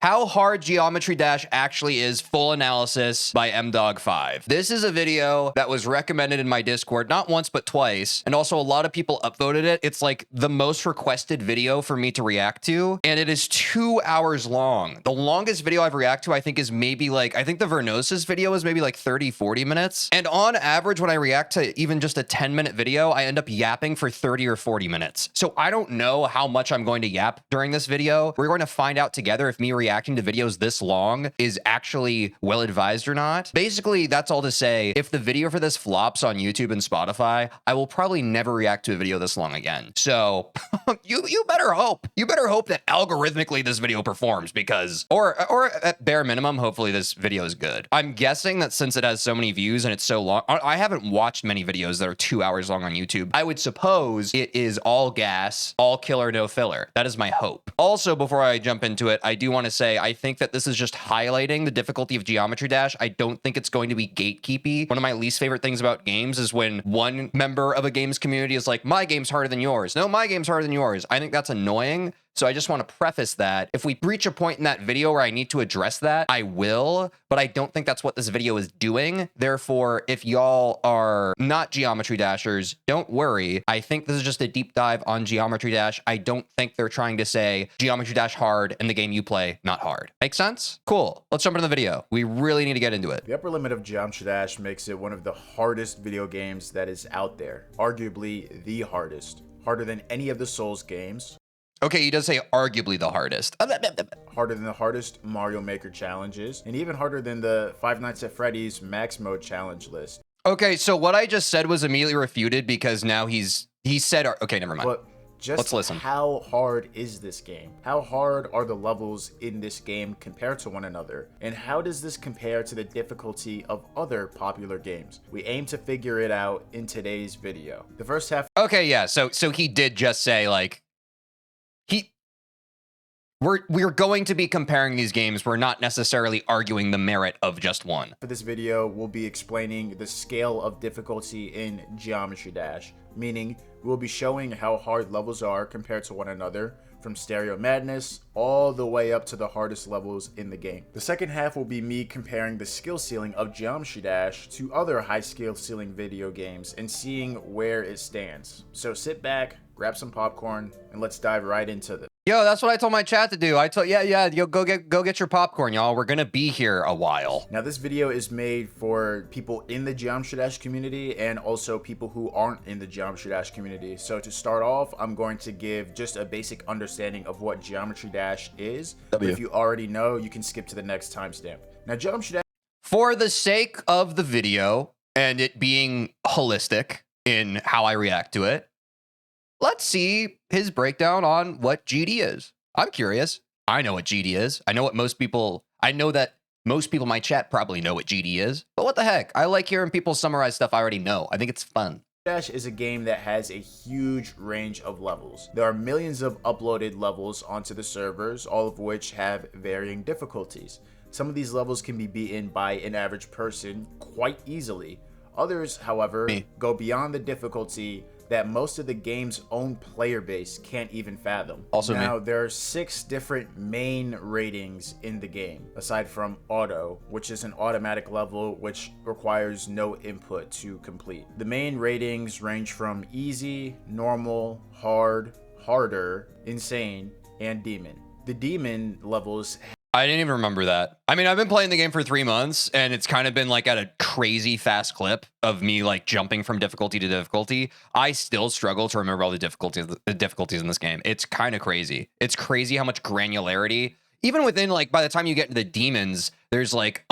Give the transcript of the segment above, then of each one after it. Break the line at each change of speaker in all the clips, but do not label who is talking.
How hard Geometry Dash actually is, full analysis by Mdog5. This is a video that was recommended in my Discord, not once, but twice. And also a lot of people upvoted it. It's like the most requested video for me to react to. And it is 2 hours long. The longest video I've reacted to, I think, is maybe like, I think the Vernosis video is maybe like 30, 40 minutes. And on average, when I react to even just a 10-minute video, I end up yapping for 30 or 40 minutes. So I don't know how much I'm going to yap during this video. We're going to find out together if me reacting to videos this long is actually well advised or not. Basically, that's all to say, if the video for this flops on YouTube and Spotify, I will probably never react to a video this long again. So you better hope. You better hope that algorithmically this video performs, because, or at bare minimum, hopefully this video is good. I'm guessing that since it has so many views and it's so long, I haven't watched many videos that are 2 hours long on YouTube. I would suppose it is all gas, all killer, no filler. That is my hope. Also, before I jump into it, I do want to say, I think that this is just highlighting the difficulty of Geometry Dash. I don't think it's going to be gatekeepy. One of my least favorite things about games is when one member of a games community is like, my game's harder than yours. No, my game's harder than yours. I think that's annoying. So I just want to preface that if we reach a point in that video where I need to address that, I will, but I don't think that's what this video is doing. Therefore, if y'all are not Geometry Dashers, don't worry. I think this is just a deep dive on Geometry Dash. I don't think they're trying to say Geometry Dash hard and the game you play not hard. Make sense? Cool. Let's jump into the video. We really need to get into it.
The upper limit of Geometry Dash makes it one of the hardest video games that is out there. Arguably the hardest. Harder than any of the Souls games.
Okay, he does say arguably the hardest.
Harder than the hardest Mario Maker challenges, and even harder than the Five Nights at Freddy's Max Mode challenge list.
Okay, so what I just said was immediately refuted because now he said, okay, never mind.
But
let's listen.
How hard is this game? How hard are the levels in this game compared to one another? And how does this compare to the difficulty of other popular games? We aim to figure it out in today's video. The first half.
Okay, yeah, so he did just say, like, we're going to be comparing these games. We're not necessarily arguing the merit of just one.
For this video, we'll be explaining the scale of difficulty in Geometry Dash, meaning we'll be showing how hard levels are compared to one another, from Stereo Madness all the way up to the hardest levels in the game. The second half will be me comparing the skill ceiling of Geometry Dash to other high skill ceiling video games and seeing where it stands. So sit back, grab some popcorn, and let's dive right into this.
Yo, that's what I told my chat to do. I told, yeah, yo, go get your popcorn, y'all. We're gonna be here a while.
Now, this video is made for people in the Geometry Dash community and also people who aren't in the Geometry Dash community. So to start off, I'm going to give just a basic understanding of what Geometry Dash is. But if you already know, you can skip to the next timestamp. Now, Geometry Dash,
for the sake of the video and it being holistic in how I react to it, let's see his breakdown on what GD is. I'm curious. I know what GD is. I know that most people in my chat probably know what GD is. But what the heck? I like hearing people summarize stuff I already know. I think it's fun.
Dash is a game that has a huge range of levels. There are millions of uploaded levels onto the servers, all of which have varying difficulties. Some of these levels can be beaten by an average person quite easily. Others, however, go beyond the difficulty that most of the game's own player base can't even fathom. Now, there are 6 different main ratings in the game, aside from auto, which is an automatic level which requires no input to complete. The main ratings range from easy, normal, hard, harder, insane, and demon. The demon levels,
I didn't even remember that. I mean, I've been playing the game for 3 months and it's kind of been like at a crazy fast clip of me like jumping from difficulty to difficulty. I still struggle to remember all the difficulties in this game. It's kind of crazy. It's crazy how much granularity, even within like, by the time you get into the demons, there's like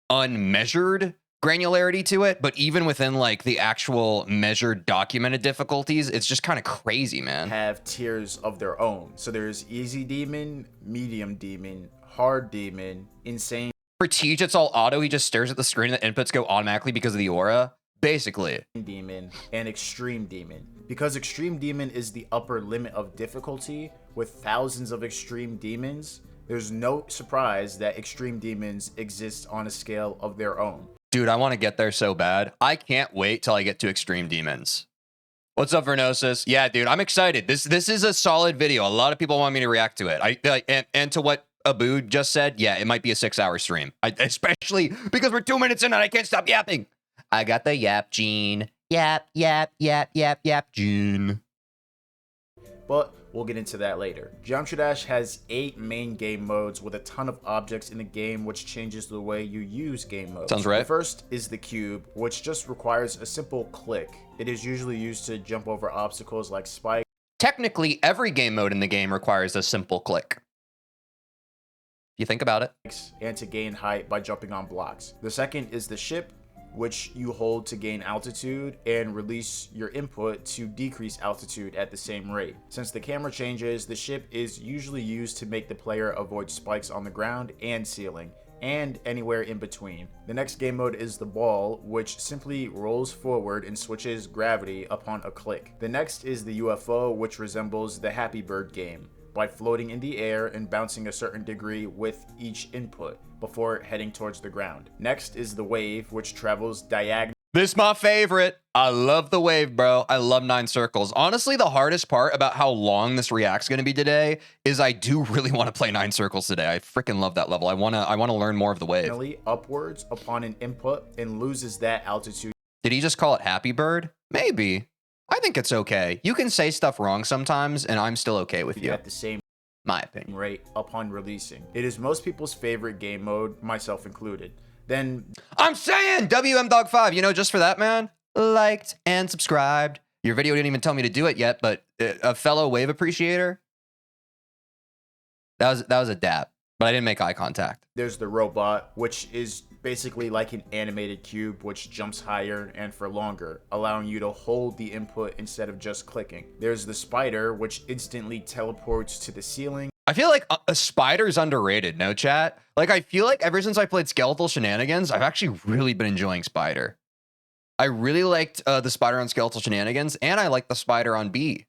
unmeasured granularity to it, but even within like the actual measured documented difficulties, it's just kind of crazy, man.
Have tiers of their own. So there's easy demon, medium demon, hard demon, insane.
For Teej, it's all auto. He just stares at the screen and the inputs go automatically because of the aura, basically.
Demon and extreme demon. Because extreme demon is the upper limit of difficulty with thousands of extreme demons, there's no surprise that extreme demons exist on a scale of their own.
Dude, I want to get there so bad. I can't wait till I get to extreme demons. What's up, Vernosis? Yeah, dude, I'm excited. This is a solid video. A lot of people want me to react to it. And to what Abu just said, yeah, it might be a 6-hour stream. Especially because we're 2 minutes in and I can't stop yapping. I got the yap gene. Yap, yap, yap, yap, yap gene.
But we'll get into that later. Geometry Dash has 8 main game modes with a ton of objects in the game, which changes the way you use game modes.
Sounds right.
The first is the cube, which just requires a simple click. It is usually used to jump over obstacles like spikes.
Technically, every game mode in the game requires a simple click. If you think about it.
And to gain height by jumping on blocks. The second is the ship, which you hold to gain altitude and release your input to decrease altitude at the same rate. Since the camera changes, the ship is usually used to make the player avoid spikes on the ground and ceiling, and anywhere in between. The next game mode is the ball, which simply rolls forward and switches gravity upon a click. The next is the UFO, which resembles the Happy Bird game, by floating in the air and bouncing a certain degree with each input before heading towards the ground. Next is the wave, which travels diagonally.
This is my favorite. I love the wave, bro. I love 9 circles. Honestly, the hardest part about how long this react's gonna be today is I do really want to play 9 circles today. I freaking love that level. I wanna learn more of the wave.
Upwards upon an input and loses that altitude.
Did he just call it Happy Bird? Maybe. I think it's okay. You can say stuff wrong sometimes, and I'm still okay with you.
At the same
my opinion
rate upon releasing. It is most people's favorite game mode, myself included. Then
I'm saying Mdog5, you know, just for that, man, liked and subscribed. Your video didn't even tell me to do it yet, but a fellow wave appreciator. That was a dap, but I didn't make eye contact.
There's the robot, which is basically like an animated cube which jumps higher and for longer, allowing you to hold the input instead of just clicking. There's the spider, which instantly teleports to the ceiling.
I feel like a spider's underrated, no chat? Like, I feel like ever since I played Skeletal Shenanigans, I've actually really been enjoying Spider. I really liked the spider on Skeletal Shenanigans, and I like the spider on B.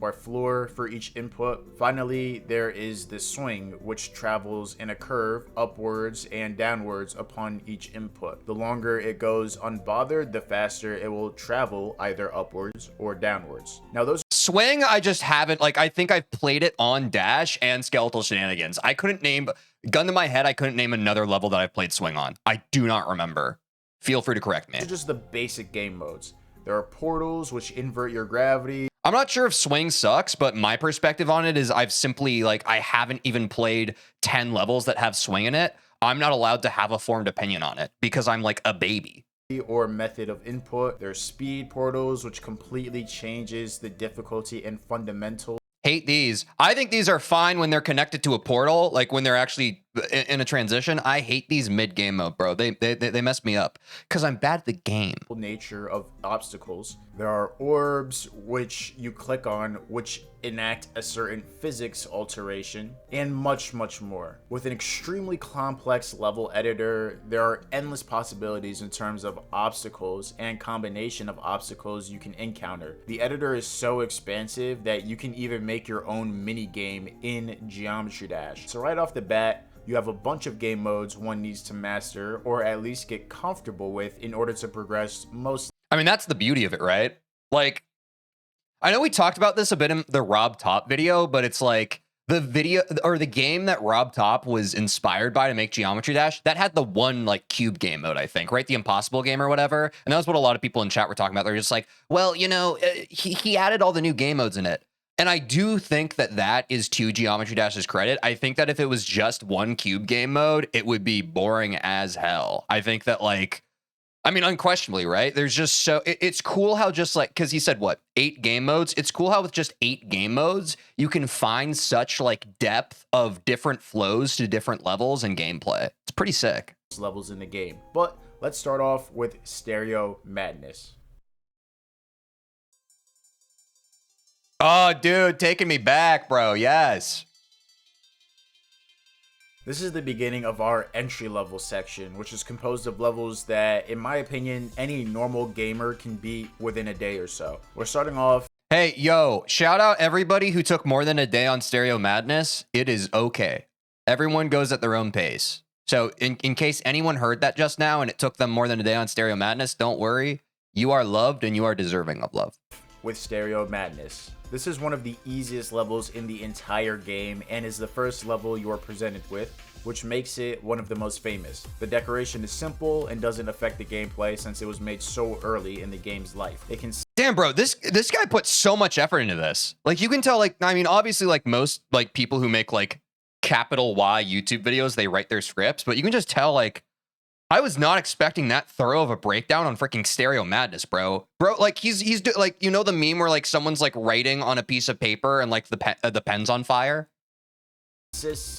Or floor for each input. Finally, there is the swing, which travels in a curve upwards and downwards upon each input. The longer it goes unbothered, the faster it will travel either upwards or downwards. Now those
swing, I just haven't, like, I think I've played it on Dash and Skeletal Shenanigans. I couldn't name, gun to my head, I couldn't name another level that I've played swing on. I do not remember. Feel free to correct me.
These are just the basic game modes. There are portals which invert your gravity.
I'm not sure if swing sucks, but my perspective on it is I've simply, like, I haven't even played 10 levels that have swing in it. I'm not allowed to have a formed opinion on it because I'm like a baby.
Or method of input. There's speed portals, which completely changes the difficulty and fundamentals.
Hate these. I think these are fine when they're connected to a portal, like when they're actually in a transition. I hate these mid-game mode, bro. They mess me up because I'm bad at the game.
Nature of obstacles. There are orbs, which you click on, which enact a certain physics alteration, and much, much more. With an extremely complex level editor, there are endless possibilities in terms of obstacles and combination of obstacles you can encounter. The editor is so expansive that you can even make your own mini game in Geometry Dash. So right off the bat, you have a bunch of game modes one needs to master or at least get comfortable with in order to progress most.
I mean, that's the beauty of it, right? Like, I know we talked about this a bit in the RobTop video, but it's like the video or the game that RobTop was inspired by to make Geometry Dash, that had the one like cube game mode, I think, right? The Impossible game or whatever. And that was what a lot of people in chat were talking about. They're just like, well, you know, he added all the new game modes in it. And I do think that that is to Geometry Dash's credit. I think that if it was just one cube game mode, it would be boring as hell. I think that, like, I mean, unquestionably, right? There's just so, it's cool how just like, because he said, what, 8 game modes? It's cool how with just 8 game modes, you can find such like depth of different flows to different levels and gameplay. It's pretty sick.
Levels in the game. But let's start off with Stereo Madness.
Oh, dude, taking me back, bro. Yes.
This is the beginning of our entry-level section, which is composed of levels that, in my opinion, any normal gamer can beat within a day or so. We're starting off.
Hey, yo, shout out everybody who took more than a day on Stereo Madness. It is okay. Everyone goes at their own pace. So in case anyone heard that just now and it took them more than a day on Stereo Madness, don't worry. You are loved and you are deserving of love.
with Stereo Madness. This is one of the easiest levels in the entire game and is the first level you are presented with, which makes it one of the most famous. The decoration is simple and doesn't affect the gameplay since it was made so early in the game's life. It can
Damn, bro, this guy put so much effort into this. Like, you can tell, like, I mean, obviously, like, most, like, people who make, like, capital Y YouTube videos, they write their scripts, but you can just tell, like, I was not expecting that thorough of a breakdown on freaking Stereo Madness, bro. Bro, like, he's like, you know the meme where, like, someone's, like, writing on a piece of paper and, like, the pen's on fire?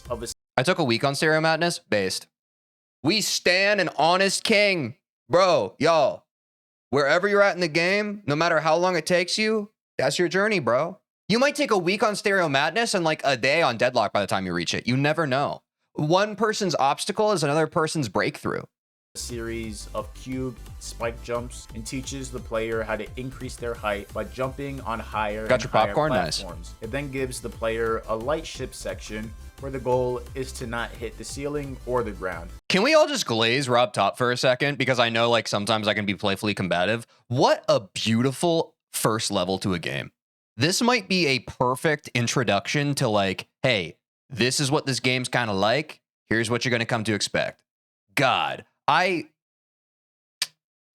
of a
I took a week on Stereo Madness, based. We stand an honest king. Bro, y'all, wherever you're at in the game, no matter how long it takes you, that's your journey, bro. You might take a week on Stereo Madness and like a day on Deadlock by the time you reach it. You never know. One person's obstacle is another person's breakthrough.
Series of cube spike jumps and teaches the player how to increase their height by jumping on higher
Got your popcorn? Nice.
platforms. It then gives the player a light ship section where the goal is to not hit the ceiling or the ground.
Can we all just glaze RobTop for a second? Because I know like sometimes I can be playfully combative. What a beautiful first level to a game. This might be a perfect introduction to like, hey, this is what this game's kind of like. Here's what you're going to come to expect. God,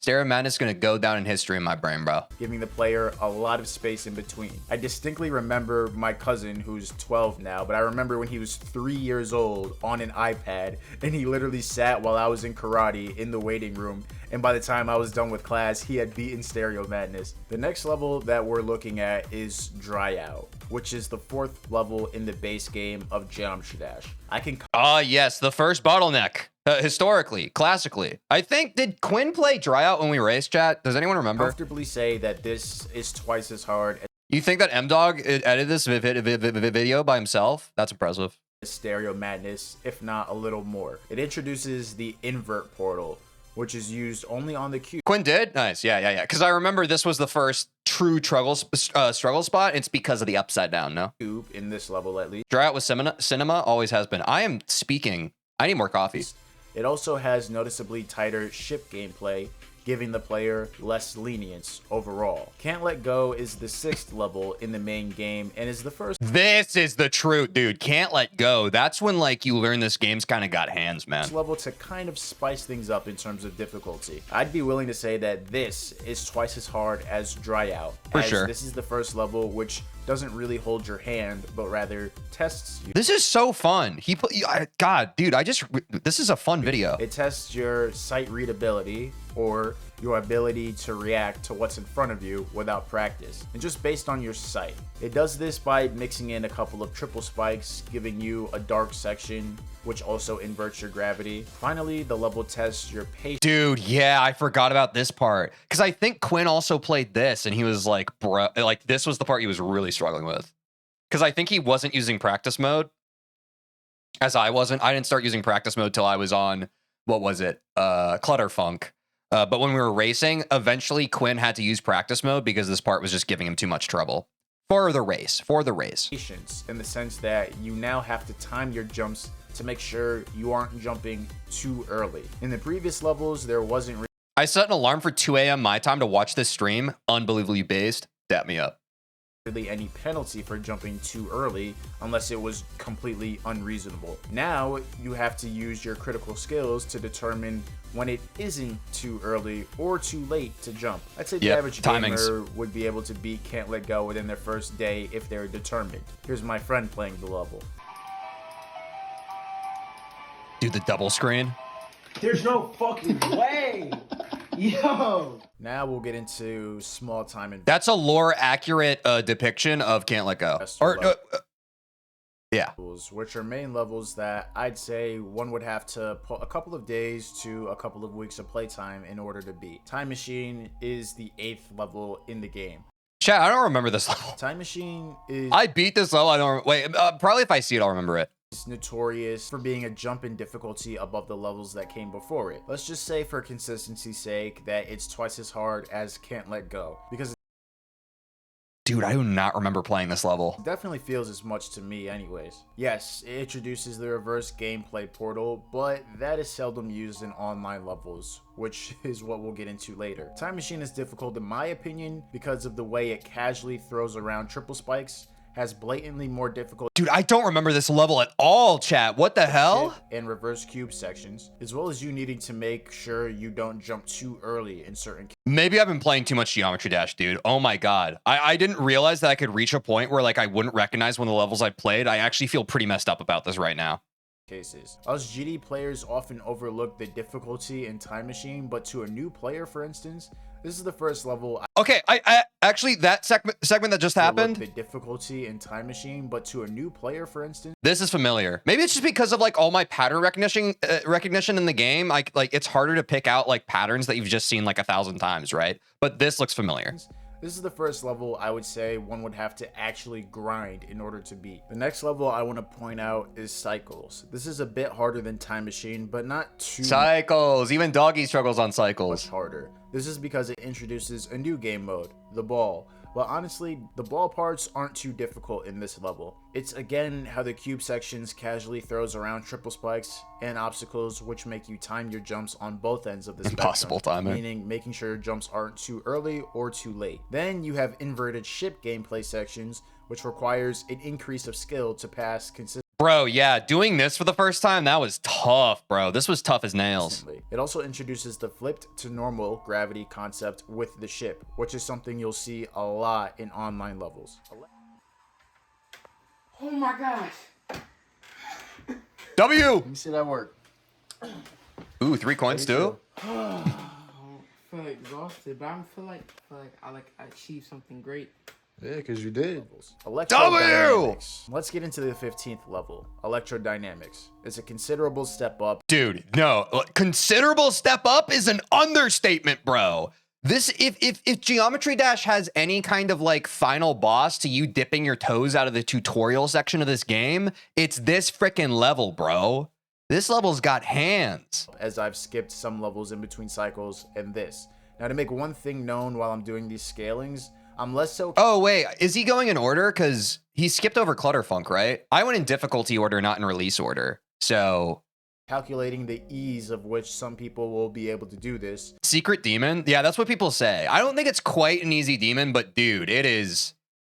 Stereo Madness is going to go down in history in my brain, bro.
Giving the player a lot of space in between. I distinctly remember my cousin, who's 12 now, but I remember when he was 3 years old on an iPad, and he literally sat while I was in karate in the waiting room, and by the time I was done with class, he had beaten Stereo Madness. The next level that we're looking at is Dry Out, which is the 4th level in the base game of Geometry Dash.
Yes, the first bottleneck. Historically, classically. I think, did Quinn play Dry Out when we raced, chat? Does anyone remember?
Comfortably say that this is twice as hard
You think that Mdog edited this video by himself? That's impressive.
as Stereo Madness, if not a little more. It introduces the invert portal, which is used only on the cube.
Quinn did? Nice, yeah. Because I remember this was the first true struggle spot. It's because of the upside down, no?
In this level at least.
Dry Out with cinema always has been. I am speaking. I need more coffee.
It also has noticeably tighter ship gameplay, giving the player less lenience overall. Can't Let Go is the 6th level in the main game and is the first
This is the truth, dude. Can't Let Go. That's when like you learn this game's kind of got hands, man.
level to kind of spice things up in terms of difficulty. I'd be willing to say that this is twice as hard as Dry Out.
For sure.
This is the first level which doesn't really hold your hand, but rather tests you.
This is so fun. God, dude, this is a fun video.
It tests your sight readability or your ability to react to what's in front of you without practice, and just based on your sight. It does this by mixing in a couple of triple spikes, giving you a dark section, which also inverts your gravity. Finally, the level tests your patience.
Dude, yeah, I forgot about this part. Because I think Quinn also played this, and he was like, bro, like, this was the part he was really struggling with. Because I think he wasn't using practice mode, as I wasn't. I didn't start using practice mode till I was on, what was it? Clutterfunk. But when we were racing, eventually Quinn had to use practice mode because this part was just giving him too much trouble. For the race.
Patience, in the sense that you now have to time your jumps to make sure you aren't jumping too early. In the previous levels, there wasn't
I set an alarm for 2 a.m. my time to watch this stream. Unbelievably based. Dap me up.
really any penalty for jumping too early unless it was completely unreasonable. Now you have to use your critical skills to determine when it isn't too early or too late to jump. I'd say the average gamer would be able to beat Can't Let Go within their first day if they're determined. Here's my friend playing the level.
Dude, the double screen.
There's no fucking way. Yo.
Now we'll get into small time and
That's a lore accurate depiction of Can't Let Go. Yeah.
Which are main levels that I'd say one would have to put a couple of days to a couple of weeks of playtime in order to beat. Time Machine is the 8th level in the game.
Chat, I don't remember this level.
Time Machine is...
I beat this level. I don't... Wait, probably if I see it, I'll remember it.
It's notorious for being a jump in difficulty above the levels that came before it. Let's just say for consistency's sake that it's twice as hard as Can't Let Go, because
Dude, I do not remember playing this level.
Definitely feels as much to me anyways. Yes, it introduces the reverse gameplay portal, but that is seldom used in online levels, which is what we'll get into later. Time Machine is difficult in my opinion because of the way it casually throws around triple spikes, has blatantly more difficult
Dude, I don't remember this level at all, chat. What the hell?
ship and reverse cube sections, as well as you needing to make sure you don't jump too early in certain
Maybe I've been playing too much Geometry Dash, dude. Oh my god. I didn't realize that I could reach a point where like I wouldn't recognize one of the levels I played. I actually feel pretty messed up about this right now.
cases. Us GD players often overlook the difficulty in Time Machine, but to a new player, for instance, this is the first level
Okay, I actually, that segment that just happened,
the difficulty in Time Machine, but to a new player, for instance,
this is familiar. Maybe it's just because of like all my pattern recognition in the game. Like it's harder to pick out like patterns that you've just seen like 1,000 times, right? But this looks familiar.
this is the first level I would say one would have to actually grind in order to beat. The next level I want to point out is Cycles. This is a bit harder than Time Machine, but not too
Cycles, even Doggy struggles on Cycles.
much harder. This is because it introduces a new game mode, the ball. But honestly, the ball parts aren't too difficult in this level. It's again how the cube sections casually throws around triple spikes and obstacles which make you time your jumps on both ends of the
Impossible
spectrum,
timing.
meaning making sure your jumps aren't too early or too late. Then you have inverted ship gameplay sections, which requires an increase of skill to pass consistently.
Bro, yeah, doing this for the first time, that was tough, bro. This was tough as nails.
It also introduces the flipped to normal gravity concept with the ship, which is something you'll see a lot in online levels.
Oh my gosh.
W!
Let me see that work.
Ooh, 3 coins too?
I feel like exhausted, but I feel like I achieved something great.
Yeah, because you did. Electrodynamics. Let's get into the 15th level, Electrodynamics. It's a considerable step up.
Dude, no. Considerable step up is an understatement, bro. This, if Geometry Dash has any kind of like final boss to you dipping your toes out of the tutorial section of this game, it's this freaking level, bro. This level's got hands.
As I've skipped some levels in between cycles and this. Now to make one thing known while I'm doing these scalings, I'm less so.
Oh, wait, is he going in order? Because he skipped over Clutterfunk, right? I went in difficulty order, not in release order. So
Calculating the ease of which some people will be able to do this.
Secret Demon? Yeah, that's what people say. I don't think it's quite an easy demon, but dude, it is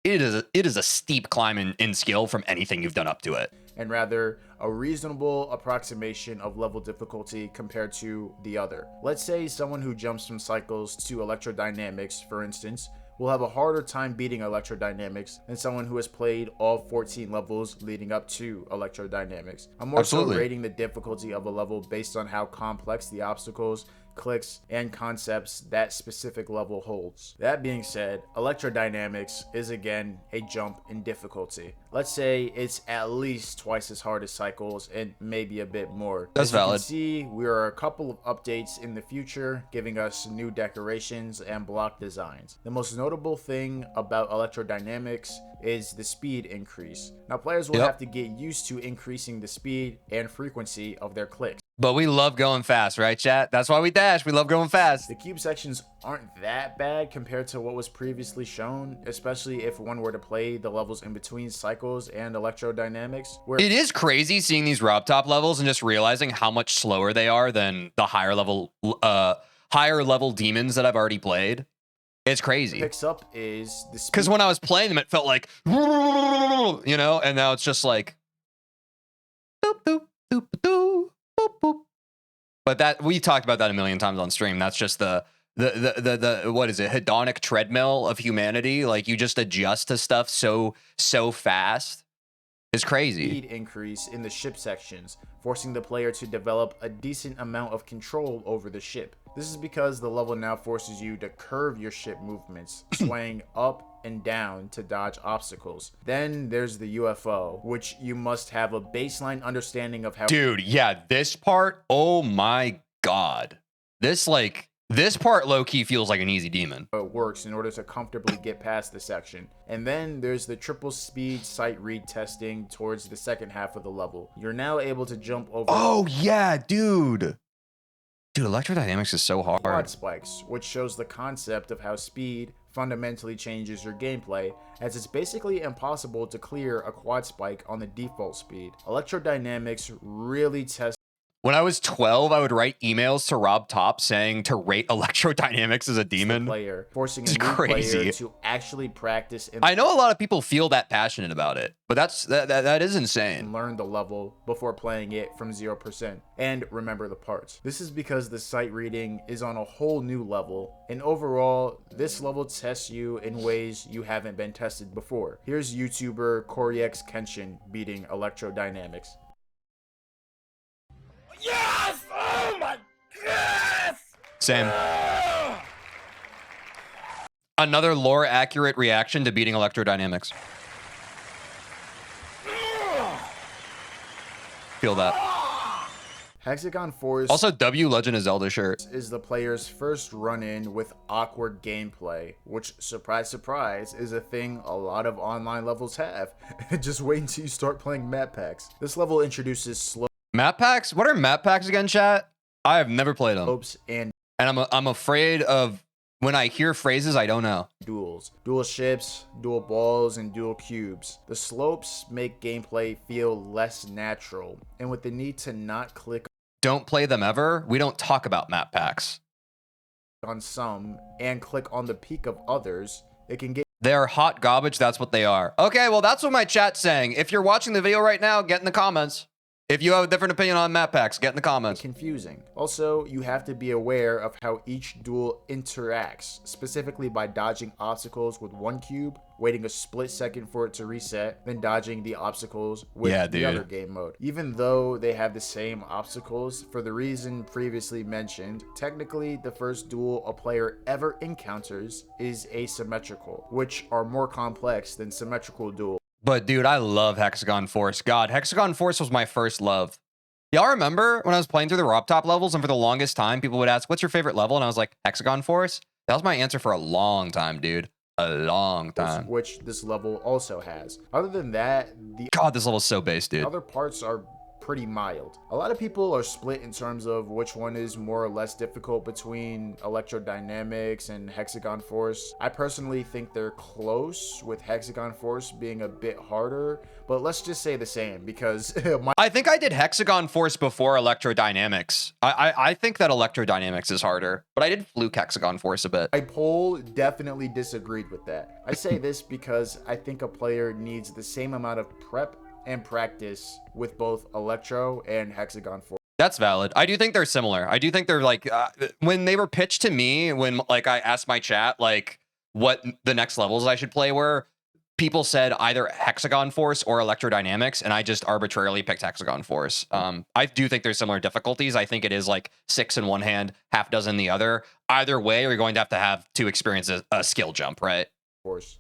a steep climb in skill from anything you've done up to it.
And rather a reasonable approximation of level difficulty compared to the other. Let's say someone who jumps from cycles to electrodynamics, for instance, will have a harder time beating electrodynamics than someone who has played all 14 levels leading up to electrodynamics. I'm more so rating the difficulty of a level based on how complex the obstacles, clicks, and concepts that specific level holds. That being said, electrodynamics is again a jump in difficulty. Let's say it's at least twice as hard as cycles and maybe a bit more.
That's valid.
As you can see, we are a couple of updates in the future, giving us new decorations and block designs. The most notable thing about electrodynamics is the speed increase. Now players will have to get used to increasing the speed and frequency of their clicks.
But we love going fast, right, chat? That's why we dash. We love going fast.
The cube sections aren't that bad compared to what was previously shown, especially if one were to play the levels in between cycles and electrodynamics. Where
It is crazy seeing these RobTop levels and just realizing how much slower they are than the higher level demons that I've already played. It's crazy.
Picks up is the speed.
Because when I was playing them, it felt like, you know, and now it's just like, boop, boop, boop, boop, boop, boop. But that, we talked about that a million times on stream. That's just the what is it, hedonic treadmill of humanity. Like you just adjust to stuff so fast. It's crazy.
Speed increase in the ship sections, forcing the player to develop a decent amount of control over the ship. This is because the level now forces you to curve your ship movements, swaying up and down to dodge obstacles. Then there's the UFO, which you must have a baseline understanding of how—
Dude, yeah, this part, oh my god. This part low-key feels like an easy demon.
it works in order to comfortably get past the section. And then there's the triple speed sight read testing towards the second half of the level. You're now able to jump over—
Oh yeah, dude. Dude, electrodynamics is so hard.
quad spikes, which shows the concept of how speed, fundamentally changes your gameplay, as it's basically impossible to clear a quad spike on the default speed. Electrodynamics really tests.
When I was 12, I would write emails to RobTop saying to rate electrodynamics as a demon.
Player, forcing a
It's
new
crazy.
player to actually practice and
I know a lot of people feel that passionate about it, but that is insane.
learn the level before playing it from 0% and remember the parts. This is because the sight reading is on a whole new level, and overall, this level tests you in ways you haven't been tested before. Here's YouTuber Koryex Kenshin beating electrodynamics.
Yes! Oh my goodness!
Same. Another lore accurate reaction to beating electrodynamics. Feel that.
Hexagon Force
Also, W Legend of Zelda shirt.
is the player's first run-in with awkward gameplay, which, surprise surprise, is a thing a lot of online levels have. Just wait until you start playing map packs. This level introduces
Map packs? What are map packs again, chat? I have never played them.
slopes and
And I'm afraid of when I hear phrases I don't know.
duels. Dual ships, dual balls, and dual cubes. The slopes make gameplay feel less natural, and with the need to not click
Don't play them ever. We don't talk about map packs.
on some and click on the peak of others, it can get
They are hot garbage. That's what they are. Okay, well, that's what my chat's saying. If you're watching the video right now, get in the comments. If you have a different opinion on map packs, get in the comments.
confusing. Also, you have to be aware of how each duel interacts, specifically by dodging obstacles with one cube, waiting a split second for it to reset, then dodging the obstacles with the other game mode. Even though they have the same obstacles, for the reason previously mentioned, technically the first duel a player ever encounters is asymmetrical, which are more complex than symmetrical duels.
But dude, I love Hexagon Force. God, Hexagon Force was my first love. Y'all remember when I was playing through the RobTop levels, and for the longest time, people would ask, what's your favorite level? And I was like, Hexagon Force? That was my answer for a long time, dude. A long time.
Which this level also has. Other than that, the
God, this level's so base, dude.
other parts are pretty mild. A lot of people are split in terms of which one is more or less difficult between electrodynamics and Hexagon Force. I personally think they're close, with Hexagon Force being a bit harder, but let's just say the same because
I think I did Hexagon Force before electrodynamics. I think that electrodynamics is harder, but I did fluke Hexagon Force a bit.
my poll definitely disagreed with that. I say this because I think a player needs the same amount of prep and practice with both Electro and Hexagon Force.
That's valid. I do think they're similar. I do think they're like, when they were pitched to me, when like I asked my chat, like what the next levels I should play were, people said either Hexagon Force or Electrodynamics, and I just arbitrarily picked Hexagon Force. I do think there's similar difficulties. I think it is like 6 in one hand, half dozen in the other. Either way, you're going to have to experience a skill jump, right?
Force.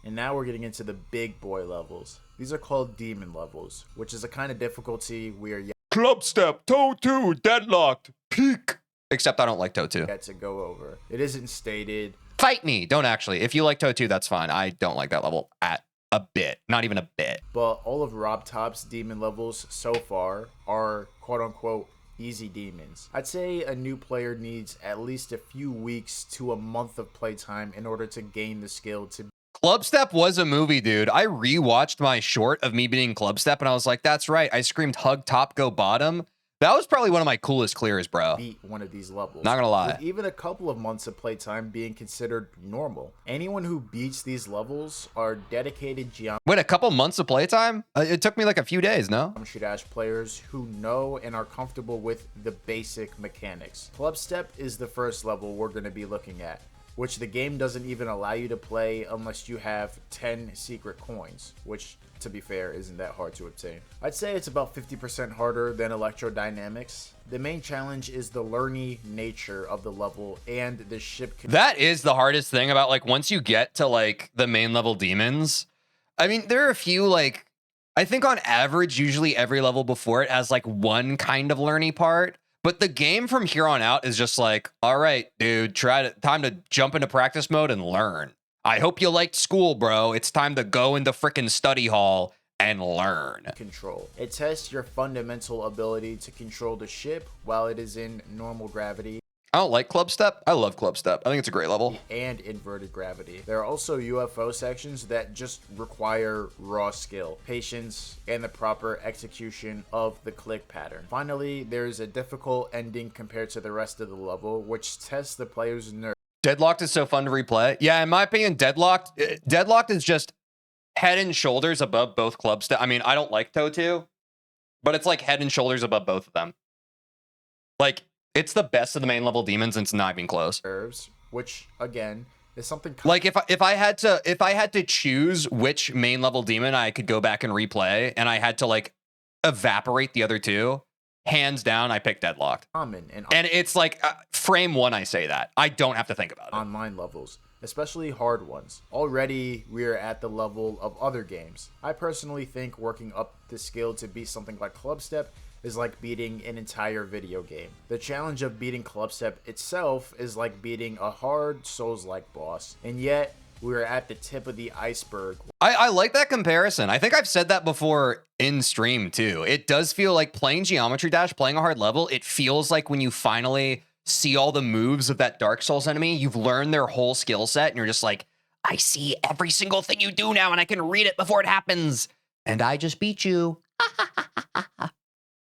And now we're getting into the big boy levels. These are called demon levels, which is a kind of difficulty we are yet
Club step, toe 2, deadlocked, peak. Except I don't like toe 2.
to go over. It isn't stated.
Fight me. Don't actually. If you like toe 2, that's fine. I don't like that level at a bit. Not even a bit.
But all of RobTop's demon levels so far are quote-unquote easy demons. I'd say a new player needs at least a few weeks to a month of playtime in order to gain the skill to
Club Step was a movie, dude. I rewatched my short of me beating Club Step, and I was like, that's right. I screamed hug top, go bottom. That was probably one of my coolest clears, bro.
beat one of these levels.
Not gonna lie.
With even a couple of months of playtime being considered normal. Anyone who beats these levels are dedicated
Wait, a couple months of playtime? It took me like a few days, no?
Geometry Dash players who know and are comfortable with the basic mechanics. Club Step is the first level we're going to be looking at, which the game doesn't even allow you to play unless you have 10 secret coins, which, to be fair, isn't that hard to obtain. I'd say it's about 50% harder than Electrodynamics. The main challenge is the learny nature of the level and the ship.
That is the hardest thing about, like, once you get to, like, the main level demons. I mean, there are a few, like, I think on average, usually every level before it has, like, one kind of learny part. But the game from here on out is just like, all right, dude, time to jump into practice mode and learn. I hope you liked school, bro. It's time to go into frickin' study hall and learn.
Control. It tests your fundamental ability to control the ship while it is in normal gravity.
I don't like club step. I love club step. I think it's a great level.
And inverted gravity. There are also UFO sections that just require raw skill, patience, and the proper execution of the click pattern. Finally, there's a difficult ending compared to the rest of the level, which tests the player's nerve.
Deadlocked is so fun to replay. Yeah, in my opinion, Deadlocked is just head and shoulders above both club step. I mean, I don't like Toe 2, but it's like head and shoulders above both of them. Like, it's the best of the main level demons, and it's not even close.
Which again is something
like if I had to choose which main level demon I could go back and replay, and I had to like evaporate the other two, hands down I pick Deadlocked.
Common
and it's like frame one I say that. I don't have to think about it.
Online levels, especially hard ones. Already we're at the level of other games. I personally think working up the skill to beat something like Clubstep is like beating an entire video game. The challenge of beating Clubstep itself is like beating a hard Souls-like boss, and yet we're at the tip of the iceberg.
I like that comparison. I think I've said that before in stream too. It does feel like playing Geometry Dash, playing a hard level, it feels like when you finally see all the moves of that Dark Souls enemy, you've learned their whole skill set, and you're just like, I see every single thing you do now, and I can read it before it happens. And I just beat you.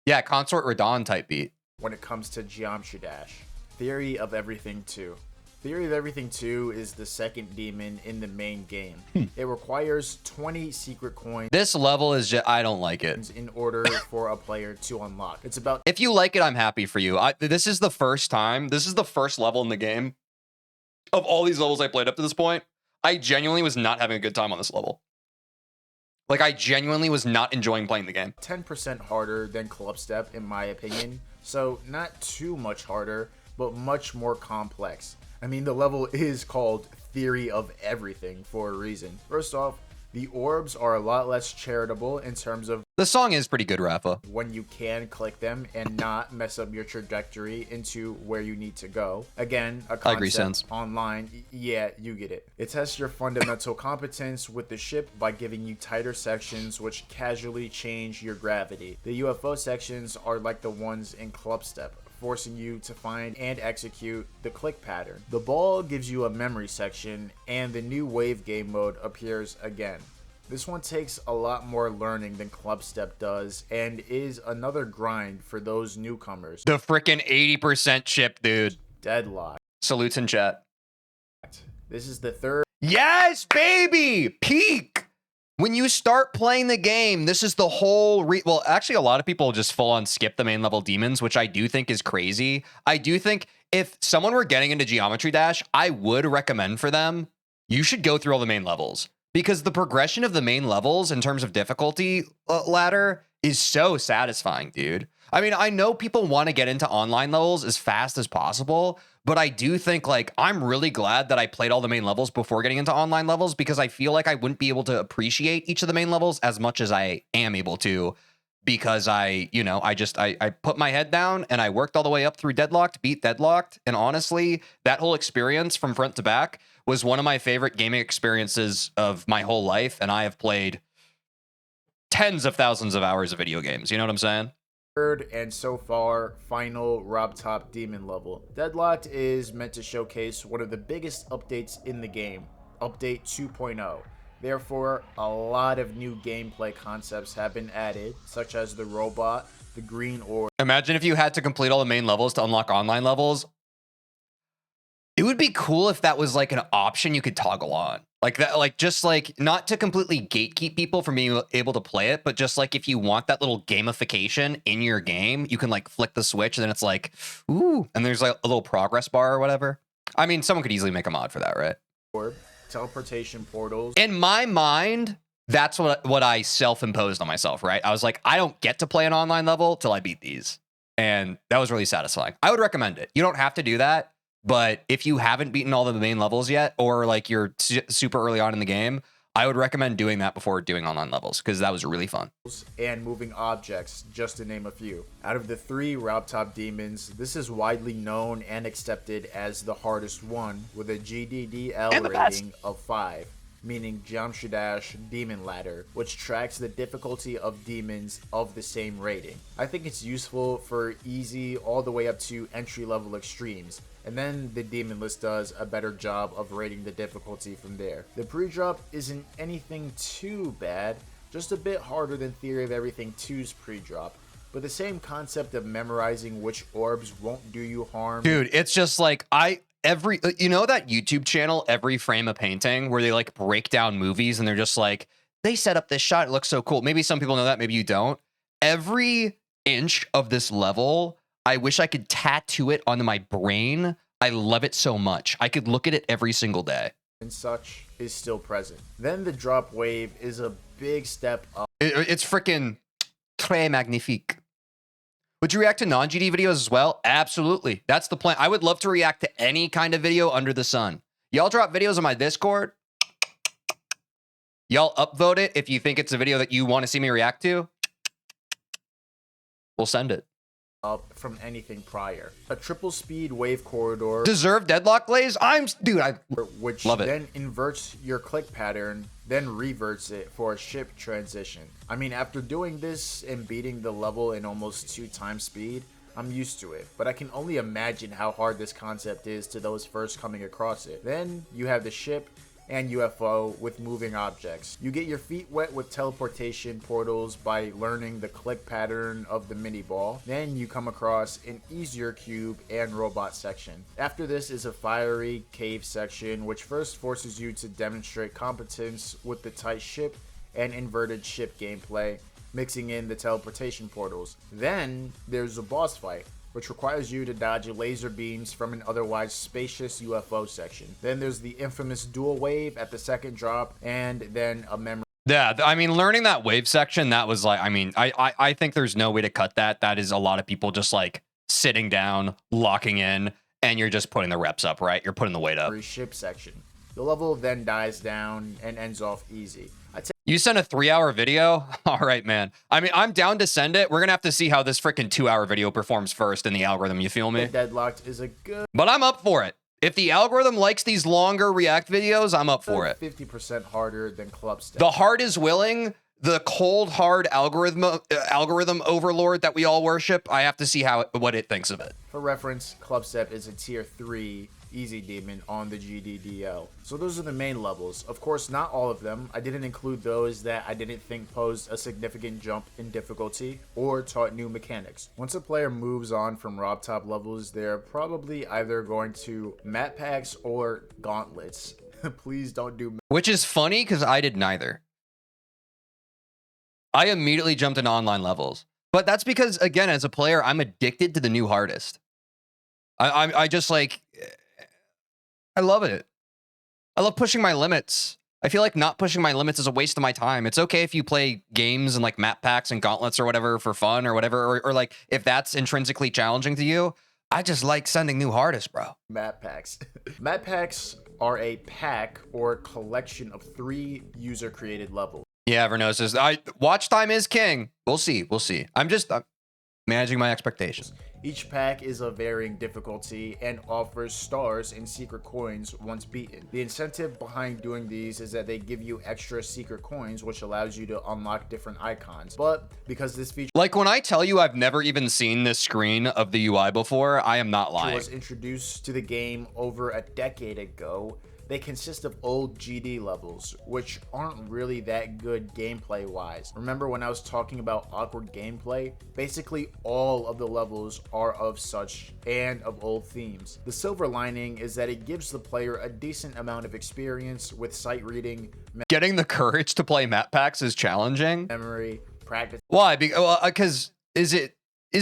Yeah, Consort Radon type beat.
When it comes to Geometry Dash, Theory of Everything 2. Theory of Everything 2 is the second demon in the main game. It requires 20 secret coins.
This level is just, I don't like it.
In order for a player to unlock. It's about...
If you like it, I'm happy for you. This is the first level in the game. Of all these levels I played up to this point, I genuinely was not having a good time on this level. Like, I genuinely was not enjoying playing the game.
10% harder than Clubstep, in my opinion. So, not too much harder, but much more complex. I mean, the level is called Theory of Everything for a reason. First off, the orbs are a lot less charitable in terms of...
The song is pretty good, Rafa.
When you can click them and not mess up your trajectory into where you need to go. Again, a concept online. Yeah, you get it. It tests your fundamental competence with the ship by giving you tighter sections which casually change your gravity. The UFO sections are like the ones in Clubstep, forcing you to find and execute the click pattern. The ball gives you a memory section, and the new wave game mode appears again. This one takes a lot more learning than Clubstep does, and is another grind for those newcomers.
The frickin' 80% chip, dude.
Deadlock.
Salutes in chat.
This is the third.
Yes, baby! Peak! When you start playing the game, this is the whole... Well, actually, a lot of people just full on skip the main level demons, which I do think is crazy. I do think if someone were getting into Geometry Dash, I would recommend for them, you should go through all the main levels. Because the progression of the main levels in terms of difficulty ladder is so satisfying, dude. I mean, I know people want to get into online levels as fast as possible, but I do think, like, I'm really glad that I played all the main levels before getting into online levels, because I feel like I wouldn't be able to appreciate each of the main levels as much as I am able to, because I put my head down and I worked all the way up through Deadlocked, beat Deadlocked, and honestly, that whole experience from front to back was one of my favorite gaming experiences of my whole life, and I have played tens of thousands of hours of video games. You know what I'm saying?
Third and so far final RobTop demon level. Deadlocked is meant to showcase one of the biggest updates in the game, Update 2.0. Therefore, a lot of new gameplay concepts have been added, such as the robot, the green orb.
Imagine if you had to complete all the main levels to unlock online levels. It would be cool if that was like an option you could toggle on. Like that, like just like not to completely gatekeep people from being able to play it, but just like if you want that little gamification in your game, you can like flick the switch and then it's like, ooh, and there's like a little progress bar or whatever. I mean, someone could easily make a mod for that, right?
Orb, teleportation portals.
In my mind, that's what I self-imposed on myself, right? I was like, I don't get to play an online level till I beat these. And that was really satisfying. I would recommend it. You don't have to do that. But if you haven't beaten all the main levels yet, or like you're super early on in the game, I would recommend doing that before doing online levels, because that was really fun.
And moving objects, just to name a few. Out of the 3 RobTop demons, this is widely known and accepted as the hardest one, with a GDDL rating of 5. meaning Geometry Dash Demon Ladder, which tracks the difficulty of demons of the same rating. I think it's useful for easy all the way up to entry level extremes, and then the demon list does a better job of rating the difficulty from there. The pre-drop isn't anything too bad, just a bit harder than Theory of Everything 2's pre-drop, but the same concept of memorizing which orbs won't do you harm.
Dude, it's just like you know that YouTube channel, Every Frame a Painting, where they like break down movies and they're just like, they set up this shot, it looks so cool. Maybe some people know that, maybe you don't. Every inch of this level, I wish I could tattoo it onto my brain. I love it so much. I could look at it every single day.
And such is still present. Then the drop wave is a big step up.
It's freaking très magnifique. Would you react to non-GD videos as well? Absolutely. That's the plan. I would love to react to any kind of video under the sun. Y'all drop videos on my Discord. Y'all upvote it if you think it's a video that you want to see me react to. We'll send it.
Up from anything prior. A triple speed wave corridor.
Deserve deadlock glaze? Dude, I
which
love it.
Then inverts your click pattern, then reverts it for a ship transition. I mean, after doing this and beating the level in almost 2 times speed, I'm used to it, but I can only imagine how hard this concept is to those first coming across it. Then you have the ship and UFO with moving objects. You get your feet wet with teleportation portals by learning the click pattern of the mini ball. Then you come across an easier cube and robot section. After this is a fiery cave section, which first forces you to demonstrate competence with the tight ship and inverted ship gameplay, mixing in the teleportation portals. Then there's a boss fight, which requires you to dodge laser beams from an otherwise spacious UFO section. Then there's the infamous dual wave at the second drop, and then a memory.
Yeah, I mean, learning that wave section, that was like, I mean, I think there's no way to cut that. That is a lot of people just like sitting down, locking in, and you're just putting the reps up, right? You're putting the weight up.
Ship section. The level then dies down and ends off easy.
You sent a 3-hour video? All right, man. I mean, I'm down to send it. We're going to have to see how this freaking 2-hour video performs first in the algorithm. You feel me?
Deadlocked is a good...
But I'm up for it. If the algorithm likes these longer React videos, I'm up for it.
50% harder than club step.
The heart is willing. The cold, hard algorithm overlord that we all worship, I have to see what it thinks of it.
For reference, club step is a tier 3 easy demon on the GDDL. So those are the main levels. Of course, not all of them. I didn't include those that I didn't think posed a significant jump in difficulty or taught new mechanics. Once a player moves on from RobTop levels, they're probably either going to map packs or gauntlets. Please don't do...
Which is funny because I did neither. I immediately jumped into online levels. But that's because, again, as a player, I'm addicted to the new hardest. I just like... I love it. I love pushing my limits. I feel like not pushing my limits is a waste of my time. It's okay if you play games and like map packs and gauntlets or whatever for fun or whatever, or like if that's intrinsically challenging to you. I just like sending new hardest, bro.
Map packs. Map packs are a pack or collection of 3 user-created levels.
Yeah, Evernote says, watch time is king. We'll see. We'll see. I'm managing my expectations.
Each pack is of varying difficulty and offers stars and secret coins once beaten. The incentive behind doing these is that they give you extra secret coins, which allows you to unlock different icons. But because this feature...
Like when I tell you I've never even seen this screen of the UI before, I am not lying.
...was introduced to the game over a decade ago, they consist of old GD levels, which aren't really that good gameplay-wise. Remember when I was talking about awkward gameplay? Basically, all of the levels are of such and of old themes. The silver lining is that it gives the player a decent amount of experience with sight reading.
Getting the courage to play map packs is challenging.
Memory, practice.
Why? Because is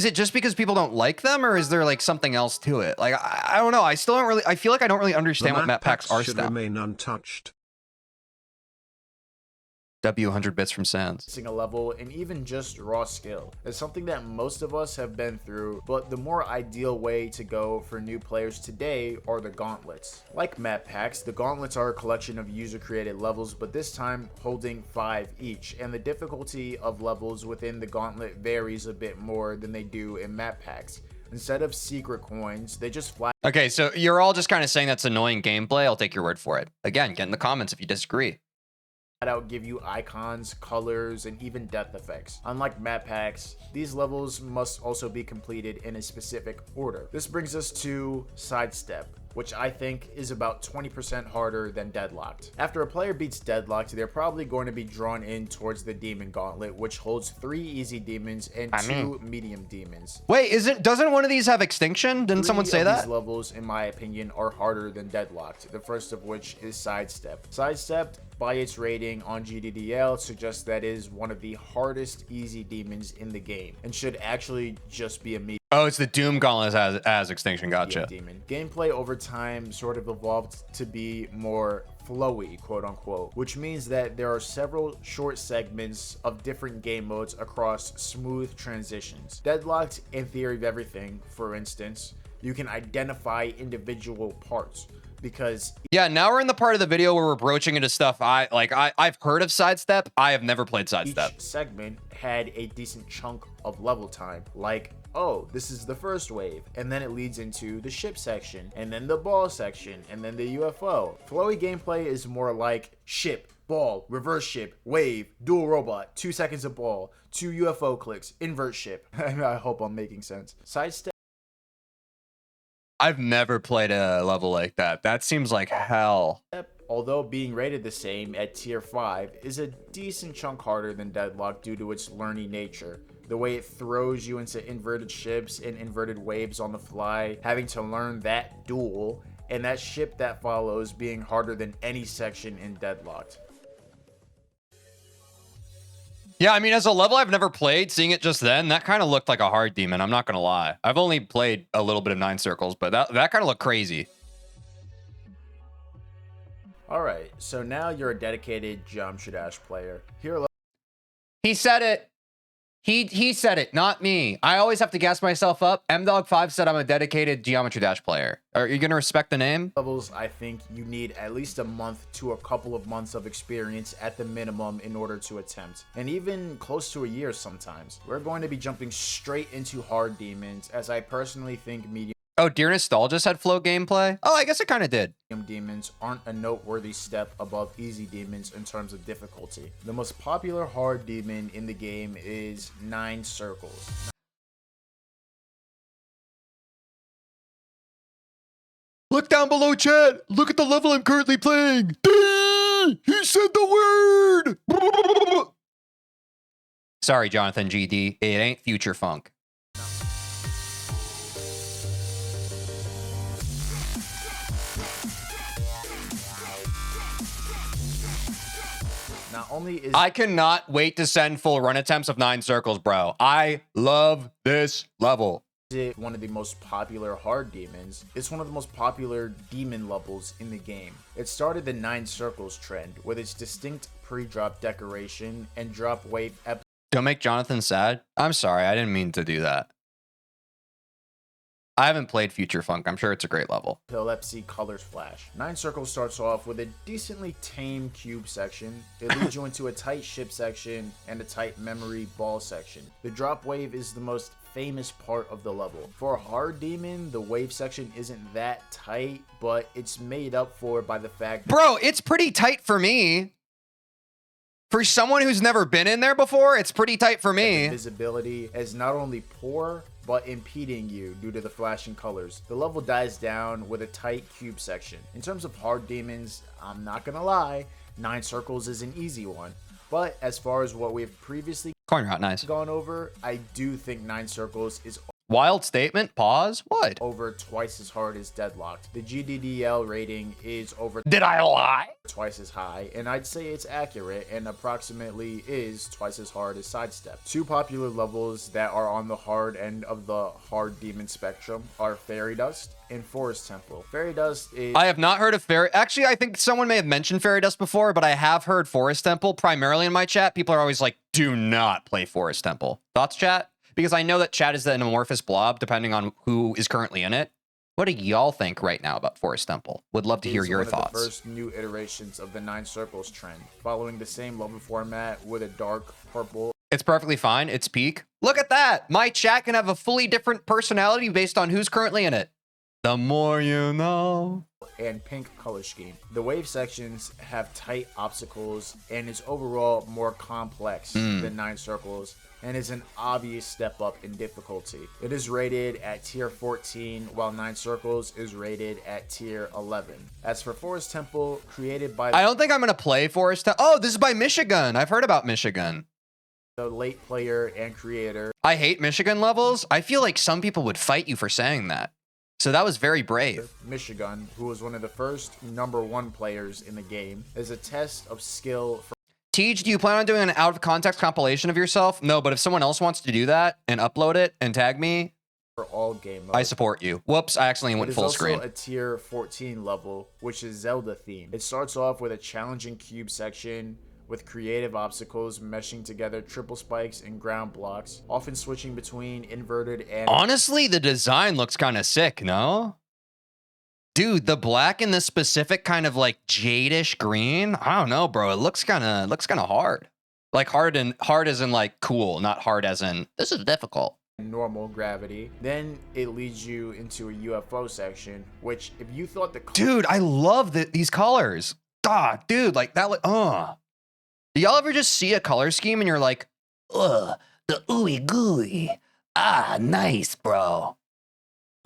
it just because people don't like them, or is there like something else to it? Like I don't know. I still don't really. I feel like I don't really understand what map packs are.
Should remain untouched.
W 100 bits from Sans.
A level and even just raw skill is something that most of us have been through, but the more ideal way to go for new players today are the gauntlets. Like map packs, the gauntlets are a collection of user-created levels, but this time holding 5 each, and the difficulty of levels within the gauntlet varies a bit more than they do in map packs. Instead of secret coins, they just fly.
Okay, so you're all just kind of saying that's annoying gameplay. I'll take your word for it. Again, get in the comments if you disagree.
out give you icons, colors, and even death effects. Unlike map packs, these levels must also be completed in a specific order. This brings us to Sidestep, which I think is about 20% harder than Deadlocked. After a player beats Deadlocked, they're probably going to be drawn in towards the Demon Gauntlet, which holds 3 easy demons and 2 medium demons.
Wait, doesn't one of these have extinction? Didn't someone say that?
These levels, in my opinion, are harder than Deadlocked, the first of which is Sidestep. Sidestep, by its rating on GDDL, suggests that it is one of the hardest easy demons in the game, and should actually just be a medium.
Oh, it's the Doom Gauntlet as extinction. Gotcha.
Demon. Gameplay over time sort of evolved to be more flowy, quote unquote, which means that there are several short segments of different game modes across smooth transitions. Deadlocked and Theory of Everything, for instance, you can identify individual parts. Because
yeah, now we're in the part of the video where we're broaching into stuff I've heard of Sidestep. I have never played Sidestep.
Each segment had a decent chunk of level time, like, oh, this is the first wave, and then it leads into the ship section, and then the ball section, and then the UFO. Flowy gameplay is more like ship, ball, reverse ship, wave, dual robot, 2 seconds of ball, 2 UFO clicks, invert ship. I hope I'm making sense. Sidestep.
I've never played a level like that. That seems like hell.
Although being rated the same at tier 5, is a decent chunk harder than Deadlock due to its learny nature. The way it throws you into inverted ships and inverted waves on the fly, having to learn that duel, and that ship that follows being harder than any section in Deadlocked.
Yeah, I mean, as a level I've never played, seeing it just then, that kind of looked like a hard demon. I'm not going to lie. I've only played a little bit of 9 Circles, but that kind of looked crazy.
Alright, so now you're a dedicated Geometry Dash player. Here,
he said it. He said it, not me. I always have to gas myself up. Mdog5 said I'm a dedicated Geometry Dash player. Are you going to respect the name?
Levels, I think you need at least a month to a couple of months of experience at the minimum in order to attempt, and even close to a year sometimes. We're going to be jumping straight into hard demons, as I personally think medium
Oh, Dear Nostalgia had flow gameplay? Oh, I guess it kind of did.
demons aren't a noteworthy step above easy demons in terms of difficulty. The most popular hard demon in the game is 9 Circles.
Look down below, chat. Look at the level I'm currently playing. He said the word. Sorry, Jonathan GD. It ain't Future Funk.
Not only is
I cannot wait to send full run attempts of 9 Circles, bro. I love this level.
it one of the most popular hard demons, it's one of the most popular demon levels in the game. It started the 9 Circles trend with its distinct pre-drop decoration and drop wave
Don't make Jonathan sad. I'm sorry, I didn't mean to do that. I haven't played Future Funk. I'm sure it's a great level.
epilepsy colors flash. 9 Circles starts off with a decently tame cube section. It leads you into a tight ship section and a tight memory ball section. The drop wave is the most famous part of the level. For a hard demon, the wave section isn't that tight, but it's made up for by the fact
Bro, it's pretty tight for me. For someone who's never been in there before, it's pretty tight for me.
visibility is not only poor, but impeding you due to the flashing colors. The level dies down with a tight cube section. In terms of hard demons, I'm not gonna lie, 9 Circles is an easy one. But as far as what we've previously
Corn rot, nice.
gone over, I do think 9 Circles is
Wild statement, pause, what?
over twice as hard as Deadlocked. The GDDL rating is over
Did I lie?
twice as high, and I'd say it's accurate and approximately is twice as hard as Sidestep. 2 popular levels that are on the hard end of the hard demon spectrum are Fairy Dust and Forest Temple. Fairy Dust is
I have not heard of Fairy. Actually, I think someone may have mentioned Fairy Dust before, but I have heard Forest Temple primarily in my chat. People are always like, do not play Forest Temple. Thoughts, chat? Because I know that chat is an amorphous blob depending on who is currently in it. What do y'all think right now about Forest Temple? Would love to hear your
one of the
thoughts.
first new iterations of the 9 Circles trend, following the same level format with a dark purple
It's perfectly fine. It's peak. Look at that. My chat can have a fully different personality based on who's currently in it. The more you know.
and pink color scheme. The wave sections have tight obstacles and is overall more complex than 9 Circles, and is an obvious step up in difficulty. It is rated at tier 14, while 9 Circles is rated at tier 11. As for Forest Temple, created by
I don't think I'm gonna play Forest. Oh, this is by Michigan. I've heard about Michigan.
the late player and creator
I hate Michigan levels. I feel like some people would fight you for saying that. So that was very brave.
Michigan, who was one of the first #1 players in the game, is a test of skill for
Tej, do you plan on doing an out of context compilation of yourself? No, but if someone else wants to do that and upload it and tag me,
all game modes.
I support you. Whoops, I accidentally went full screen.
It is also a tier 14 level, which is Zelda themed. It starts off with a challenging cube section with creative obstacles meshing together triple spikes and ground blocks, often switching between inverted and
Honestly, the design looks kind of sick, no? Dude, the black and the specific kind of like jadish green, I don't know, bro. It looks kind of hard. Like hard as in like cool, not hard as in this is difficult.
normal gravity. Then it leads you into a UFO section, which if you thought the
Dude, I love these colors. Dude, like that. Do y'all ever just see a color scheme and you're like, ugh, the ooey gooey. Ah, nice, bro.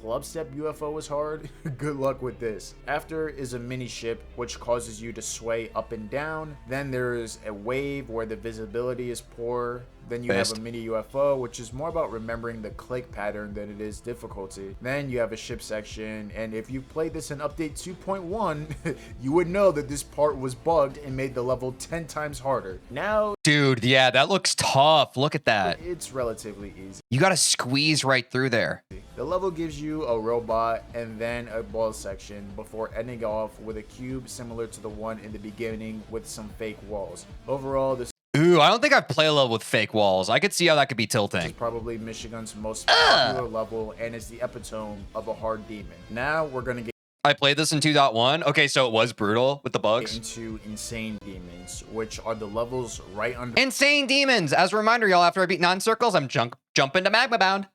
Clubstep UFO is hard, good luck with this. After is a mini ship, which causes you to sway up and down. Then there is a wave where the visibility is poor. Then you have a mini UFO, which is more about remembering the click pattern than it is difficulty. Then you have a ship section, and if you played this in update 2.1, you would know that this part was bugged and made the level 10 times harder. Now,
Dude, yeah, that looks tough. Look at that.
it's relatively easy.
You gotta squeeze right through there.
The level gives you a robot and then a ball section before ending off with a cube similar to the one in the beginning with some fake walls. Overall, this
Ooh, I don't think I've played a level with fake walls. I could see how that could be
is
tilting.
probably Michigan's most popular level and is the epitome of a hard demon. Now we're gonna get
I played this in 2.1. Okay, so it was brutal with the bugs.
into Insane Demons, which are the levels right
Insane Demons. As a reminder, y'all, after I beat 9 Circles, I'm jumping to Magma Bound.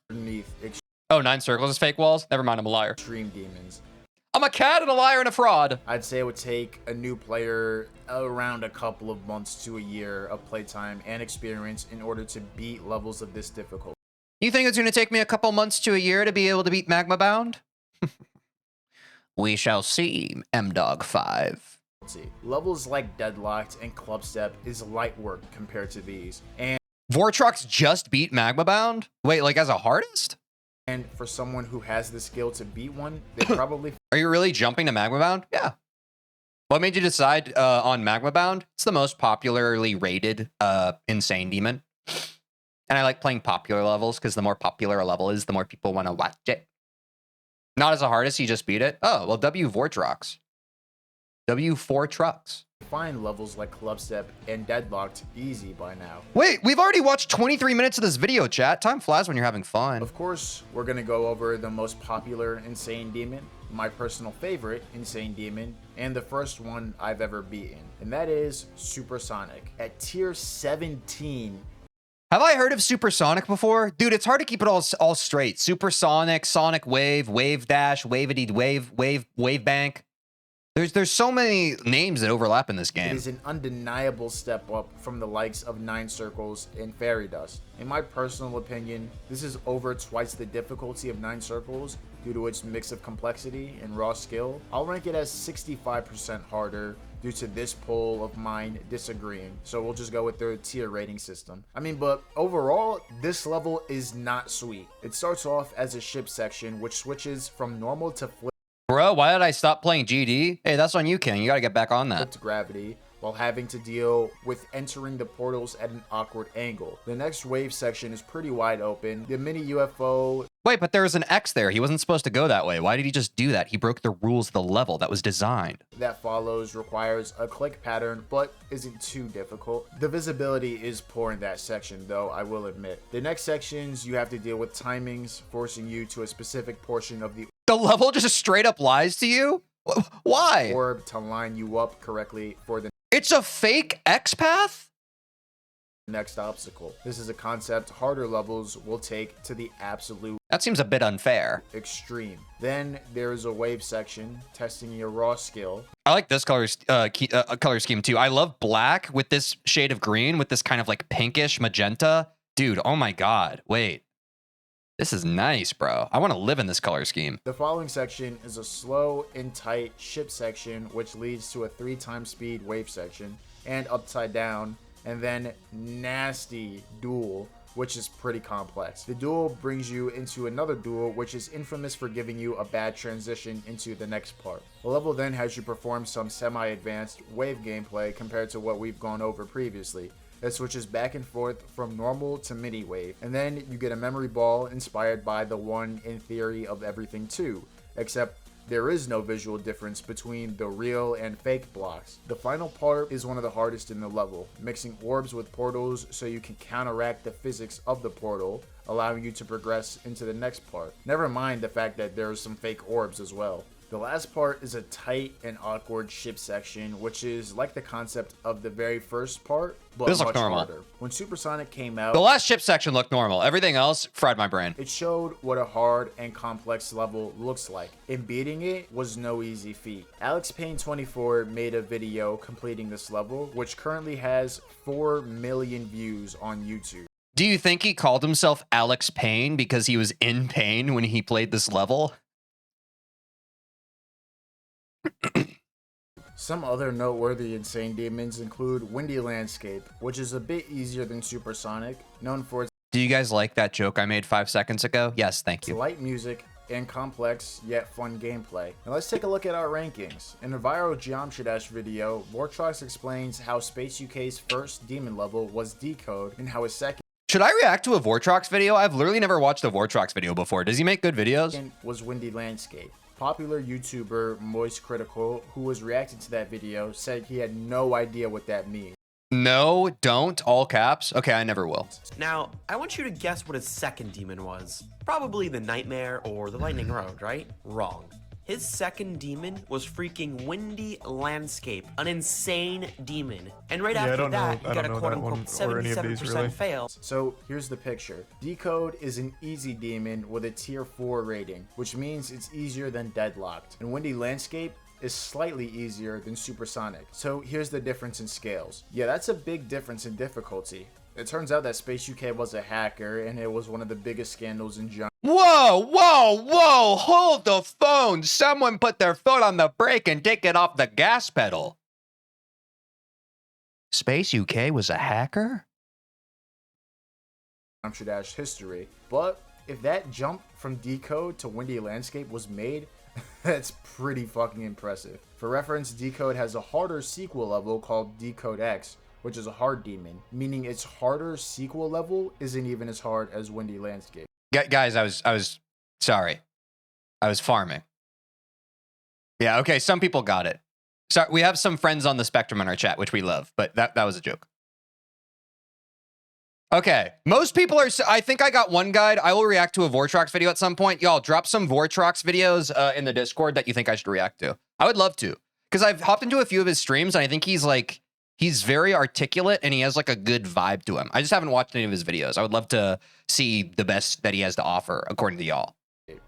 underneath
Oh, 9 Circles is fake walls? Never mind, I'm a liar.
Extreme Demons.
I'm a cat and a liar and a fraud.
I'd say it would take a new player around a couple of months to a year of playtime and experience in order to beat levels of this difficult.
You think it's going to take me a couple months to a year to be able to beat Magma Bound? We shall see, Mdog5.
Levels like Deadlocked and Clubstep is light work compared to these. And
Vortrox just beat Magma Bound? Wait, like as a hardest?
for someone who has the skill to beat one, they probably
Are you really jumping to Magma Bound? Yeah. What made you decide on Magma Bound? It's the most popularly rated Insane Demon. And I like playing popular levels because the more popular a level is, the more people want to watch it. Not as a hardest, you just beat it. Oh, well, W Vortrox. W4 trucks.
find levels like Clubstep and Deadlocked easy by now.
Wait, we've already watched 23 minutes of this video, chat. Time flies when you're having fun.
Of course, we're gonna go over the most popular Insane Demon, my personal favorite Insane Demon, and the first one I've ever beaten, and that is Supersonic. At tier 17,
Have I heard of Supersonic before? Dude, it's hard to keep it all straight. Supersonic, Sonic Wave, Wave Dash, Waveity, Wave Bank. There's so many names that overlap in this
it
game.
is an undeniable step up from the likes of 9 Circles and Fairy Dust. In my personal opinion, this is over twice the difficulty of 9 Circles due to its mix of complexity and raw skill. I'll rank it as 65% harder due to this poll of mine disagreeing. So we'll just go with the tier rating system. I mean, but overall, this level is not sweet. It starts off as a ship section, which switches from normal to
Bro, why did I stop playing GD? Hey, that's on you, King. You gotta get back on that.
flipped gravity, while having to deal with entering the portals at an awkward angle. The next wave section is pretty wide open. The mini UFO
Wait, but there was an X there. He wasn't supposed to go that way. Why did he just do that? He broke the rules of the level that was designed.
that follows requires a click pattern, but isn't too difficult. The visibility is poor in that section, though, I will admit. The next sections, you have to deal with timings, forcing you to a specific portion of the
The level just straight up lies to you? Why?
orb to line you up correctly for the
It's a fake X path?
next obstacle. This is a concept harder levels will take to the absolute
That seems a bit unfair.
extreme. Then there is a wave section testing your raw skill.
I like this color scheme too. I love black with this shade of green with this kind of like pinkish magenta. Dude, oh my God. Wait. This is nice, bro. I want to live in this color scheme.
The following section is a slow and tight ship section, which leads to a 3x speed wave section and upside down, and then nasty duel, which is pretty complex. The duel brings you into another duel, which is infamous for giving you a bad transition into the next part. The level then has you perform some semi-advanced wave gameplay compared to what we've gone over previously. It switches back and forth from normal to mini wave, and then you get a memory ball inspired by the one in Theory of Everything 2, except there is no visual difference between the real and fake blocks. The final part is one of the hardest in the level, mixing orbs with portals so you can counteract the physics of the portal, allowing you to progress into the next part. Never mind the fact that there are some fake orbs as well. The last part is a tight and awkward ship section, which is like the concept of the very first part, but
This looks
much
normal.
harder. When Supersonic came out,
The last ship section looked normal. Everything else fried my brain.
it showed what a hard and complex level looks like, and beating it was no easy feat. Alex Payne 24 made a video completing this level, which currently has 4 million views on YouTube.
Do you think he called himself Alex Payne because he was in pain when he played this level?
Some other noteworthy insane demons include Windy Landscape, which is a bit easier than Supersonic, known for its
Do you guys like that joke I made 5 seconds ago? Yes, thank you.
light music and complex yet fun gameplay. Now let's take a look at our rankings. In a viral Geometry Dash video, Vortrox explains how Space UK's first demon level was Decode and how his second
Should I react to a Vortrox video? I've literally never watched a Vortrox video before. Does he make good videos?
was Windy Landscape. Popular YouTuber Moist Critical, who was reacting to that video, said he had no idea what that means.
No, don't, all caps. Okay, I never will.
Now, I want you to guess what his second demon was. Probably the Nightmare or the Lightning Road, right? Wrong. His second demon was freaking Windy Landscape, an insane demon. And right after that, he got a quote-unquote 77% fail.
So here's the picture. Decode is an easy demon with a tier 4 rating, which means it's easier than Deadlocked. And Windy Landscape is slightly easier than Supersonic. So here's the difference in scales. Yeah, that's a big difference in difficulty. It turns out that Space UK was a hacker, and it was one of the biggest scandals in John.
Whoa, whoa, whoa, hold the phone. Someone put their foot on the brake and take it off the gas pedal. Space UK was a hacker?
Dash history. But if that jump from Decode to Windy Landscape was made, that's pretty fucking impressive. For reference, Decode has a harder sequel level called Decode X, which is a hard demon, meaning its harder sequel level isn't even as hard as Windy Landscape.
Guys, I was sorry. I was farming. Yeah, okay, some people got it. Sorry, we have some friends on the spectrum in our chat, which we love, but that was a joke. Okay, most people are, I think I got one guide. I will react to a Vortrox video at some point. Y'all, drop some Vortrox videos in the Discord that you think I should react to. I would love to, because I've hopped into a few of his streams, and I think he's very articulate, and he has like a good vibe to him. I just haven't watched any of his videos. I would love to see the best that he has to offer, according to y'all.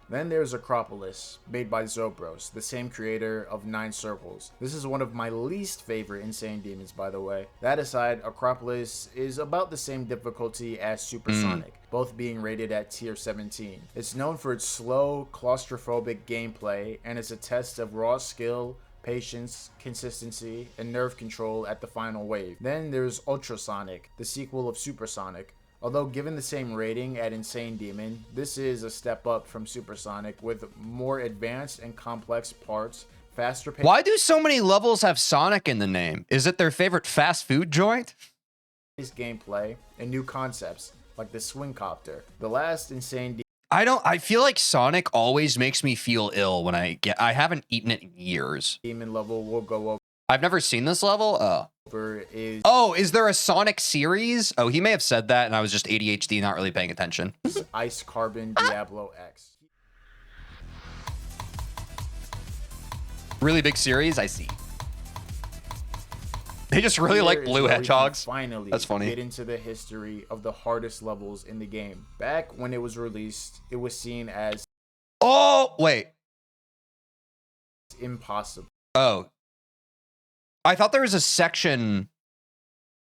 Then there's Acropolis, made by Zobros, the same creator of 9 Circles. This is one of my least favorite insane demons, by the way. That aside, Acropolis is about the same difficulty as Supersonic, both being rated at tier 17. It's known for its slow, claustrophobic gameplay, and it's a test of raw skill, patience, consistency, and nerve control at the final wave. Then there's Ultrasonic, the sequel of Supersonic. Although given the same rating at Insane Demon, this is a step up from Supersonic with more advanced and complex parts, faster pace.
Why do so many levels have Sonic in the name? Is it their favorite fast food joint?
Gameplay and new concepts like the swing copter. The last Insane
I feel like Sonic always makes me feel ill when I haven't eaten it in years.
Demon level will go
I've never seen this level.
over is
Is there a Sonic series? Oh, he may have said that and I was just ADHD, not really paying attention.
Ice Carbon Diablo X.
Really big series, I see. They just really
Here
like
is
blue
where we can
hedgehogs.
Finally,
That's funny.
get into the history of the hardest levels in the game. Back when it was released, it was seen as
Oh, wait.
impossible.
Oh. I thought there was a section,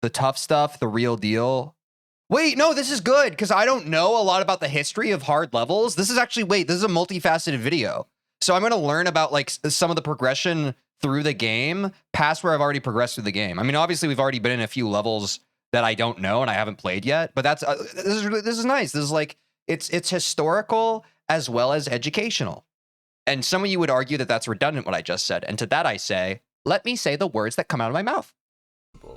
the tough stuff, the real deal. Wait, no, this is good because I don't know a lot about the history of hard levels. This is actually, wait, this is a multifaceted video. So I'm going to learn about like some of the progression through the game past where I've already progressed through the game. I mean, obviously we've already been in a few levels that I don't know and I haven't played yet, but that's this is nice. This is like it's historical as well as educational. And some of you would argue that that's redundant what I just said. And to that I say, let me say the words that come out of my mouth.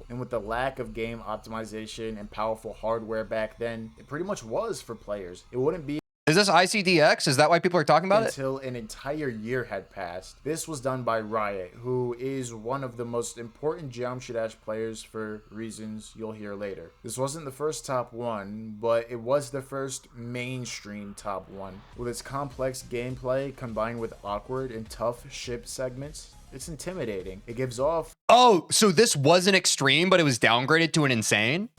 And with the lack of game optimization and powerful hardware back then, it pretty much was for players. It wouldn't be
Is this ICDX? Is that why people are talking about it?
until an entire year had passed. This was done by Riot, who is one of the most important Geometry Dash players for reasons you'll hear later. This wasn't the first top 1, but it was the first mainstream top 1. With its complex gameplay combined with awkward and tough ship segments, it's intimidating. It gives off
Oh, so this wasn't extreme, but it was downgraded to an insane?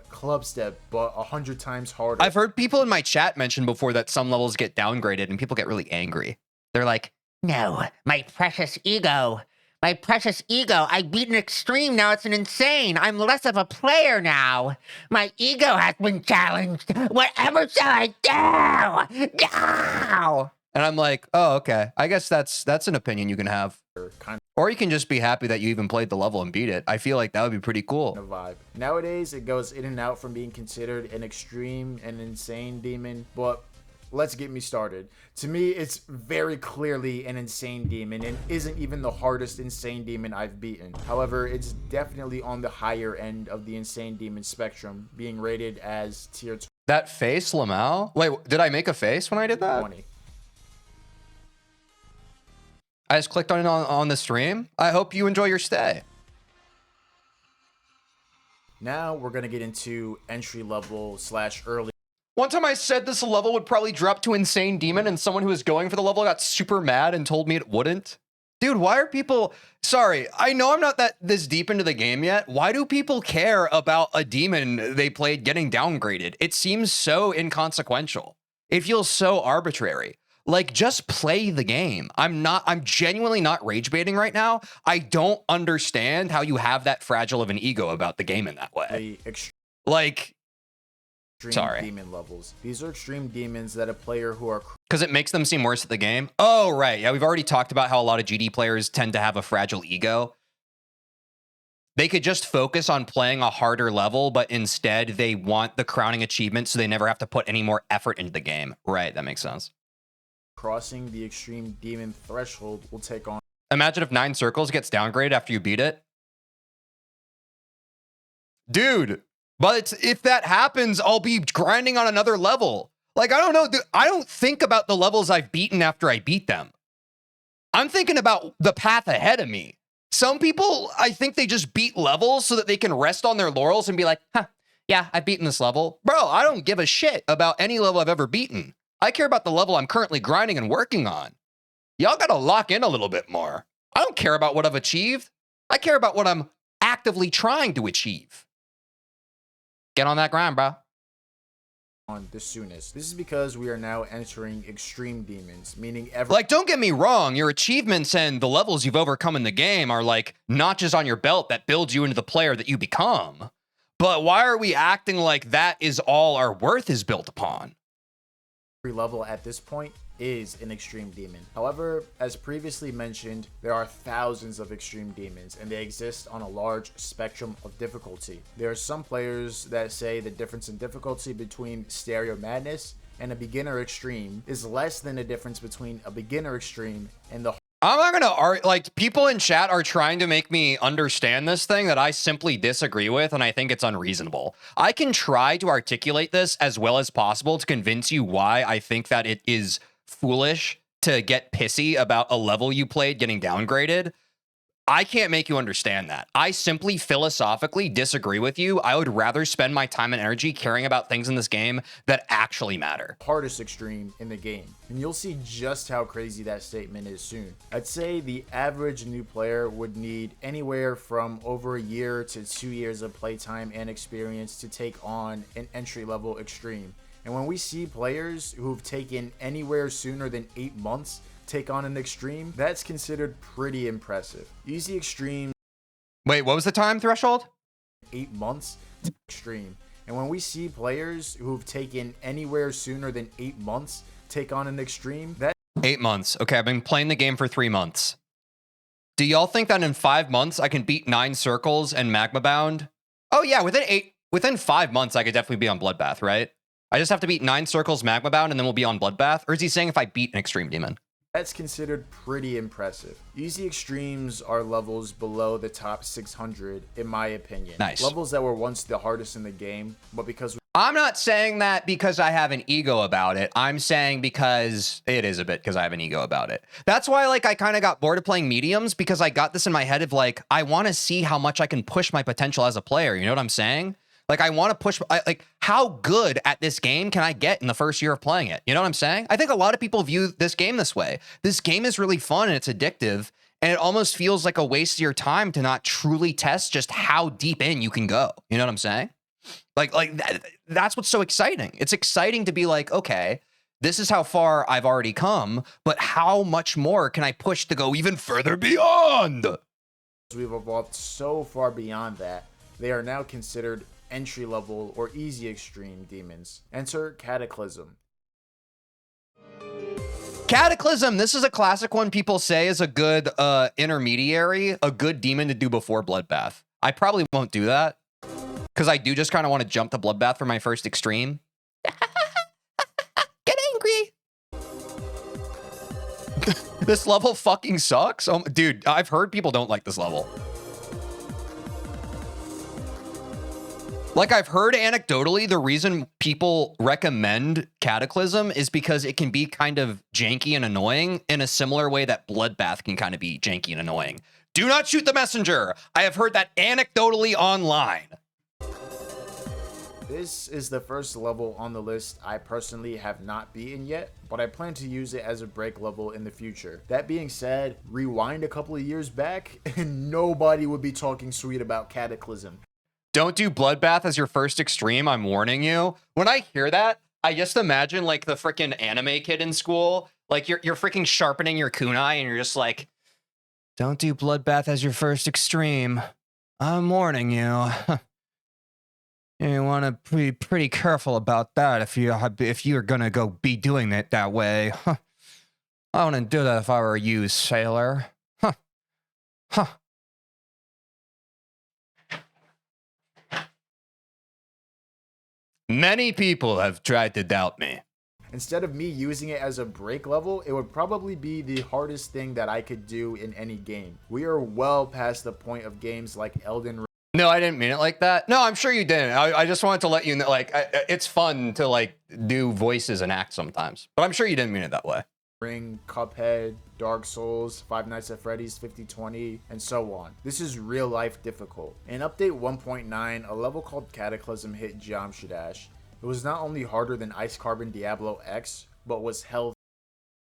club step, but 100 times harder.
I've heard people in my chat mention before that some levels get downgraded and people get really angry. They're like,
No, my precious ego. My precious ego. I beat an extreme, now it's an insane. I'm less of a player now. My ego has been challenged. Whatever shall I do? No!
and I'm like, oh, okay. I guess that's an opinion you can have.
kind
Or you can just be happy that you even played the level and beat it. I feel like that would be pretty cool.
of vibe. Nowadays, it goes in and out from being considered an extreme and insane demon, but let's get me started. To me, it's very clearly an insane demon and isn't even the hardest insane demon I've beaten. However, it's definitely on the higher end of the insane demon spectrum, being rated as tier
That face, Lamau? Wait, did I make a face when I did that?
20.
I just clicked on it on the stream. I hope you enjoy your stay.
Now we're gonna get into entry level / early
One time I said this level would probably drop to Insane Demon and someone who was going for the level got super mad and told me it wouldn't. Dude, why are people... Sorry, I know I'm not this deep into the game yet. Why do people care about a demon they played getting downgraded? It seems so inconsequential. It feels so arbitrary. Like, just play the game. I'm genuinely not rage baiting right now. I don't understand how you have that fragile of an ego about the game in that way. Like...
extreme
Sorry.
demon levels. These are extreme demons that a player who are
Because it makes them seem worse at the game. Oh, right. Yeah, we've already talked about how a lot of GD players tend to have a fragile ego. They could just focus on playing a harder level, but instead they want the crowning achievement so they never have to put any more effort into the game. Right, that makes sense.
crossing the extreme demon threshold will take on
Imagine if 9 Circles gets downgraded after you beat it. Dude, but if that happens, I'll be grinding on another level. Like, I don't know. I don't think about the levels I've beaten after I beat them. I'm thinking about the path ahead of me. Some people, I think they just beat levels so that they can rest on their laurels and be like, huh, yeah, I've beaten this level. Bro, I don't give a shit about any level I've ever beaten. I care about the level I'm currently grinding and working on. Y'all gotta lock in a little bit more. I don't care about what I've achieved. I care about what I'm actively trying to achieve. Get on that grind, bro.
the soonest. This is because we are now entering extreme demons, meaning
Like, don't get me wrong, your achievements and the levels you've overcome in the game are like notches on your belt that build you into the player that you become. But why are we acting like that is all our worth is built upon?
every level at this point is an extreme demon. However, as previously mentioned, there are thousands of extreme demons and they exist on a large spectrum of difficulty. There are some players that say the difference in difficulty between Stereo Madness and a beginner extreme is less than the difference between a beginner extreme and the
I'm not gonna argue, like, people in chat are trying to make me understand this thing that I simply disagree with, and I think it's unreasonable. I can try to articulate this as well as possible to convince you why I think that it is foolish to get pissy about a level you played getting downgraded. I can't make you understand that. I simply philosophically disagree with you. I would rather spend my time and energy caring about things in this game that actually matter.
Hardest extreme in the game, and you'll see just how crazy that statement is soon. I'd say the average new player would need anywhere from over a year to 2 years of playtime and experience to take on an entry-level extreme. And when we see players who've taken anywhere sooner than 8 months take on an extreme, that's considered pretty impressive. Easy extreme.
Wait, what was the time threshold?
8 months to extreme. And when we see players who've taken anywhere sooner than 8 months take on an extreme, that
8 months. Okay, I've been playing the game for 3 months. Do y'all think that in 5 months I can beat 9 circles and magma bound? Oh yeah, within 5 months I could definitely be on Bloodbath, right? I just have to beat 9 circles magma bound and then we'll be on Bloodbath? Or is he saying if I beat an extreme demon?
that's considered pretty impressive. Easy extremes are levels below the top 600 in my opinion.
Nice.
Levels that were once the hardest in the game, but because
I'm not saying that because I have an ego about it. I'm saying because it is a bit because I have an ego about it. That's why like I kind of got bored of playing mediums because I got this in my head of like, I want to see how much I can push my potential as a player. You know what I'm saying? Like I want to push, like how good at this game can I get in the first year of playing it? You know what I'm saying? I think a lot of people view this game this way. This game is really fun and it's addictive. And it almost feels like a waste of your time to not truly test just how deep in you can go. You know what I'm saying? That's what's so exciting. It's exciting to be like, okay, this is how far I've already come, but how much more can I push to go even further beyond?
we've evolved so far beyond that, they are now considered entry-level or easy extreme demons. Enter Cataclysm.
Cataclysm, this is a classic one people say is a good intermediary, a good demon to do before Bloodbath. I probably won't do that because I do just kind of want to jump to Bloodbath for my first extreme. Get angry. This level fucking sucks. Oh, dude, I've heard people don't like this level. Like I've heard anecdotally, the reason people recommend Cataclysm is because it can be kind of janky and annoying in a similar way that Bloodbath can kind of be janky and annoying. Do not shoot the messenger. I have heard that anecdotally online.
This is the first level on the list I personally have not beaten yet, but I plan to use it as a break level in the future. That being said, rewind a couple of years back and nobody would be talking sweet about Cataclysm.
Don't do Bloodbath as your first extreme, I'm warning you. When I hear that, I just imagine like the freaking anime kid in school. Like you're freaking sharpening your kunai and you're just like, don't do Bloodbath as your first extreme. I'm warning you. You want to be pretty careful about that if you're gonna go be doing it that way. I wouldn't do that if I were you, sailor. Huh. Many people have tried to doubt me.
Instead of me using it as a break level, it would probably be the hardest thing that I could do in any game. We are well past the point of games like Elden Ring.
No, I didn't mean it like that. No, I'm sure you didn't. I just wanted to let you know, like, it's fun to, like, do voices and act sometimes. But I'm sure you didn't mean it that way.
Ring, Cuphead, Dark Souls, Five Nights at Freddy's 5020, and so on. This is real life difficult. In update 1.9, a level called Cataclysm hit Geometry Dash. It was not only harder than Ice Carbon Diablo X, but was hell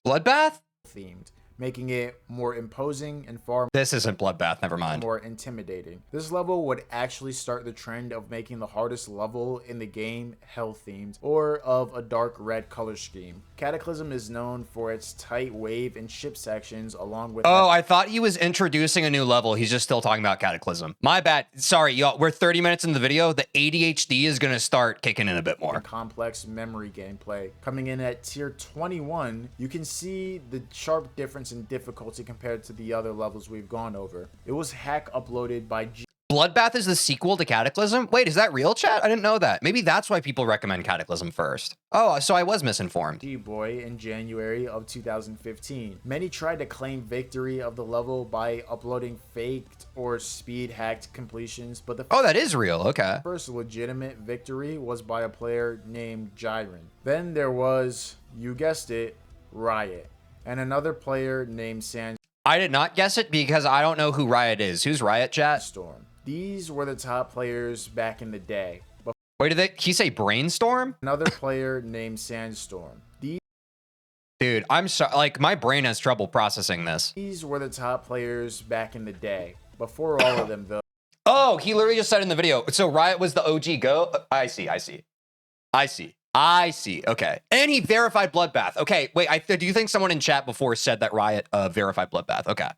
Bloodbath?
themed, making it more imposing and far
This isn't Bloodbath, never mind.
more intimidating. This level would actually start the trend of making the hardest level in the game hell themed or of a dark red color scheme. Cataclysm is known for its tight wave and ship sections along with
Oh, I thought he was introducing a new level. He's just still talking about Cataclysm. My bad. Sorry, y'all. We're 30 minutes into the video. The ADHD is going to start kicking in a bit more.
complex memory gameplay. Coming in at tier 21, you can see the sharp difference in difficulty compared to the other levels we've gone over. It was hack uploaded by
Bloodbath is the sequel to Cataclysm? Wait, is that real, chat? I didn't know that. Maybe that's why people recommend Cataclysm first. Oh, so I was misinformed.
Boy in January of 2015. Many tried to claim victory of the level by uploading faked or speed hacked completions, but the
Oh, that is real. Okay.
first legitimate victory was by a player named Jiren. Then there was, you guessed it, Riot, and another player named San.
I did not guess it because I don't know who Riot is. Who's Riot, chat?
Storm. These were the top players back in the day. But
Wait, did he say Brainstorm?
another player named Sandstorm.
Dude, I'm sorry. Like, my brain has trouble processing this.
These were the top players back in the day. Before all of them, though.
Oh, he literally just said in the video. So Riot was the OG go? I see. Okay. And he verified Bloodbath. Okay, wait, do you think someone in chat before said that Riot verified Bloodbath? Okay.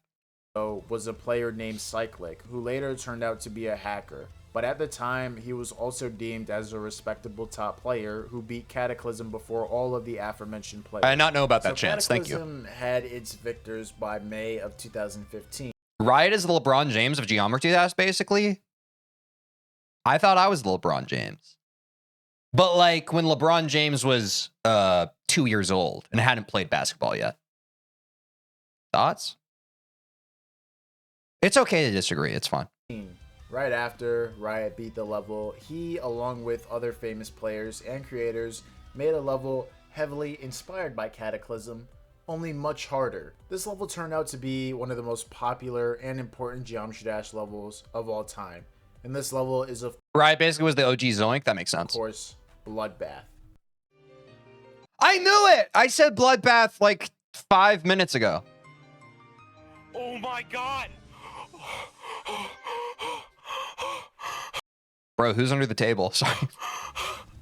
Was a player named Cyclic, who later turned out to be a hacker. But at the time, he was also deemed as a respectable top player who beat Cataclysm before all of the aforementioned players.
I did not know about that
So
chance. Thank you.
Cataclysm had its victors by May of 2015.
Riot is the LeBron James of Geometry Dash, basically. I thought I was the LeBron James. But like when LeBron James was 2 years old and hadn't played basketball yet. Thoughts? It's okay to disagree. It's fine.
Right after Riot beat the level, he, along with other famous players and creators, made a level heavily inspired by Cataclysm, only much harder. This level turned out to be one of the most popular and important Geometry Dash levels of all time. And this level is, of
Riot basically was the OG Zoink. That makes sense.
course, Bloodbath.
I knew it! I said Bloodbath like 5 minutes ago.
Oh my god!
Bro, who's under the table? Sorry.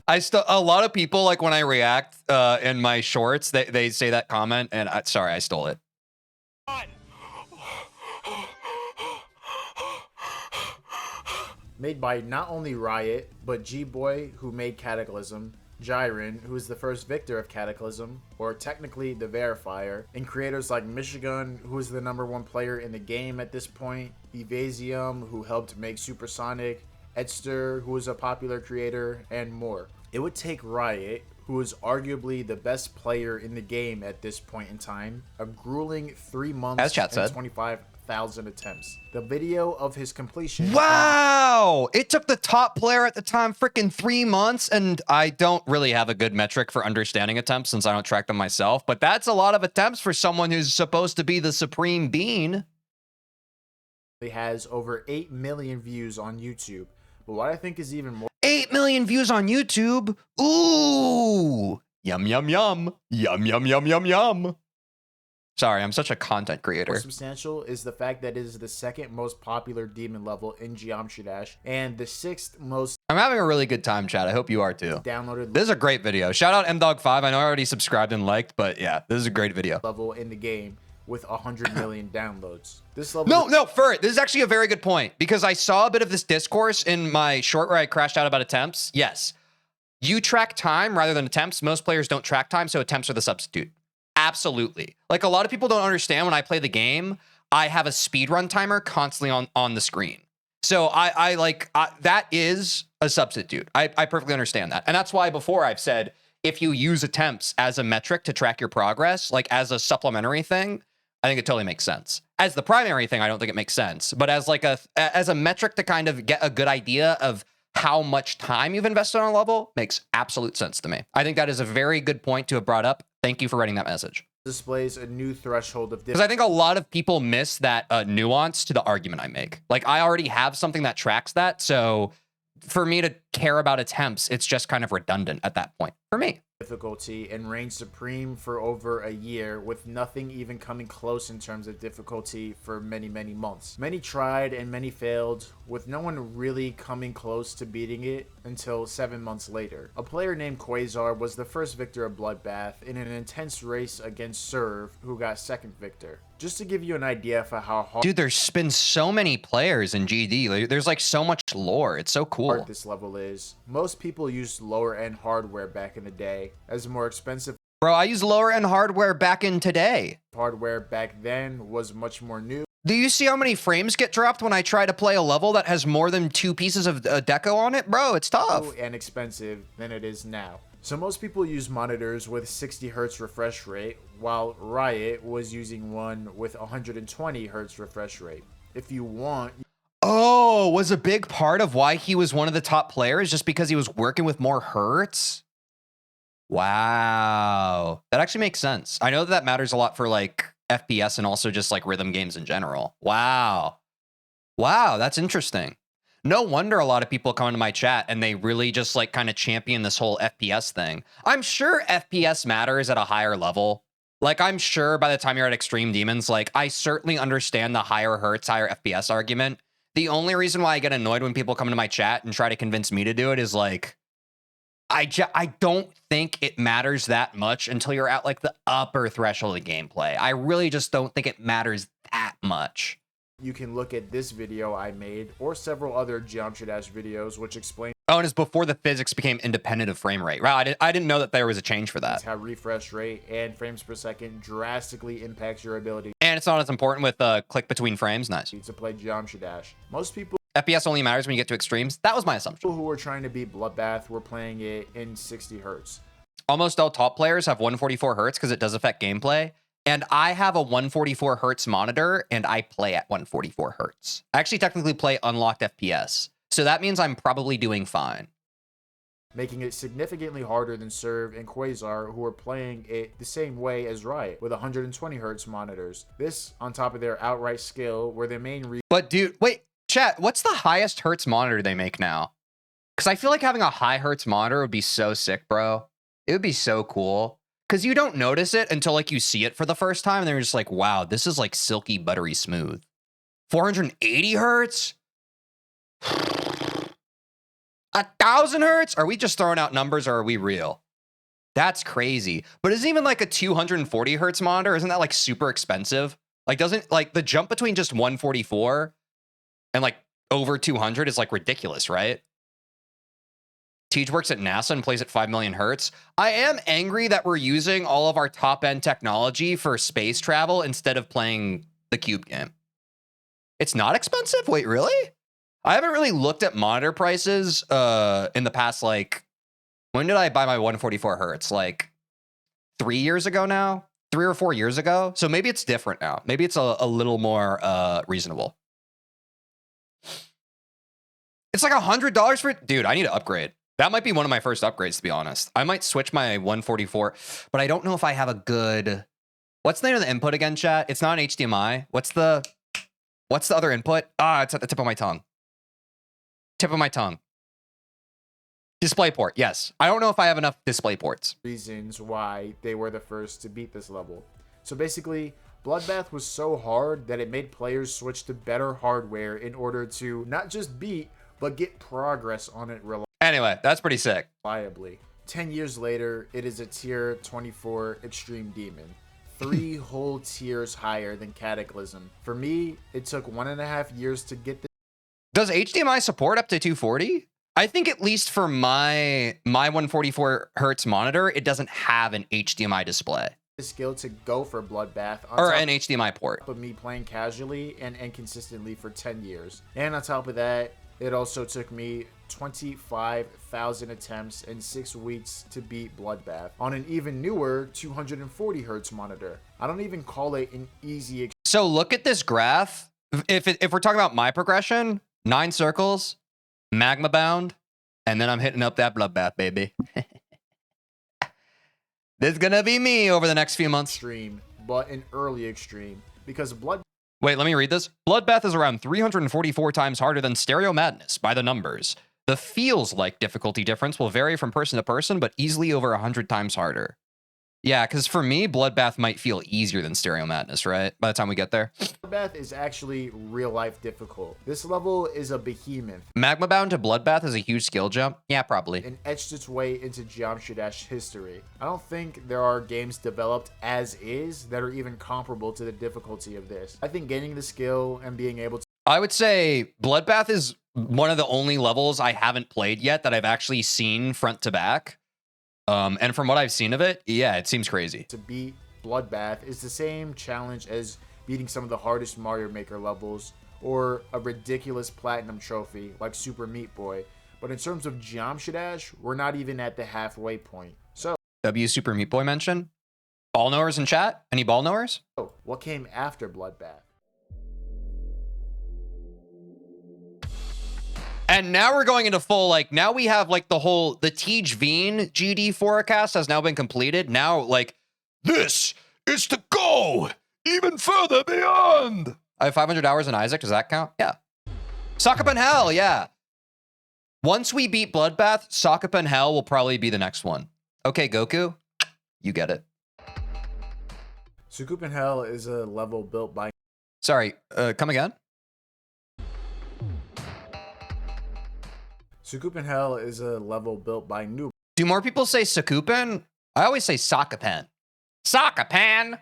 A lot of people, like when I react in my shorts, they say that comment, and sorry, I stole it.
Made by not only Riot, but G-Boy, who made Cataclysm, Jiren, who is the first victor of Cataclysm, or technically the verifier, and creators like Michigan, who is the #1 player in the game at this point, Evasium, who helped make Supersonic, Edster, who is a popular creator, and more. It would take Riot, who is arguably the best player in the game at this point in time, a grueling 3 months
As chat
and
said.
25,000 attempts. The video of his completion.
Wow! It took the top player at the time freaking 3 months, and I don't really have a good metric for understanding attempts since I don't track them myself, but that's a lot of attempts for someone who's supposed to be the supreme being.
He has over 8 million views on YouTube. But what I think is even more
8 million views on YouTube. Ooh! Yum, yum, yum. Yum, yum, yum, yum, yum. Sorry, I'm such a content creator.
substantial is the fact that it is the second most popular demon level in Geometry Dash and the 6th most
I'm having a really good time, chat. I hope you are too.
downloaded
This is a great video. Shout out Mdog5. I know I already subscribed and liked, but yeah, this is a great video.
level in the game with 100 million downloads. This level
No, Furt, this is actually a very good point because I saw a bit of this discourse in my short where I crashed out about attempts. Yes, you track time rather than attempts. Most players don't track time, so attempts are the substitute. Absolutely. Like a lot of people don't understand when I play the game, I have a speedrun timer constantly on the screen. So that is a substitute. I perfectly understand that. And that's why before I've said, if you use attempts as a metric to track your progress, like as a supplementary thing, I think it totally makes sense. As the primary thing, I don't think it makes sense. But as like as a metric to kind of get a good idea of how much time you've invested on a level makes absolute sense to me. I think that is a very good point to have brought up. Thank you for writing that message.
displays a new threshold of
Because I think a lot of people miss that nuance to the argument I make. Like I already have something that tracks that. So for me to care about attempts, it's just kind of redundant at that point for me.
difficulty and reigned supreme for over a year, with nothing even coming close in terms of difficulty for many months. Many tried and many failed, with no one really coming close to beating it until 7 months later. A player named Quasar was the first victor of Bloodbath in an intense race against Serve, who got second victor. Just to give you an idea for how hard
Dude, there's been so many players in GD. Like, there's like so much lore. It's so cool.
this level is. Most people used lower end hardware back in the day, as more expensive
Bro, I use lower end hardware back in today.
hardware back then was much more new
Do you see how many frames get dropped when I try to play a level that has more than 2 pieces of deco on it? Bro, it's tough.
and expensive than it is now. So most people use monitors with 60 Hz refresh rate, while Riot was using one with 120 Hz refresh rate. If you want,
Oh, was a big part of why he was one of the top players just because he was working with more hertz? Wow. That actually makes sense. I know that matters a lot for like FPS and also just like rhythm games in general. Wow. Wow, that's interesting. No wonder a lot of people come into my chat and they really just like kind of champion this whole FPS thing. I'm sure FPS matters at a higher level. Like, I'm sure by the time you're at Extreme Demons, like, I certainly understand the higher hertz, higher FPS argument. The only reason why I get annoyed when people come into my chat and try to convince me to do it is like, I don't think it matters that much until you're at like the upper threshold of gameplay. I really just don't think it matters that much.
You can look at this video I made or several other Geometry Dash videos which explain
Oh, and it's before the physics became independent of frame rate. Wow, I didn't know that there was a change for that.
how refresh rate and frames per second drastically impacts your ability
And it's not as important with click between frames. Nice.
to play Geometry Dash. Most people
FPS only matters when you get to extremes. That was my assumption.
who were trying to beat Bloodbath were playing it in 60 hertz.
Almost all top players have 144 hertz because it does affect gameplay. And I have a 144 hertz monitor and I play at 144 hertz. I actually technically play unlocked FPS. So that means I'm probably doing fine.
Making it significantly harder than Serve and Quasar, who are playing it the same way as Riot, with 120 hertz monitors. This, on top of their outright skill, were the main reason.
But dude, wait, chat, what's the highest hertz monitor they make now? Because I feel like having a high hertz monitor would be so sick, bro. It would be so cool. Because you don't notice it until like you see it for the first time. And then you're just like, wow, this is like silky, buttery smooth. 480 hertz? 1,000 hertz? Are we just throwing out numbers or are we real? That's crazy. But isn't even like a 240 hertz monitor, isn't that like super expensive? Like doesn't like the jump between just 144 and like over 200 is like ridiculous, right? Teej works at NASA and plays at 5 million hertz. I am angry that we're using all of our top end technology for space travel instead of playing the cube game. It's not expensive? Wait, really? I haven't really looked at monitor prices in the past, like, when did I buy my 144 hertz? Like 3 years ago now? 3 or 4 years ago? So maybe it's different now. Maybe it's a little more reasonable. It's like $100 for it? Dude, I need to upgrade. That might be one of my first upgrades, to be honest. I might switch my 144, but I don't know if I have a good... What's the name of the input again, chat? It's not an HDMI. What's the other input? Ah, it's at the tip of my tongue. Tip of my tongue. DisplayPort, yes. I don't know if I have enough DisplayPorts.
Reasons why they were the first to beat this level. So basically, Bloodbath was so hard that it made players switch to better hardware in order to not just beat, but get progress on it
Anyway, that's pretty sick.
reliably. 10 years later, it is a tier 24 Extreme Demon. 3 whole tiers higher than Cataclysm. For me, it took 1.5 years to get this
Does HDMI support up to 240? I think at least for my 144 hertz monitor, it doesn't have an HDMI display
skill to go for Bloodbath
or an HDMI port.
of me playing casually and consistently for 10 years. And on top of that, it also took me 25,000 attempts and 6 weeks to beat Bloodbath on an even newer 240 hertz monitor. I don't even call it an easy.
So look at this graph. If we're talking about my progression, 9 circles, magma bound, and then I'm hitting up that Bloodbath, baby. This is gonna be me over the next few months.
Extreme, but an early extreme, because
Wait, let me read this. Bloodbath is around 344 times harder than Stereo Madness by the numbers. The feels like difficulty difference will vary from person to person, but easily over 100 times harder. Yeah, because for me, Bloodbath might feel easier than Stereo Madness, right? By the time we get there.
Bloodbath is actually real life difficult. This level is a behemoth
Magma Bound to Bloodbath is a huge skill jump. Yeah, probably.
and etched its way into Geometry Dash history. I don't think there are games developed as is that are even comparable to the difficulty of this. I think gaining the skill and being able to
I would say Bloodbath is one of the only levels I haven't played yet that I've actually seen front to back. And from what I've seen of it, yeah, it seems crazy.
beat Bloodbath is the same challenge as beating some of the hardest Mario Maker levels or a ridiculous platinum trophy like Super Meat Boy. But in terms of Geometry Dash, we're not even at the halfway point. So,
W Super Meat Boy mention. Ball knowers in chat? Any ball knowers?
what came after Bloodbath?
And now we're going into full, like, now we have, like, the TeejVeen GD forecast has now been completed. Now, like, this is the go! Even further beyond. I have 500 hours in Isaac. Does that count? Yeah. Sock Up in Hell, yeah. Once we beat Bloodbath, Sock Up in Hell will probably be the next one. Okay, Goku, you get it.
Sucoup in Hell is a level built by...
Sorry, come again?
Sucoup in Hell is a level built by noob.
Do more people say Sakupin? I always say Sockapan. Sockapan!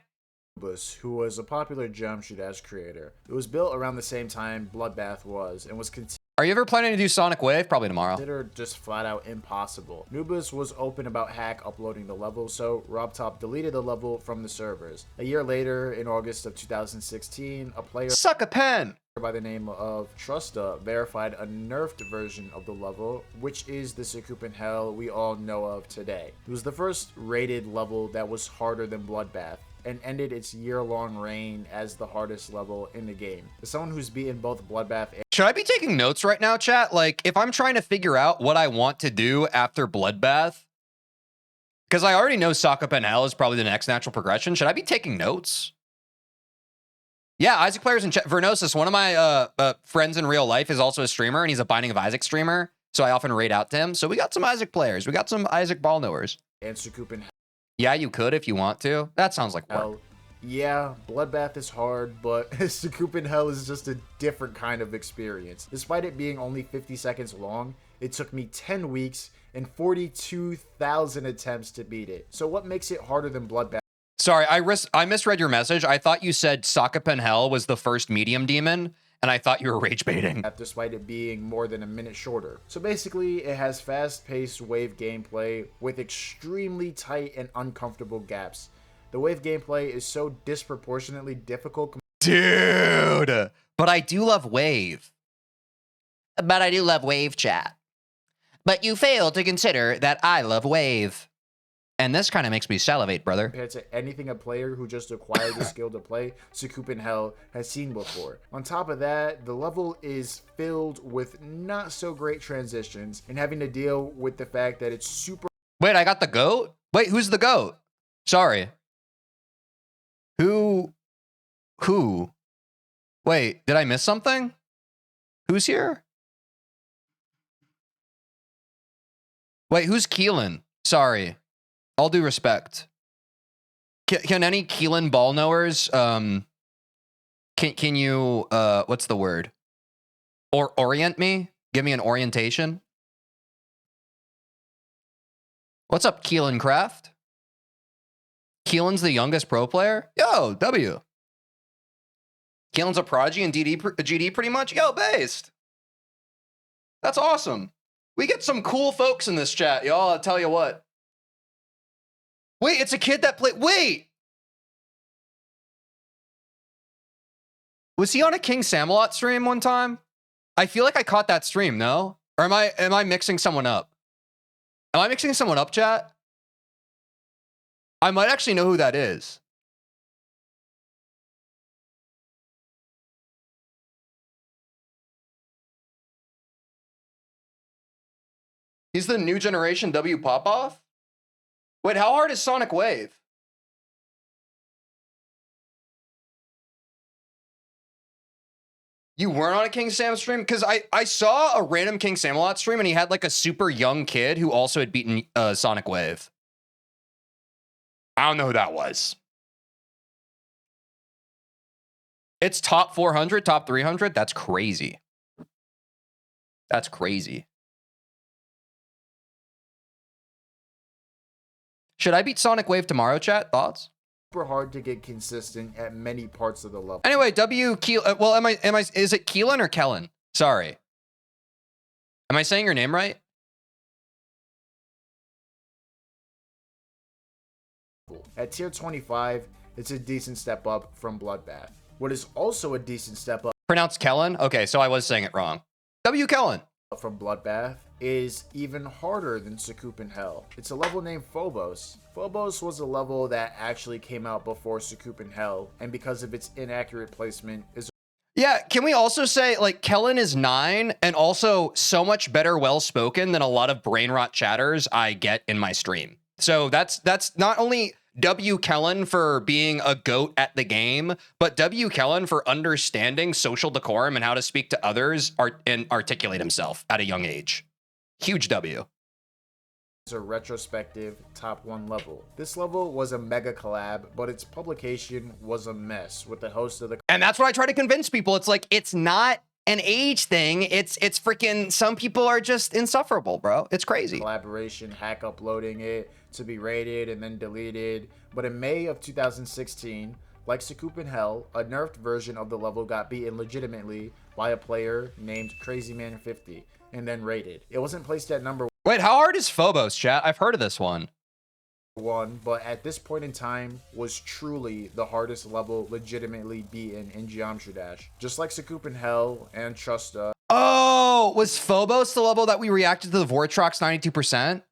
Phobos, who was a popular jump shoot as creator. It was built around the same time Bloodbath was, and was
Are you ever planning to do Sonic Wave? Probably tomorrow.
considered just flat out impossible. Noobus was open about hack uploading the level, so RobTop deleted the level from the servers. A year later, in August of 2016, a player
Suck a pen!
by the name of Trusta verified a nerfed version of the level, which is the Sucoup in Hell we all know of today. It was the first rated level that was harder than Bloodbath, and ended its year-long reign as the hardest level in the game. As someone who's beaten both Bloodbath and...
Should I be taking notes right now, chat? Like, if I'm trying to figure out what I want to do after Bloodbath, because I already know Sock Up in Hell is probably the next natural progression, should I be taking notes? Yeah, Isaac players in chat. Vernosis, one of my friends in real life, is also a streamer, and he's a Binding of Isaac streamer, so I often raid out to him. So we got some Isaac players. We got some Isaac ball knowers.
and Sucoup in
Yeah, you could if you want to. That sounds like work.
Hell. Yeah, Bloodbath is hard, but Sucoup in Hell is just a different kind of experience. Despite it being only 50 seconds long, it took me 10 weeks and 42,000 attempts to beat it. So what makes it harder than Bloodbath?
Sorry, I misread your message. I thought you said Sock Up in Hell was the first medium demon, and I thought you were rage baiting.
Despite it being more than a minute shorter. So basically, it has fast-paced wave gameplay with extremely tight and uncomfortable gaps. The wave gameplay is so disproportionately difficult.
Dude, but I do love wave. But I do love wave, chat. But you fail to consider that I love wave. And this kind of makes me salivate, brother.
Compared to anything a player who just acquired the skill to play Sucoup in Hell has seen before. On top of that, the level is filled with not so great transitions and having to deal with the fact that it's super...
Wait, I got the goat? Wait, who's the goat? Sorry. Who? Wait, did I miss something? Who's here? Wait, who's Keelan? Sorry. All due respect. Can any Keelan ball knowers, can you, what's the word? Or orient me? Give me an orientation? What's up, Keelan Craft? Keelan's the youngest pro player? Yo, W. Keelan's a prodigy in GD pretty much? Yo, based. That's awesome. We get some cool folks in this chat, y'all. I'll tell you what. Wait, it's a kid that played. Wait! Was he on a King Samalot stream one time? I feel like I caught that stream, no? Or am I mixing someone up? Am I mixing someone up, chat? I might actually know who that is. He's the new generation W Popoff? Wait, how hard is Sonic Wave? You weren't on a King Sam stream? Because I saw a random King Samalot stream and he had like a super young kid who also had beaten Sonic Wave. I don't know who that was. It's top 400, top 300? That's crazy. That's crazy. Should I beat Sonic Wave tomorrow, chat? Thoughts?
super hard to get consistent at many parts of the level.
Anyway, well, is it Keelan or Kellen? Sorry. Am I saying your name right?
At tier 25, it's a decent step up from Bloodbath. What is also a decent step up
Pronounced Kellen? Okay, so I was saying it wrong. W. Kellen.
from Bloodbath is even harder than Sucoup in Hell. It's a level named Phobos. Phobos was a level that actually came out before Sucoup in Hell, and because of its inaccurate placement is
Yeah, can we also say, like, Kellen is 9 and also so much better well-spoken than a lot of brain rot chatters I get in my stream. So that's not only W. Kellen for being a goat at the game, but W. Kellen for understanding social decorum and how to speak to others and articulate himself at a young age. Huge W.
A retrospective top 1 level. This level was a mega collab, but its publication was a mess with the host of the
And that's what I try to convince people. It's like, it's not an age thing. It's freaking, some people are just insufferable, bro. It's crazy.
collaboration hack uploading it to be rated and then deleted. But in May of 2016, like Sakup in Hell, a nerfed version of the level got beaten legitimately by a player named CrazyMan50 and then rated. It wasn't placed at number
Wait, how hard is Phobos, chat? I've heard of this one.
1, but at this point in time was truly the hardest level legitimately beaten in Geometry Dash. Just like Sakup in Hell and Trusta.
Oh, was Phobos the level that we reacted to the Vortrox 92%?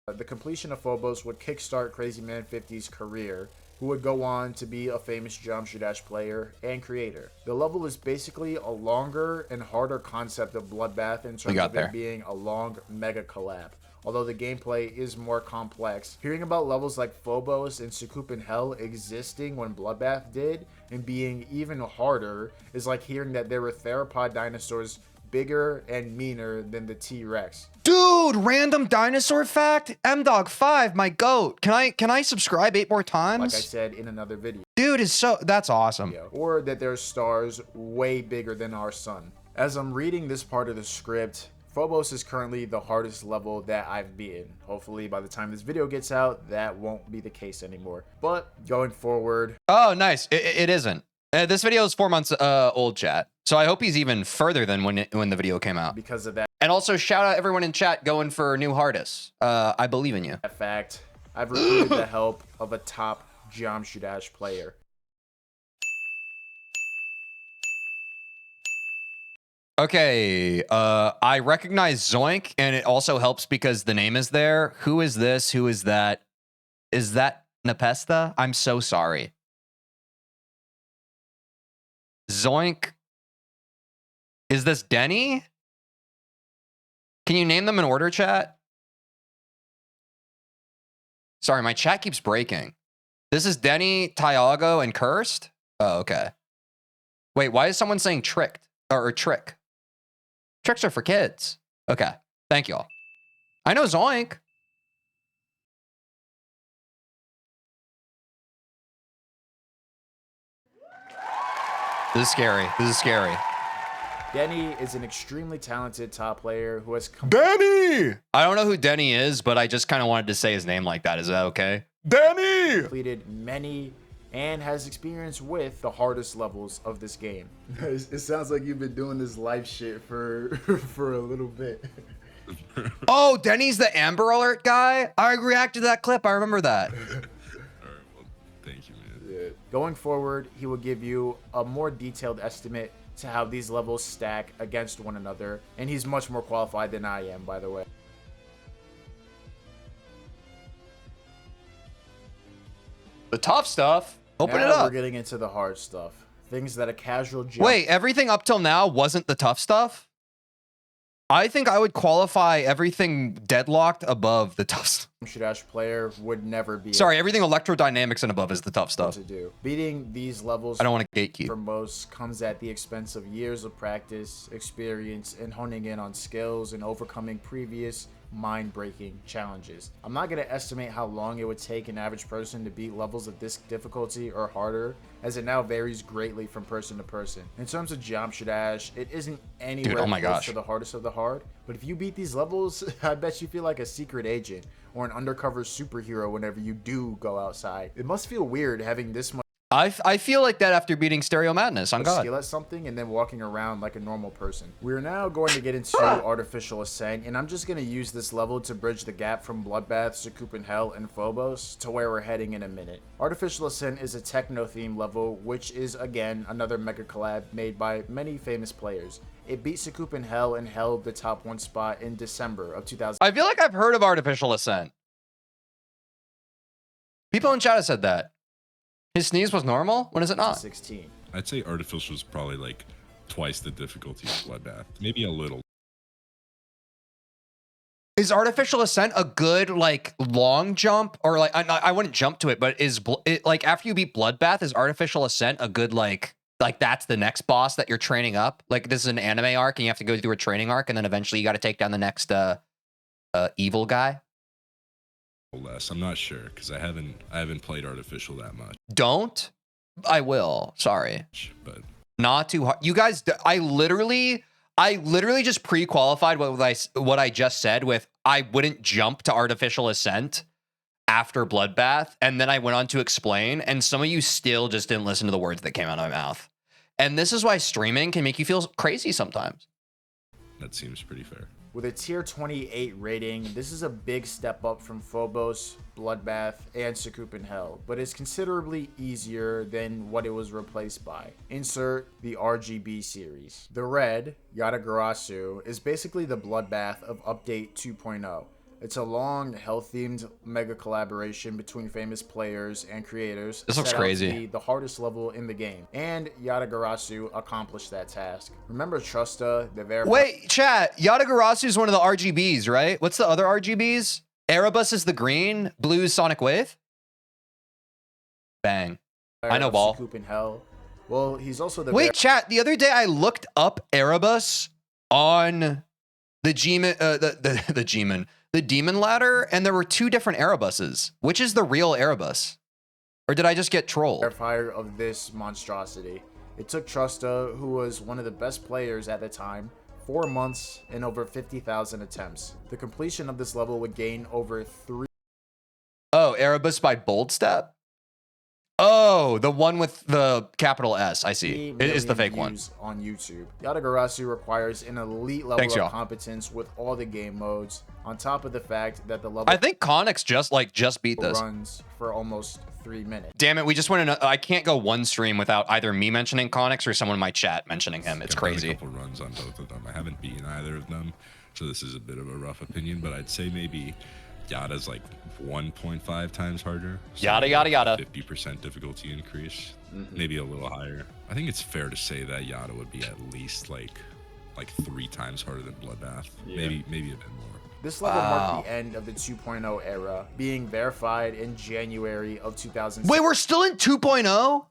The completion of Phobos would kickstart CrazyMan50's career, who would go on to be a famous Geometry Dash player and creator. The level is basically a longer and harder concept of Bloodbath in terms of it being a long mega collab. Although the gameplay is more complex, hearing about levels like Phobos and Sakup in Hell existing when Bloodbath did and being even harder is like hearing that there were theropod dinosaurs bigger and meaner than the T-Rex.
Dude, random dinosaur fact. Mdog5, my goat. Can I subscribe 8 more times?
Like I said in another video.
Dude is that's awesome.
Or that there's stars way bigger than our sun. As I'm reading this part of the script, Phobos is currently the hardest level that I've beaten. Hopefully by the time this video gets out, that won't be the case anymore. But going forward.
Oh, nice. It isn't. This video is 4 months old, chat. So I hope he's even further than when the video came out.
Because of that.
And also shout out everyone in chat going for new hardest. I believe in you.
That fact, I've recruited the help of a top Geometry Dash player.
Okay, I recognize Zoink, and it also helps because the name is there. Who is this? Who is that? Is that Nepesta? I'm so sorry. Zoink. Is this Denny? Can you name them in order, chat? Sorry, my chat keeps breaking. This is Denny, Tyago, and Cursed? Oh, okay. Wait, why is someone saying tricked? Or trick? Tricks are for kids. Okay, thank you all. I know Zoink. This is scary. This is scary.
Denny is an extremely talented top player who has
Denny! I don't know who Denny is, but I just kind of wanted to say his name like that. Is that okay? Denny!
completed many and has experience with the hardest levels of this game.
It sounds like you've been doing this life shit for for a little bit.
Oh, Denny's the Amber Alert guy? I reacted to that clip. I remember that.
Thank you, man.
Yeah.
Going forward, he will give you a more detailed estimate to how these levels stack against one another, and he's much more qualified than I am, by the way.
The tough stuff. Open
Now
it up.
We're getting into the hard stuff. Things that a casual
Wait, everything up till now wasn't the tough stuff? I think I would qualify everything deadlocked above the tough stuff.
Dash player would never be
Sorry, everything electrodynamics and above is the tough
able
stuff.
to do. Beating these levels
I don't want to gatekeep.
for most comes at the expense of years of practice, experience, and honing in on skills and overcoming previous mind-breaking challenges. I'm not going to estimate how long it would take an average person to beat levels of this difficulty or harder, as it now varies greatly from person to person. In terms of Geometry Dash, it isn't anywhere
Dude, oh my
close
gosh.
to the hardest of the hard, but if you beat these levels, I bet you feel like a secret agent or an undercover superhero whenever you do go outside. It must feel weird having this much
I feel like that after beating Stereo Madness. On God.
skill at something and then walking around like a normal person. We're now going to get into Artificial Ascent, and I'm just going to use this level to bridge the gap from Bloodbath, Sakup in Hell, and Phobos to where we're heading in a minute. Artificial Ascent is a techno-themed level, which is, again, another mega collab made by many famous players. It beat Sakup in Hell and held the top 1 spot in December of 2000.
I feel like I've heard of Artificial Ascent. People in chat have said that. His sneeze was normal? When is it not?
16.
I'd say artificial is probably like twice the difficulty of Bloodbath. Maybe a little.
Is artificial ascent a good like long jump, or like I wouldn't jump to it, but is it, like after you beat Bloodbath, is artificial ascent a good like that's the next boss that you're training up? Like this is an anime arc and you have to go through a training arc and then eventually you got to take down the next evil guy?
Less. I'm not sure because I haven't played artificial that much.
Don't? I will. Sorry.
But
Not too hard. You guys, I literally just pre-qualified what I just said with I wouldn't jump to artificial ascent after Bloodbath, and then I went on to explain, and some of you still just didn't listen to the words that came out of my mouth. And this is why streaming can make you feel crazy sometimes.
that seems pretty fair.
With a tier 28 rating, this is a big step up from Phobos, Bloodbath, and Sakupin Hell, but it's considerably easier than what it was replaced by. Insert the RGB series. The red, Yatagarasu, is basically the Bloodbath of Update 2.0. It's a long, hell-themed mega collaboration between famous players and creators.
This looks
set out to
crazy.
be the hardest level in the game, and Yatagarasu accomplished that task. Remember Trusta, the verified...
Wait, chat. Yatagarasu is one of the RGBs, right? What's the other RGBs? Erebus is the green, blue is Sonic Wave. Bang. I know, ball.
Sakupin Hell. Well, he's also the...
Wait, chat. The other day I looked up Erebus on the G-Man, the G-Man, the Demon Ladder, and there were two different Erebuses. Which is the real Erebus? Or did I just get trolled?
verifier of this monstrosity. It took Trusta, who was one of the best players at the time, 4 months and over 50,000 attempts. The completion of this level would gain over 3
Oh, Erebus by Bold Step? Oh, the one with the capital S. I see. It is the fake one.
views on YouTube. Yatagarasu requires an elite level
Thanks,
of
y'all.
competence with all the game modes, on top of the fact that the level
I think Connix just beat this.
runs for almost 3 minutes.
Damn it, we just went in. I can't go one stream without either me mentioning Connix or someone in my chat mentioning him. It's
I've done
crazy.
a couple runs on both of them. I haven't beaten either of them, so this is a bit of a rough opinion, but I'd say maybe Yada's like 1.5 times harder. So
Yada, yada, yada.
50% difficulty increase, maybe a little higher. I think it's fair to say that Yada would be at least like 3 times harder than Bloodbath. Maybe a bit more.
This level
Wow.
marked the end of the 2.0 era, being verified in January of 2017.
Wait, we're still in 2.0?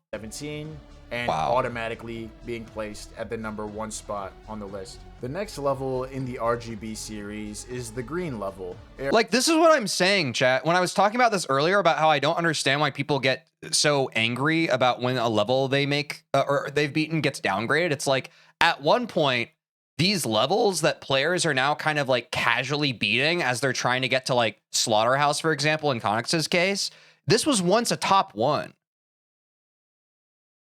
And
Wow.
automatically being placed at the #1 spot on the list. The next level in the RGB series is the green level.
Like, this is what I'm saying, chat. When I was talking about this earlier about how I don't understand why people get so angry about when a level they make or they've beaten gets downgraded, it's like at one point, these levels that players are now kind of like casually beating as they're trying to get to like Slaughterhouse, for example, in Connix's case, this was once a top 1.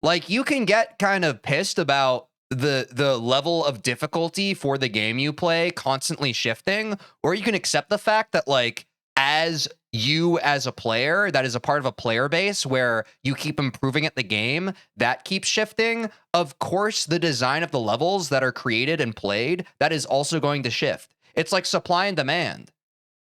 Like, you can get kind of pissed about the level of difficulty for the game you play constantly shifting, or you can accept the fact that, like, as you as a player that is a part of a player base where you keep improving at the game, that keeps shifting. Of course, the design of the levels that are created and played, that is also going to shift. It's like supply and demand.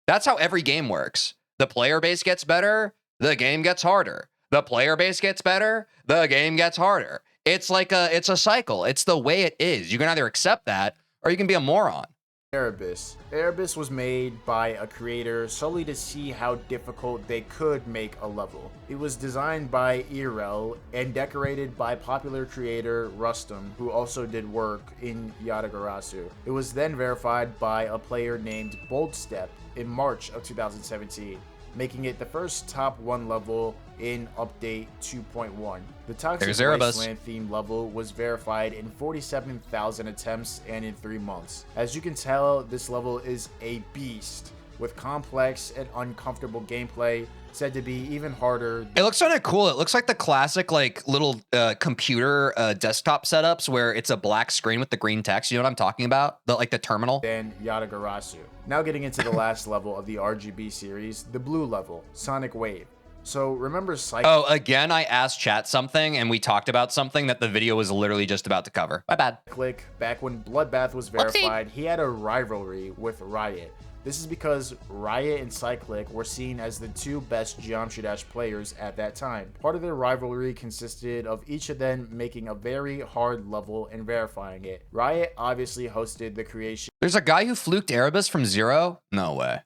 That's how every game works. The player base gets better, the game gets harder. The player base gets better, the game gets harder. It's like it's a cycle. It's the way it is. You can either accept that or you can be a moron.
Erebus. Erebus was made by a creator solely to see how difficult they could make a level. It was designed by Irel and decorated by popular creator Rustum, who also did work in Yatagarasu. It was then verified by a player named Boldstep in March of 2017. Making it the first top 1 level in Update 2.1. The Toxic
There's Erebus.
Wasteland theme level was verified in 47,000 attempts and in 3 months. As you can tell, this level is a beast, with complex and uncomfortable gameplay, said to be even harder.
It looks kind of cool. It looks like the classic like little computer desktop setups where it's a black screen with the green text. You know what I'm talking about? The terminal.
Than Yatagarasu. Now getting into the last level of the RGB series, the blue level, Sonic Wave. So remember
Oh, again, I asked chat something and we talked about something that the video was literally just about to cover. My bad.
Click, back when Bloodbath was verified, he had a rivalry with Riot. This is because Riot and Cyclic were seen as the two best Geometry Dash players at that time. Part of their rivalry consisted of each of them making a very hard level and verifying it. Riot obviously hosted the creation
There's a guy who fluked Erebus from 0? No way.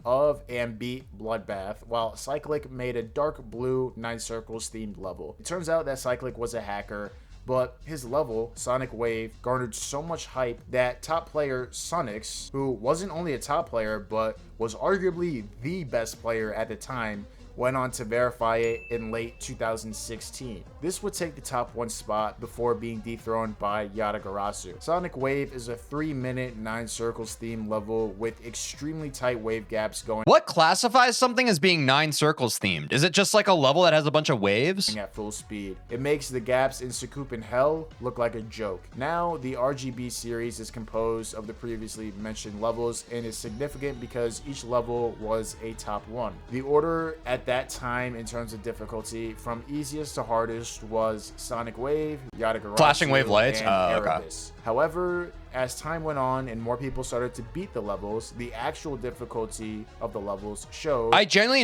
of and beat Bloodbath, while Cyclic made a dark blue 9 circles themed level. It turns out that Cyclic was a hacker, but his level, Sonic Wave, garnered so much hype that top player Sonix, who wasn't only a top player but was arguably the best player at the time, went on to verify it in late 2016. This would take the top 1 spot before being dethroned by Yatagarasu. Sonic Wave is a 3-minute 9 circles theme level with extremely tight wave gaps going
What classifies something as being 9 circles themed? Is it just like a level that has a bunch of waves?
at full speed. It makes the gaps in Sucoup and Hell look like a joke. Now, the RGB series is composed of the previously mentioned levels and is significant because each level was a top 1. The order at that time in terms of difficulty from easiest to hardest was Sonic Wave, Yatagarasu,
Flashing wave lights?
and
Okay.
Erebus. However, as time went on and more people started to beat the levels, the actual difficulty of the levels showed.
I genuinely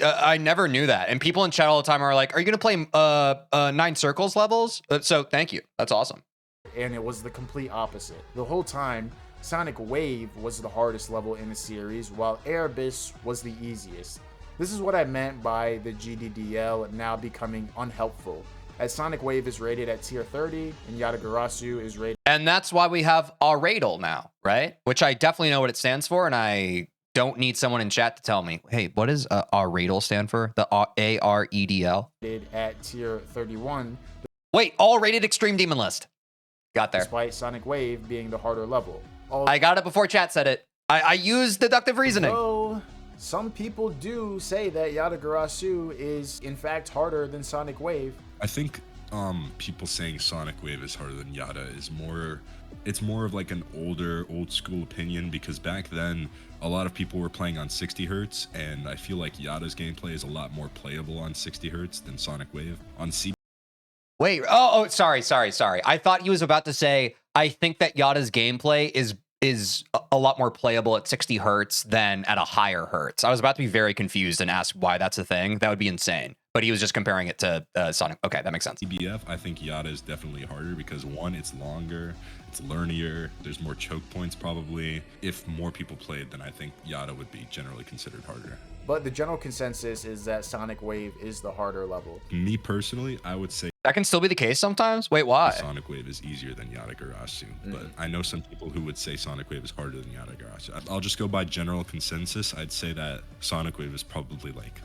I never knew that. And people in chat all the time are like, are you going to play 9 circles levels? So thank you. That's awesome.
And it was the complete opposite. The whole time, Sonic Wave was the hardest level in the series, while Erebus was the easiest. This is what I meant by the GDDL now becoming unhelpful, as Sonic Wave is rated at tier 30 and Yatagarasu is rated.
And that's why we have Aradle now, right? Which I definitely know what it stands for, and I don't need someone in chat to tell me, hey, what does Aradle stand for? The AREDL?
At tier 31,
Wait, all rated extreme demon list. Got there.
despite Sonic Wave being the harder level.
I got it before chat said it. I used deductive reasoning.
Although some people do say that Yatagarasu is in fact harder than Sonic Wave.
I think people saying Sonic Wave is harder than Yata is more of like an old school opinion, because back then a lot of people were playing on 60 hertz, and I feel like Yata's gameplay is a lot more playable on 60 hertz than Sonic Wave. On
Wait, sorry. I thought he was about to say, I think that Yata's gameplay is a lot more playable at 60 hertz than at a higher hertz. I was about to be very confused and ask why that's a thing. That would be insane. But he was just comparing it to Sonic. Okay, that makes sense.
CBF, I think Yata is definitely harder because, one, it's longer, it's learnier, there's more choke points probably. If more people played, then I think Yata would be generally considered harder.
But the general consensus is that Sonic Wave is the harder level.
Me personally, I would say
That can still be the case sometimes? Wait, why?
Sonic Wave is easier than Yatagarasu, but I know some people who would say Sonic Wave is harder than Yatagarasu. I'll just go by general consensus. I'd say that Sonic Wave is probably like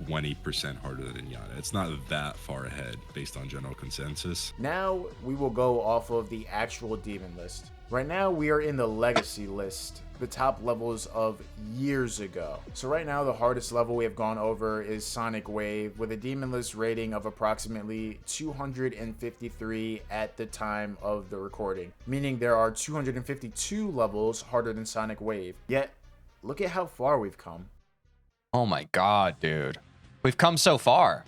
20% harder than Yata. It's not that far ahead based on general consensus.
Now we will go off of the actual demon list. Right now we are in the legacy list, the top levels of years ago. So right now the hardest level we have gone over is Sonic Wave with a demon list rating of approximately 253 at the time of the recording, meaning there are 252 levels harder than Sonic Wave. Yet, look at how far we've come.
Oh my god, dude. We've come so far.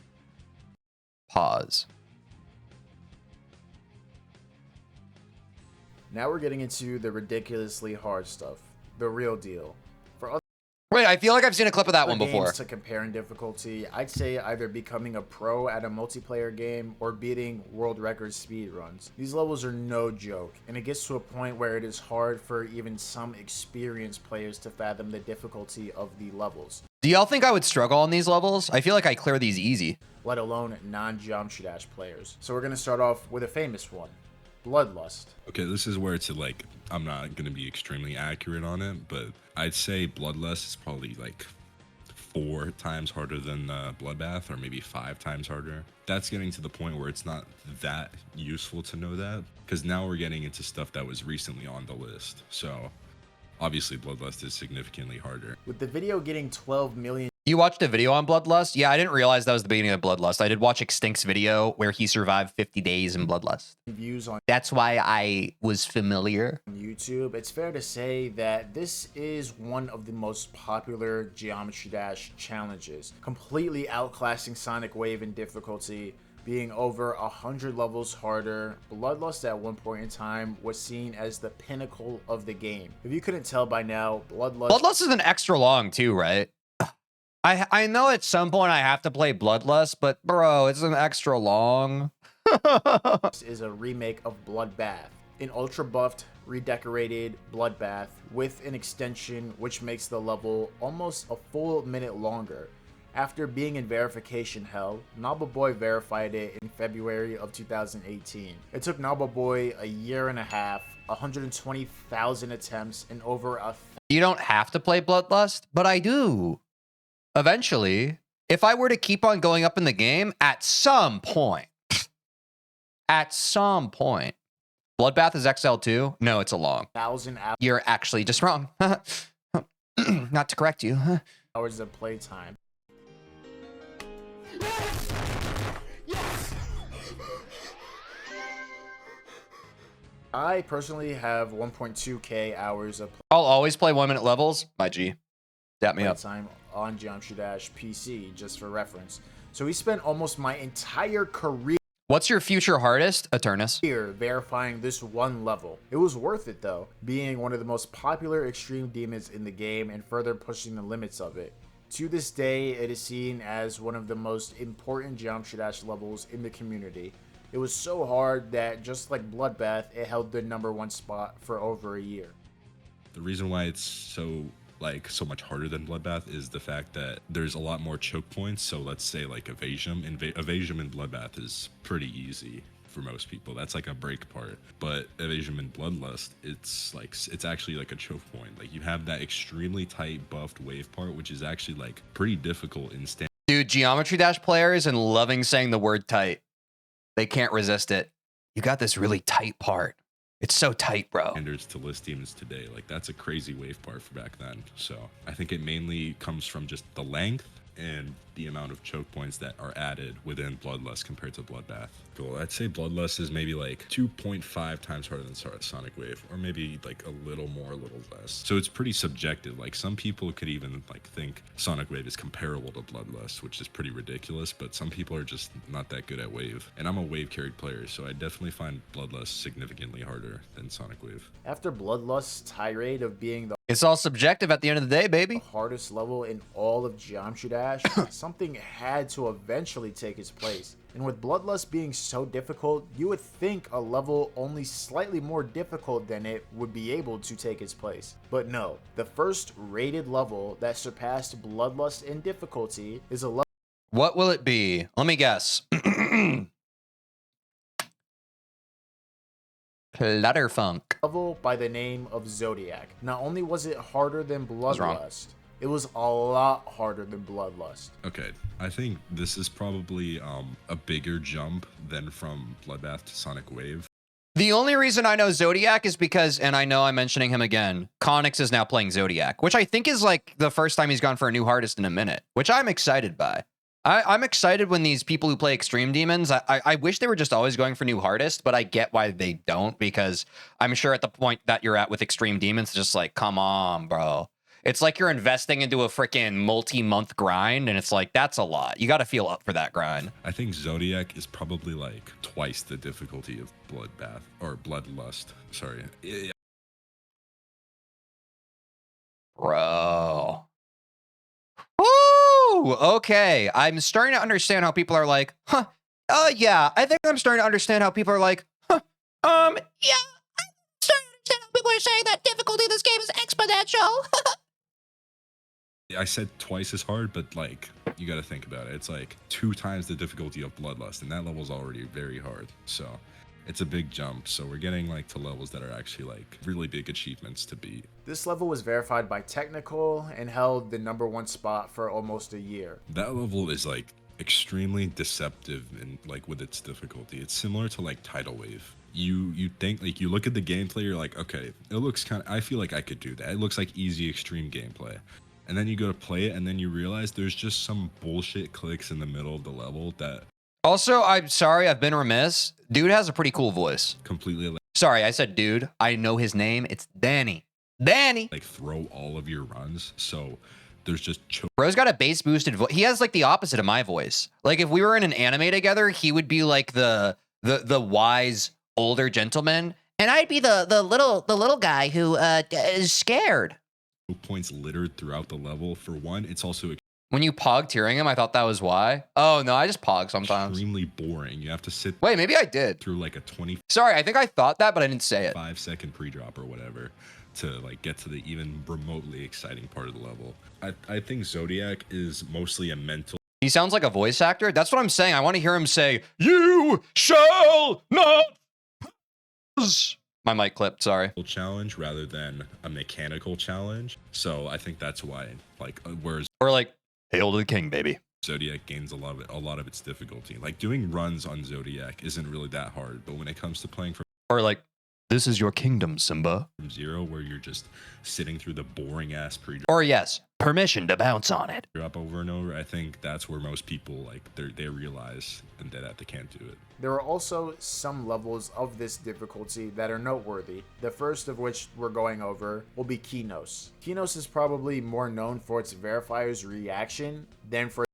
Pause.
Now we're getting into the ridiculously hard stuff, the real deal. For other
Wait, I feel like I've seen a clip of that one before.
games to compare in difficulty, I'd say either becoming a pro at a multiplayer game or beating world record speed runs. These levels are no joke, and it gets to a point where it is hard for even some experienced players to fathom the difficulty of the levels,
Do y'all think I would struggle on these levels? I feel like I clear these easy.
let alone non-Geometry Dash players. So we're going to start off with a famous one, Bloodlust.
Okay, this is where it's like, I'm not going to be extremely accurate on it, but I'd say Bloodlust is probably like 4 times harder than Bloodbath, or maybe 5 times harder. That's getting to the point where it's not that useful to know that, because now we're getting into stuff that was recently on the list. So obviously Bloodlust is significantly harder.
With the video getting 12 million
You watched a video on Bloodlust? Yeah, I didn't realize that was the beginning of Bloodlust. I did watch Extinct's video where he survived 50 days in Bloodlust.
views on
That's why I was familiar.
YouTube, it's fair to say that this is one of the most popular Geometry Dash challenges, completely outclassing Sonic Wave in difficulty, Being over 100 levels harder, Bloodlust at one point in time was seen as the pinnacle of the game. If you couldn't tell by now,
Bloodlust is an extra long too, right? I know at some point I have to play Bloodlust, but bro, it's an extra long.
is a remake of Bloodbath, an ultra buffed, redecorated Bloodbath with an extension which makes the level almost a full minute longer. After being in verification hell, Nababoy verified it in February of 2018. It took Nababoy a year and a half, 120,000 attempts, and over a...
You don't have to play Bloodlust, but I do. Eventually, if I were to keep on going up in the game, at some point, Bloodbath is XL2? No, it's a long.
1,000
You're actually just wrong. Not to correct you.
hours of playtime. I personally have 1.2k hours of
I'll always play 1 minute levels. My G. Dap me up.
playtime on Geometry Dash PC, just for reference. So we spent almost my entire career
What's your future hardest? Eternus.
verifying this one level. It was worth it though, being one of the most popular extreme demons in the game and further pushing the limits of it. To this day, it is seen as one of the most important Geometry Dash levels in the community. It was so hard that, just like Bloodbath, it held the #1 spot for over a year.
The reason why it's so much harder than Bloodbath is the fact that there's a lot more choke points. So let's say like evasion in Bloodbath is pretty easy for most people. That's like a break part. But evasion in Bloodlust, it's actually like a choke point. Like you have that extremely tight buffed wave part, which is actually like pretty difficult in stand.
Dude, Geometry Dash players and loving saying the word tight. They can't resist it. You got this really tight part. It's so tight, bro.
Standards to list demons today. Like that's a crazy wave part for back then. So I think it mainly comes from just the length and the amount of choke points that are added within Bloodlust compared to Bloodbath. Cool. I'd say Bloodlust is maybe like 2.5 times harder than Sonic Wave, or maybe like a little more, a little less. So it's pretty subjective. Like some people could even like think Sonic Wave is comparable to Bloodlust, which is pretty ridiculous, but some people are just not that good at Wave. And I'm a Wave carried player, so I definitely find Bloodlust significantly harder than Sonic Wave.
After Bloodlust's tirade of being the
It's all subjective at the end of the day, baby.
hardest level in all of Geometry Dash, something had to eventually take its place. And with Bloodlust being so difficult, you would think a level only slightly more difficult than it would be able to take its place. But no, the first rated level that surpassed Bloodlust in difficulty is a level...
What will it be? Let me guess. Clutterfunk.
level by the name of Zodiac. Not only was it harder than Bloodlust, it was a lot harder than Bloodlust.
Okay, I think this is probably a bigger jump than from Bloodbath to Sonic Wave.
The only reason I know Zodiac is because, and I know I'm mentioning him again, Connix is now playing Zodiac, which I think is like the first time he's gone for a new hardest in a minute, which I'm excited by. I'm excited when these people who play Extreme Demons, I wish they were just always going for new hardest, but I get why they don't, because I'm sure at the point that you're at with Extreme Demons, it's just like, come on, bro. It's like you're investing into a freaking multi-month grind, and it's like, that's a lot. You got to feel up for that grind.
I think Zodiac is probably like twice the difficulty of Bloodbath, or Bloodlust, sorry.
Bro. Woo! Okay, I'm starting to understand how people are like, huh, yeah, I think I'm starting to understand how people are like, huh, yeah, I'm starting to understand how people are saying that difficulty in this game is exponential.
I said twice as hard, but like, you got to think about it. It's like 2 times the difficulty of Bloodlust, and that level's already very hard. So it's a big jump. So we're getting like to levels that are actually like really big achievements to beat.
This level was verified by Technical and held the #1 spot for almost a year.
That level is like extremely deceptive and like with its difficulty. It's similar to like Tidal Wave. You think, like, you look at the gameplay, you're like, okay, it looks kind of, I feel like I could do that. It looks like easy extreme gameplay. And then you go to play it, and then you realize there's just some bullshit clicks in the middle of the level that...
Also, I'm sorry, I've been remiss. Dude has a pretty cool voice.
Completely...
Sorry, I said dude. I know his name. It's Danny. Danny!
Like, throw all of your runs. So there's just
Bro's got a bass boosted voice. He has like the opposite of my voice. Like if we were in an anime together, he would be like the wise older gentleman, and I'd be the little guy who is scared.
points littered throughout the level. For one, it's also
When you pogged hearing him, I thought that was why. Oh no, I just pog sometimes.
extremely boring. You have to sit
Wait, maybe I did.
through like a 25
Sorry, I think I thought that, but I didn't say it.
second pre-drop or whatever to like get to the even remotely exciting part of the level. I think Zodiac is mostly a mental
He sounds like a voice actor. That's what I'm saying. I want to hear him say, "You shall not pass." My mic clipped, sorry.
challenge rather than a mechanical challenge. So I think that's why, like, whereas
Or like, "Hail to the king, baby."
Zodiac gains a lot of its difficulty. Like doing runs on Zodiac isn't really that hard, but when it comes to playing
Or like, "This is your kingdom, Simba."
from zero, where you're just sitting through the boring ass pre-drop
Or yes, "Permission to bounce on it."
over and over, I think that's where most people like they realize and that they can't do it.
There are also some levels of this difficulty that are noteworthy. The first of which we're going over will be Kinos. Kinos is probably more known for its verifier's reaction than for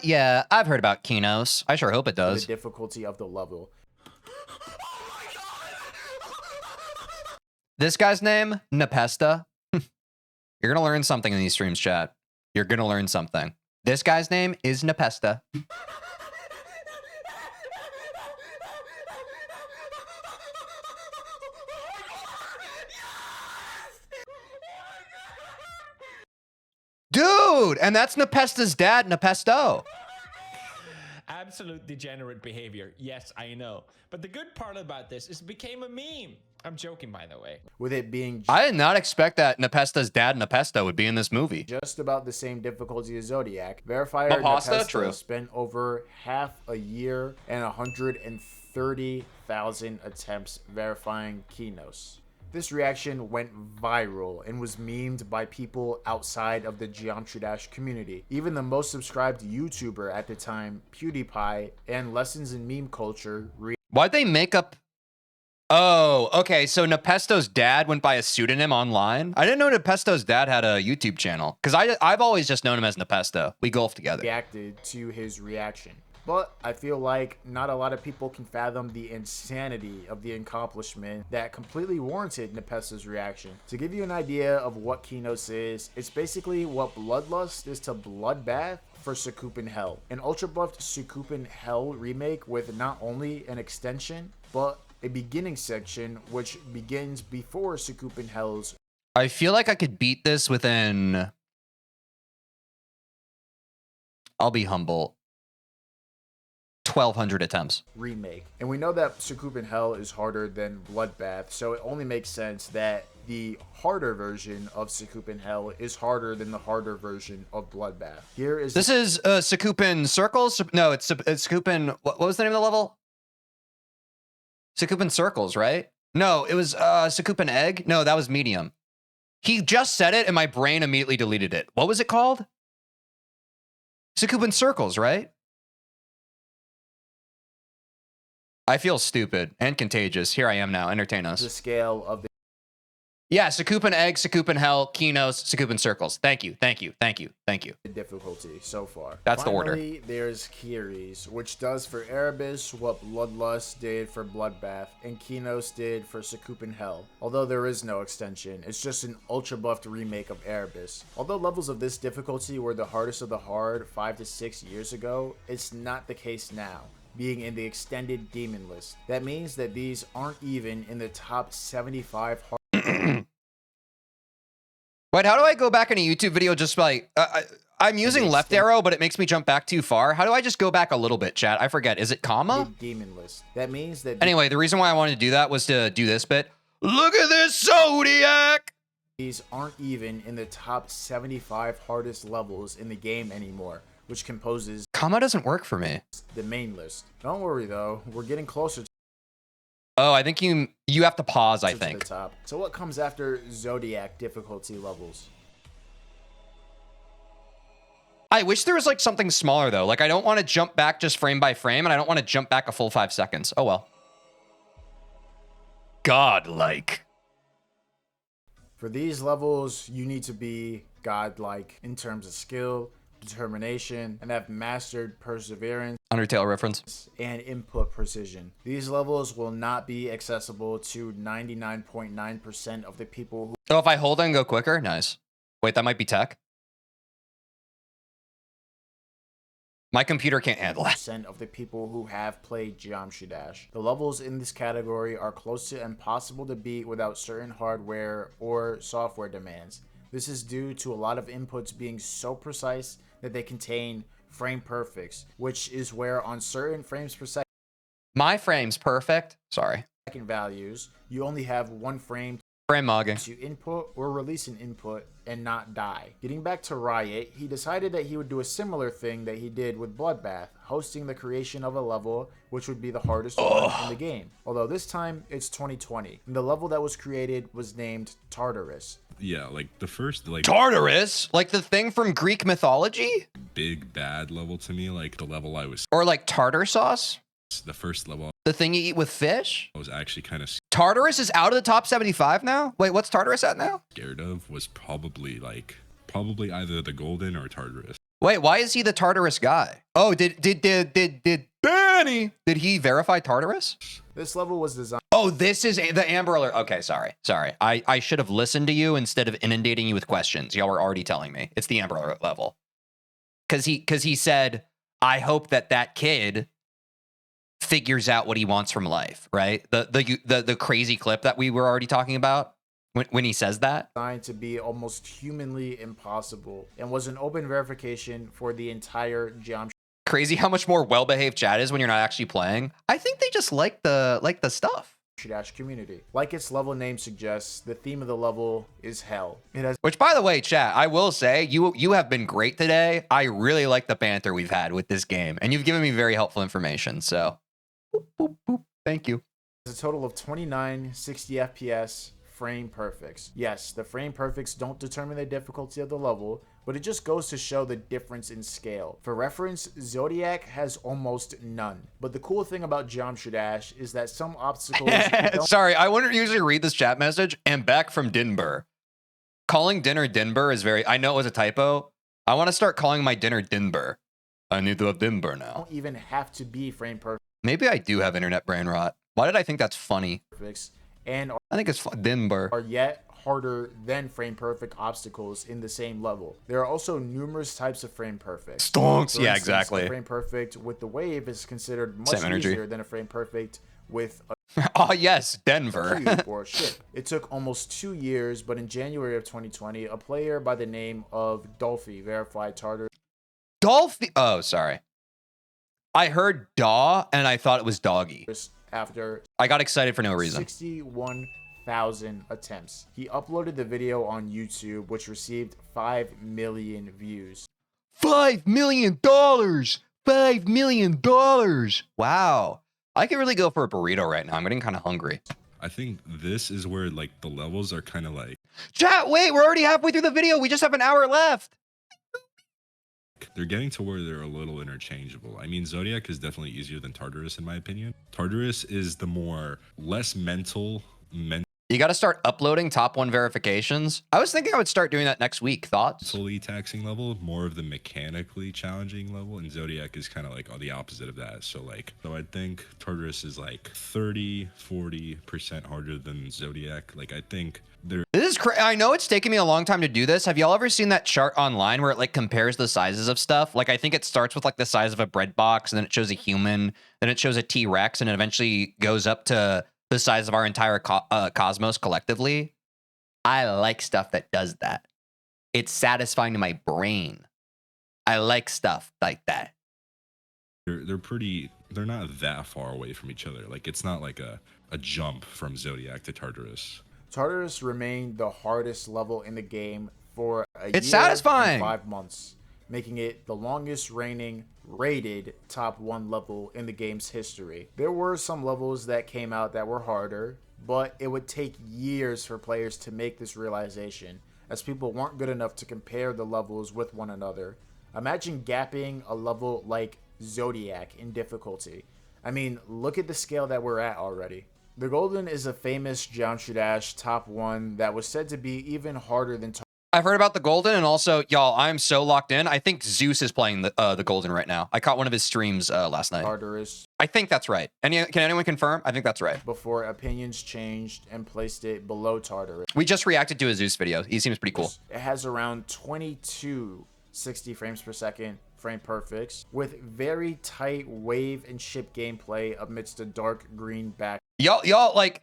Yeah, I've heard about Kinos. I sure hope it
the
does.
difficulty of the level.
This guy's name, Nepesta. You're gonna learn something in these streams, chat. You're gonna learn something. This guy's name is Nepesta. Dude, and that's Nepesta's dad, Nepesto.
Absolute degenerate behavior. Yes, I know. But the good part about this is it became a meme. I'm joking, by the way.
With it being
I did not expect that Nepesta's dad, Nepesto, would be in this movie.
just about the same difficulty as Zodiac, verifier
But pasta?
Nepesto
True.
spent over half a year and 130,000 attempts verifying Kinos. This reaction went viral and was memed by people outside of the Geometry Dash community. Even the most subscribed YouTuber at the time, PewDiePie, and Lessons in Meme Culture
Why'd they make up? Oh, okay. So Nepesto's dad went by a pseudonym online. I didn't know Nepesto's dad had a YouTube channel because I've always just known him as Nepesto. We golf together.
reacted to his reaction. But I feel like not a lot of people can fathom the insanity of the accomplishment that completely warranted Nepesto's reaction. To give you an idea of what Kinos is, it's basically what Bloodlust is to Bloodbath for Sakupin Hell. An ultra buffed Sakupin Hell remake with not only an extension, but a beginning section which begins before Sakupin Hell's
I feel like I could beat this within. I'll be humble. 1,200 attempts.
remake. And we know that Sakupin Hell is harder than Bloodbath, so it only makes sense that the harder version of Sakupin Hell is harder than the harder version of Bloodbath. Here is
This is Sakupin Circles. No, it's Sakupin. What was the name of the level? Sakupin Circles, right? No, it was Sakupin Egg. No, that was medium. He just said it, and my brain immediately deleted it. What was it called? Sakupin Circles, right? I feel stupid and contagious. Here I am now. Entertain
the
us.
scale of the
Yeah, Sakupin Egg, Sakupin Hell, Kinos, Sakupin Circles. Thank you, thank you, thank you, thank you.
difficulty so far.
That's the order.
Finally, there's Kiri's, which does for Erebus what Bloodlust did for Bloodbath and Kinos did for Sakupin Hell. Although there is no extension, it's just an ultra buffed remake of Erebus. Although levels of this difficulty were the hardest of the hard 5 to 6 years ago, it's not the case now, being in the extended demon list. That means that these aren't even in the top 75 hard.
Wait, how do I go back in a YouTube video just by... I'm using left arrow, but it makes me jump back too far. How do I just go back a little bit, chat? I forget. Is it comma?
Demon list. That means that
Anyway, the reason why I wanted to do that was to do this bit. Look at this Zodiac!
these aren't even in the top 75 hardest levels in the game anymore, which composes
Comma doesn't work for me.
the main list. Don't worry though, we're getting closer
Oh, I think you have to pause, I
to the
think.
top. So what comes after Zodiac difficulty levels?
I wish there was like something smaller though. Like I don't want to jump back just frame by frame, and I don't want to jump back a full 5 seconds. Oh well. Godlike.
For these levels, you need to be godlike in terms of skill, determination, and have mastered perseverance
Undertale reference.
and input precision. These levels will not be accessible to 99.9% of the people who
Oh, if I hold and go quicker? Nice. Wait, that might be tech. My computer can't handle that.
percent of the people who have played Geometry Dash. The levels in this category are close to impossible to beat without certain hardware or software demands. This is due to a lot of inputs being so precise that they contain frame perfects, which is where on certain frames per
My frame's perfect. Sorry.
second values, you only have one frame
Frame mugging.
to input or release an input and not die. Getting back to Riot, he decided that he would do a similar thing that he did with Bloodbath, hosting the creation of a level which would be the hardest one in the game. Although this time it's 2020, and the level that was created was named Tartarus.
Yeah, like the first like
Tartarus? Like the thing from Greek mythology?
big bad level to me, like the level I was
Or like tartar sauce?
the first level
The thing you eat with fish?
I was actually kind of
Tartarus is out of the top 75 now? Wait, what's Tartarus at now?
scared of was probably either the golden or Tartarus.
Wait, why is he the Tartarus guy? Oh, did Danny? Did he verify Tartarus?
This level was designed
Oh, this is the Amber Alert. Okay, sorry. I should have listened to you instead of inundating you with questions. Y'all were already telling me. It's the Amber Alert level. Cause he said, I hope that kid figures out what he wants from life, right? The crazy clip that we were already talking about when he says that.
to be almost humanly impossible and was an open verification for the entire Geometry
Crazy how much more well-behaved chat is when you're not actually playing. I think they just like the stuff.
Dash community. Like its level name suggests, the theme of the level is hell. It has
Which, by the way, chat, I will say you have been great today. I really like the banter we've had with this game, and you've given me very helpful information. So, boop, boop, boop. Thank you.
a total of 29 60 FPS frame perfects. Yes, the frame perfects don't determine the difficulty of the level, but it just goes to show the difference in scale. For reference, Zodiac has almost none. But the cool thing about Geometry Dash is that some obstacles don't
Sorry, I wouldn't usually read this chat message. And back from Dinbur. Calling dinner Dinbur is very... I know it was a typo. I want to start calling my dinner Dinbur. I need to have Dinbur now.
even have to be frame
Maybe I do have internet brain rot. Why did I think that's funny?
perfects and
I think it's Dinbur.
are yet harder than frame perfect obstacles in the same level. There are also numerous types of frame perfect.
Stonks.
For
Yeah,
instance,
exactly.
A frame perfect with the wave is considered much
Same energy.
easier than a frame perfect with a
Oh, yes, Denver.
cube or a ship. It took almost 2 years, but in January of 2020, a player by the name of Dolphy verified Tartar
Dolphin. Oh, sorry. I heard Daw and I thought it was Doggy.
after
I got excited for no reason.
61,000 attempts. He uploaded the video on YouTube, which received 5 million views.
$5 million. $5 million. Wow. I could really go for a burrito right now. I'm getting kind of hungry.
I think this is where like the levels are kind of like
Chat, wait, we're already halfway through the video. We just have an hour left.
they're getting to where they're a little interchangeable. I mean, Zodiac is definitely easier than Tartarus in my opinion. Tartarus is the more less mental.
You got to start uploading top 1 verifications. I was thinking I would start doing that next week. Thoughts?
Mentally taxing level, more of the mechanically challenging level, and Zodiac is kind of like the opposite of that. So I think Tartarus is like 30-40% harder than Zodiac. Like I think they're
This is crazy. I know it's taken me a long time to do this. Have y'all ever seen that chart online where it like compares the sizes of stuff? Like I think it starts with like the size of a bread box, and then it shows a human, then it shows a T-Rex, and it eventually goes up to the size of our entire cosmos collectively. I like stuff that does that. It's satisfying to my brain. I like stuff like that.
they're not that far away from each other. Like it's not like a jump from Zodiac to Tartarus.
Tartarus remained the hardest level in the game for a year
satisfying.
and 5 months, making it the longest reigning rated top 1 level in the game's history. There were some levels that came out that were harder, but it would take years for players to make this realization, as people weren't good enough to compare the levels with one another. Imagine gapping a level like Zodiac in difficulty. I mean, look at the scale that we're at already. The Golden is a famous Geometry Dash top 1 that was said to be even harder than
I've heard about the Golden, and also, y'all, I'm so locked in. I think Zeus is playing the Golden right now. I caught one of his streams last night.
Tartarus
I think that's right. Can anyone confirm? I think that's right.
before opinions changed and placed it below Tartarus.
We just reacted to a Zeus video. He seems pretty cool.
It has around 22 60 frames per second frame perfects with very tight wave and ship gameplay amidst a dark green back.
Y'all, like,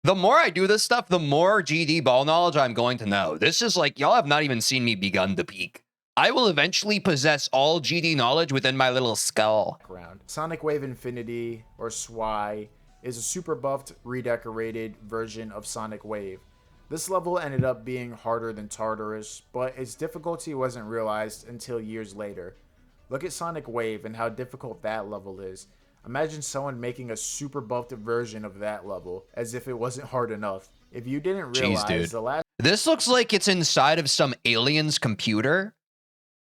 the more I do this stuff, the more GD ball knowledge I'm going to know. This is like, y'all have not even seen me begun to peak. I will eventually possess all GD knowledge within my little skull.
Sonic Wave Infinity, or SWI, is a super buffed, redecorated version of Sonic Wave. This level ended up being harder than Tartarus, but its difficulty wasn't realized until years later. Look at Sonic Wave and how difficult that level is. Imagine someone making a super buffed version of that level, as if it wasn't hard enough. If you didn't realize,
Jeez, dude.
the last
This looks like it's inside of some alien's computer.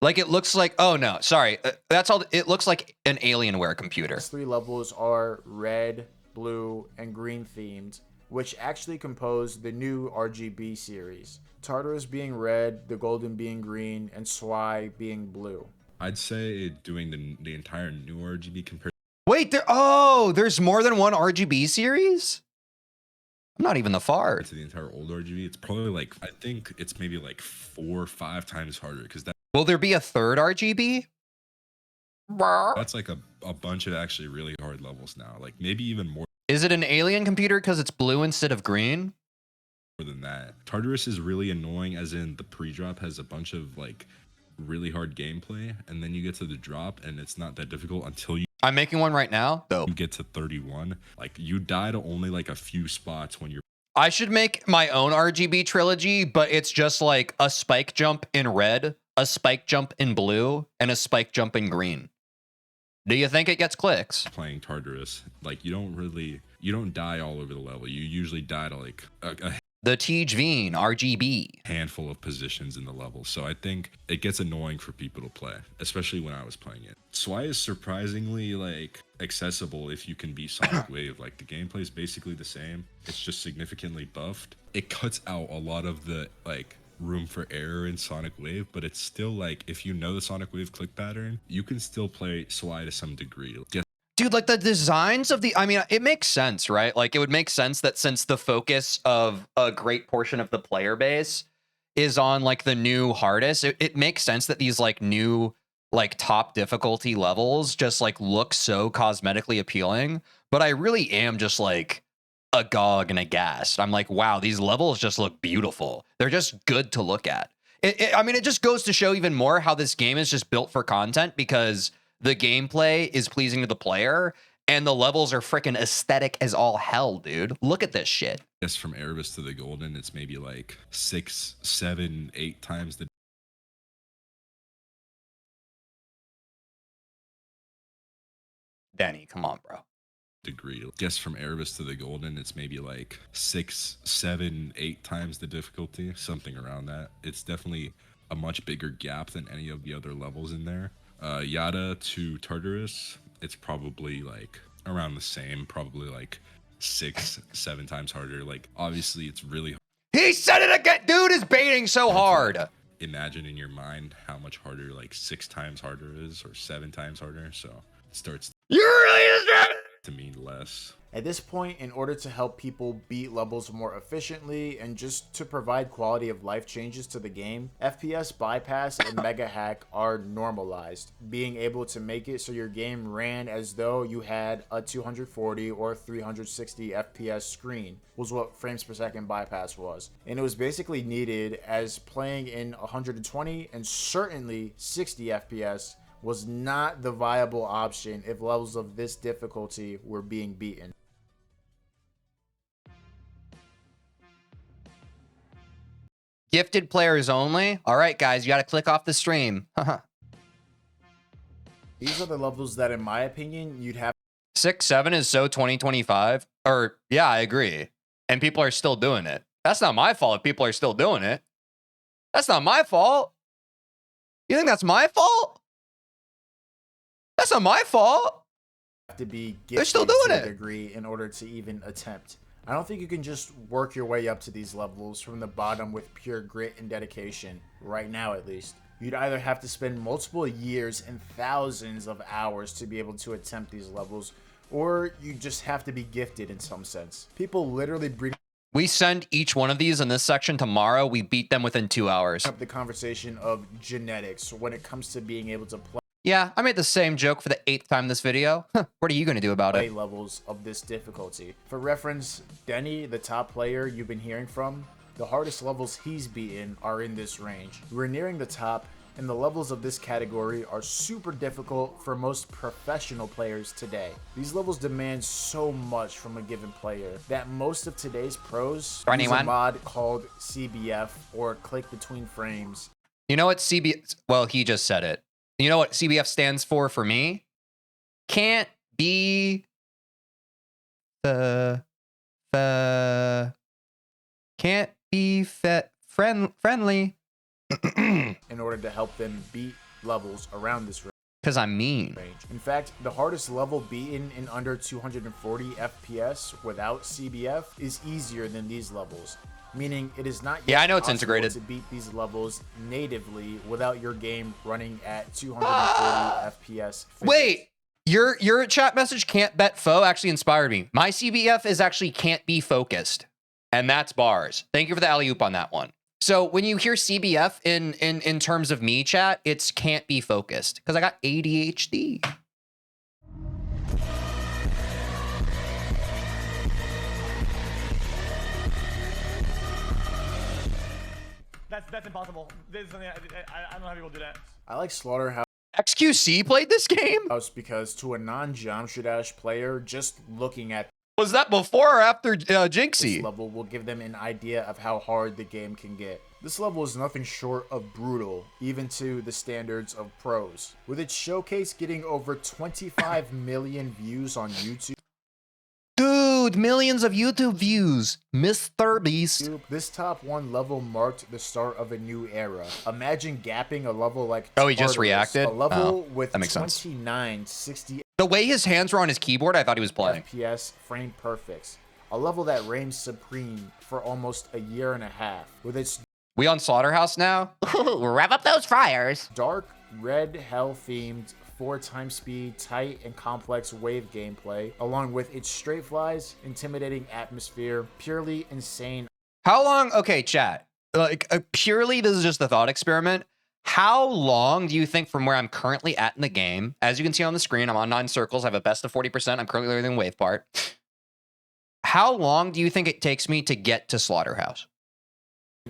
Like, it looks like, oh no, sorry. That's all. It looks like an Alienware computer.
3 levels are red, blue, and green themed, which actually compose the new RGB series. Tartarus being red, the Golden being green, and SWI being blue.
I'd say doing the entire new RGB compared
Wait, there's more than one RGB series? I'm not even the far.
to the entire old RGB, it's probably like, I think it's maybe like 4 or 5 times harder, because
Will there be a third RGB?
that's like a bunch of actually really hard levels now, like maybe even more
Is it an alien computer because it's blue instead of green?
than that. Tartarus is really annoying, as in the pre-drop has a bunch of like really hard gameplay, and then you get to the drop and it's not that difficult until you
I'm making one right now. Dope.
get to 31. Like, you die to only like a few spots when you're
I should make my own RGB trilogy, but it's just like a spike jump in red, a spike jump in blue, and a spike jump in green. Do you think it gets clicks?
playing Tartarus. Like, you don't die all over the level. You usually die to like a
The TeejVeen RGB.
handful of positions in the level. So I think it gets annoying for people to play, especially when I was playing it. SWI is surprisingly like accessible if you can beat Sonic Wave. Like, the gameplay is basically the same. It's just significantly buffed. It cuts out a lot of the like room for error in Sonic Wave, but it's still like, if you know the Sonic Wave click pattern, you can still play SWI to some degree.
Dude, like the designs of I mean, it makes sense, right? Like, it would make sense that since the focus of a great portion of the player base is on like the new hardest, it makes sense that these like new like top difficulty levels just like look so cosmetically appealing. But I really am just like agog and aghast. I'm like, wow, these levels just look beautiful. They're just good to look at. I mean, it just goes to show even more how this game is just built for content, because the gameplay is pleasing to the player and the levels are freaking aesthetic as all hell, dude. Look at this shit.
Yes, from Erebus to the Golden, it's maybe like 6, 7, 8 times the
Danny, come on, bro.
degree. Guess from Erebus to the Golden, it's maybe like 6, 7, 8 times the difficulty, something around that. It's definitely a much bigger gap than any of the other levels in there. Yada to Tartarus, it's probably like around the same, probably like 6, 7 times harder. Like, obviously it's really hard.
He said it again. Dude is baiting so hard.
Imagine in your mind how much harder like 6 times harder is, or 7 times harder. So it starts
You're really just
to mean less.
At this point, in order to help people beat levels more efficiently and just to provide quality of life changes to the game, FPS bypass and mega hack are normalized, being able to make it so your game ran as though you had a 240 or 360 FPS screen, was what frames per second bypass was. And it was basically needed, as playing in 120 and certainly 60 FPS was not the viable option if levels of this difficulty were being beaten.
Gifted players only. All right, guys, you got to click off the stream.
These are the levels that, in my opinion, you'd have
6, 7 is so 2025. Or yeah, I agree. And people are still doing it. That's not my fault if people are still doing it. That's not my fault. You think that's my fault? That's not my fault.
have to be
They're
gifted
still doing
to a
it.
degree in order to even attempt. I don't think you can just work your way up to these levels from the bottom with pure grit and dedication, right now at least. You'd either have to spend multiple years and thousands of hours to be able to attempt these levels, or you just have to be gifted in some sense. People literally bring
We send each one of these in this section tomorrow. We beat them within 2 hours.
up the conversation of genetics when it comes to being able to play
Yeah, I made the same joke for the 8th time this video. Huh, what are you going to do about it?
levels of this difficulty. For reference, Denny, the top player you've been hearing from, the hardest levels he's beaten are in this range. We're nearing the top, and the levels of this category are super difficult for most professional players today. These levels demand so much from a given player that most of today's pros use a mod called CBF, or click between frames.
You know what CBF... Well, he just said it. You know what CBF stands for me? Can't be... Can't be friendly.
in order to help them beat levels around this
Because I'm mean.
range. In fact, the hardest level beaten in under 240 FPS without CBF is easier than these levels, meaning it is not yet
Yeah, I know it's
possible
integrated.
to beat these levels natively without your game running at 240 FPS.
Wait, your chat message can't bet foe actually inspired me. My CBF is actually can't be focused. And that's bars. Thank you for the alley-oop on that one. So when you hear CBF in terms of me chat, it's can't be focused because I got ADHD.
That's impossible. This is something I don't know how people do that.
I like Slaughterhouse
XQC played this game?
because to a non-Geometry Dash player, just looking at
Was that before or after
this
Jinxie?
level will give them an idea of how hard the game can get. This level is nothing short of brutal, even to the standards of pros. With its showcase getting over 25 million views on YouTube,
Dude, millions of YouTube views. Mr. Beast.
this top one level marked the start of a new era. Imagine gapping a level like
Oh, he just
Tartarus,
reacted?
a level
Oh,
with
that makes sense.
2960
The way his hands were on his keyboard, I thought he was playing.
FPS frame perfects. A level that reigns supreme for almost a year and a half. With its
We on Slaughterhouse now?
Ooh, rev up those fryers.
dark red hell themed 4x speed, tight and complex wave gameplay, along with its straight flies, intimidating atmosphere, purely insane.
How long? Okay, chat. Like, purely, this is just a thought experiment. How long do you think from where I'm currently at in the game? As you can see on the screen, I'm on 9 circles. I have a best of 40%. I'm currently learning the wave part. How long do you think it takes me to get to Slaughterhouse?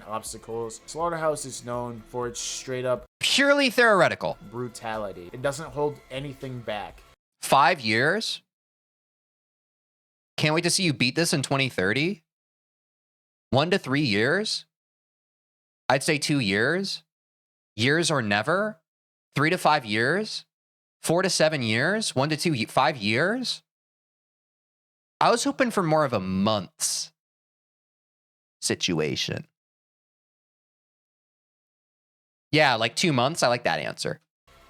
Obstacles. Slaughterhouse is known for its straight up
Purely theoretical.
brutality. It doesn't hold anything back.
5 years? Can't wait to see you beat this in 2030. 1 to 3 years? I'd say 2 years. Years or never. 3 to 5 years. 4 to 7 years. 1 to 2, 5 years. I was hoping for more of a months situation. Yeah, like 2 months. I like that answer.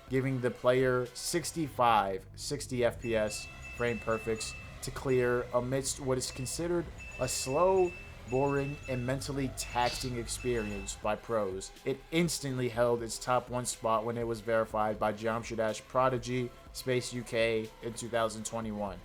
Giving the player 60 FPS frame perfects to clear amidst what is considered a slow, boring, and mentally taxing experience by pros. It instantly held its top 1 spot when it was verified by Geometry Dash Prodigy Space UK in 2021.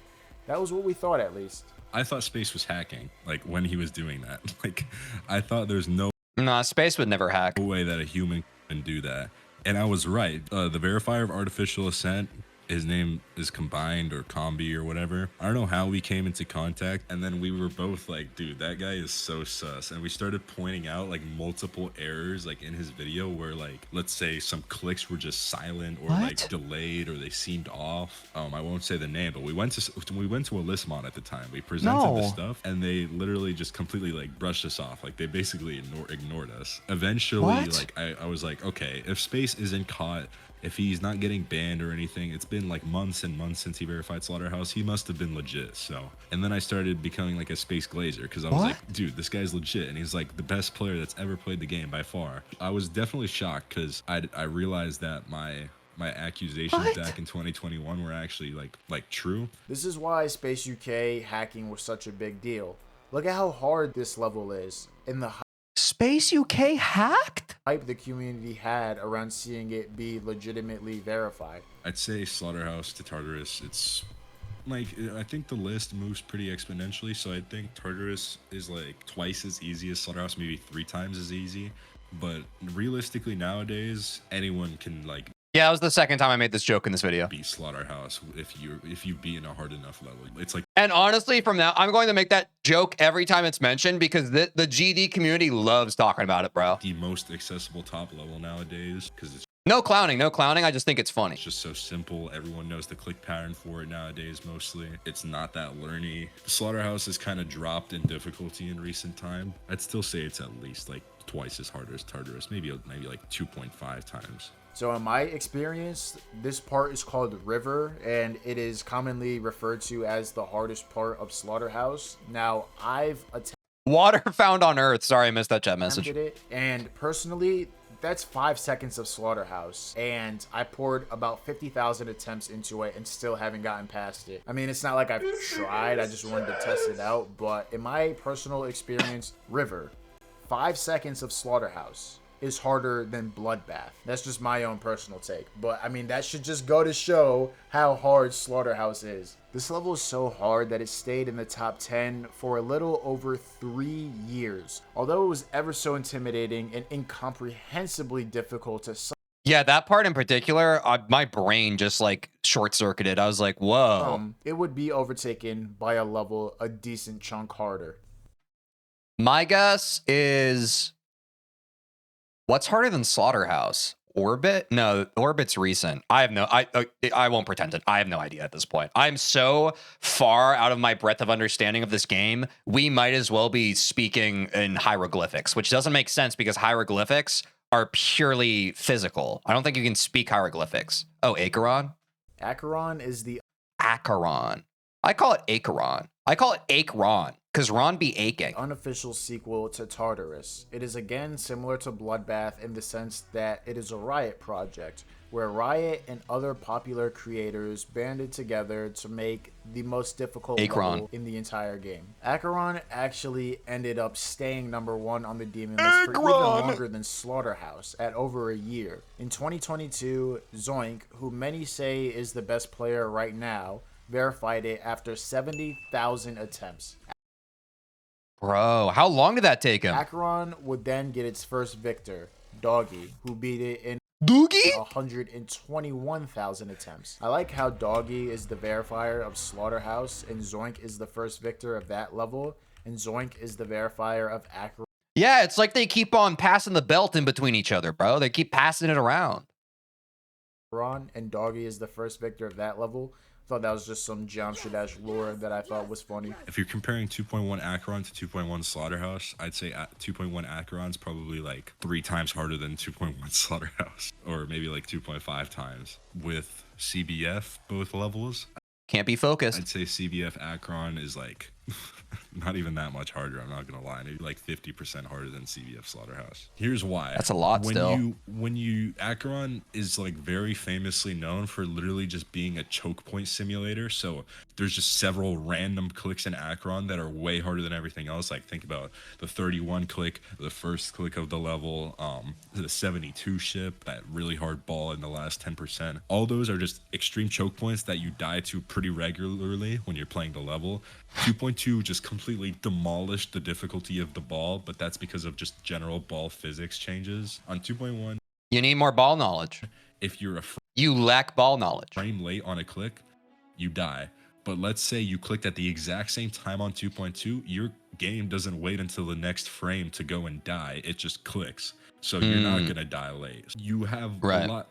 That was what we thought, at least.
I thought Space was hacking, like when he was doing that. Like, I thought there's no
Nah, Space would never hack.
way that a human can do that. And I was right. The verifier of Artificial Ascent, his name is Combined or Combi or whatever. I don't know how we came into contact, and then we were both like, dude, that guy is so sus. And we started pointing out like multiple errors like in his video where like, let's say some clicks were just silent or like delayed or they seemed off. I won't say the name, but we went to a Lismon at the time. We presented the stuff and they literally just completely like brushed us off. Like they basically ignored us. Eventually, like I was like, okay, if Space isn't caught, if he's not getting banned or anything, it's been like months and months since he verified Slaughterhouse. He must have been legit. So, and then I started becoming like a Space Glazer because I was like, dude, this guy's legit. And he's like the best player that's ever played the game by far. I was definitely shocked because I realized that my my accusations back in 2021 were actually like true.
This is why Space UK hacking was such a big deal. Look at how hard this level is, and the
Space UK hacked?
hype the community had around seeing it be legitimately verified.
I'd say Slaughterhouse to Tartarus, it's like, I think the list moves pretty exponentially, so I think Tartarus is like twice as easy as Slaughterhouse, maybe 3 times as easy. But realistically nowadays, anyone can like
Yeah, that was the second time I made this joke in this video.
beat Slaughterhouse if you've beaten a hard enough level. It's like,
And honestly, from now, I'm going to make that joke every time it's mentioned because the GD community loves talking about it, bro.
the most accessible top level nowadays because it's
No clowning, no clowning. I just think it's funny.
just so simple. Everyone knows the click pattern for it nowadays. Mostly it's not that learny. Slaughterhouse has kind of dropped in difficulty in recent time. I'd still say it's at least like twice as hard as Tartarus, maybe like 2.5 times.
So in my experience, this part is called River, and it is commonly referred to as the hardest part of Slaughterhouse. Now, I've
Water found on Earth. Sorry, I missed that chat message.
attempted it, and personally, that's 5 seconds of Slaughterhouse, and I poured about 50,000 attempts into it and still haven't gotten past it. I mean, it's not like I've tried, I just wanted to test it out, but in my personal experience, River, 5 seconds of Slaughterhouse is harder than Bloodbath. That's just my own personal take. But I mean, that should just go to show how hard Slaughterhouse is. This level is so hard that it stayed in the top 10 for a little over 3 years. Although it was ever so intimidating and incomprehensibly difficult to
Yeah, that part in particular, my brain just like short-circuited. I was like, whoa.
it would be overtaken by a level a decent chunk harder.
My guess is... What's harder than Slaughterhouse? Orbit? No, Orbit's recent. I won't pretend it. I have no idea at this point. I'm so far out of my breadth of understanding of this game. We might as well be speaking in hieroglyphics, which doesn't make sense because hieroglyphics are purely physical. I don't think you can speak hieroglyphics. Oh, Acheron?
Acheron is the
Acheron. I call it Acheron. I call it Acheron because Ron be aching.
unofficial sequel to Tartarus. It is again similar to Bloodbath in the sense that it is a Riot project, where Riot and other popular creators banded together to make the most difficult level in the entire game. Acheron actually ended up staying #1 on the Demon list for even longer than Slaughterhouse, at over a year. In 2022, Zoink, who many say is the best player right now, verified it after 70,000 attempts.
Bro, how long did that take him?
Acheron would then get its first victor, Doggy, who beat it in
Doogie?
121,000 attempts. I like how Doggy is the verifier of Slaughterhouse, and Zoink is the first victor of that level, and Zoink is the verifier of Acheron.
Yeah, it's like they keep on passing the belt in between each other, bro. They keep passing it around.
And Doggy is the first victor of that level. Thought that was just some Geometry Dash lore that I thought was funny.
If you're comparing 2.1 Acheron to 2.1 Slaughterhouse, I'd say 2.1 Acheron's probably like 3 times harder than 2.1 Slaughterhouse, or maybe like 2.5 times. With CBF, both levels,
Can't be focused.
I'd say CBF Acheron is like not even that much harder. I'm not gonna lie, maybe like 50% harder than CBF Slaughterhouse. Here's why.
That's a lot still.
When you Acheron is like very famously known for literally just being a choke point simulator. So there's just several random clicks in Acheron that are way harder than everything else. Like think about the 31 click, the first click of the level, the 72 ship, that really hard ball in the last 10%. All those are just extreme choke points that you die to pretty regularly when you're playing the level. 2.2 just completely demolished the difficulty of the ball, but that's because of just general ball physics changes. On 2.1,
You need more ball knowledge.
if you're a
You lack ball knowledge.
frame late on a click, you die. But let's say you clicked at the exact same time on 2.2, your game doesn't wait until the next frame to go and die. It just clicks. So you're not gonna die late. You have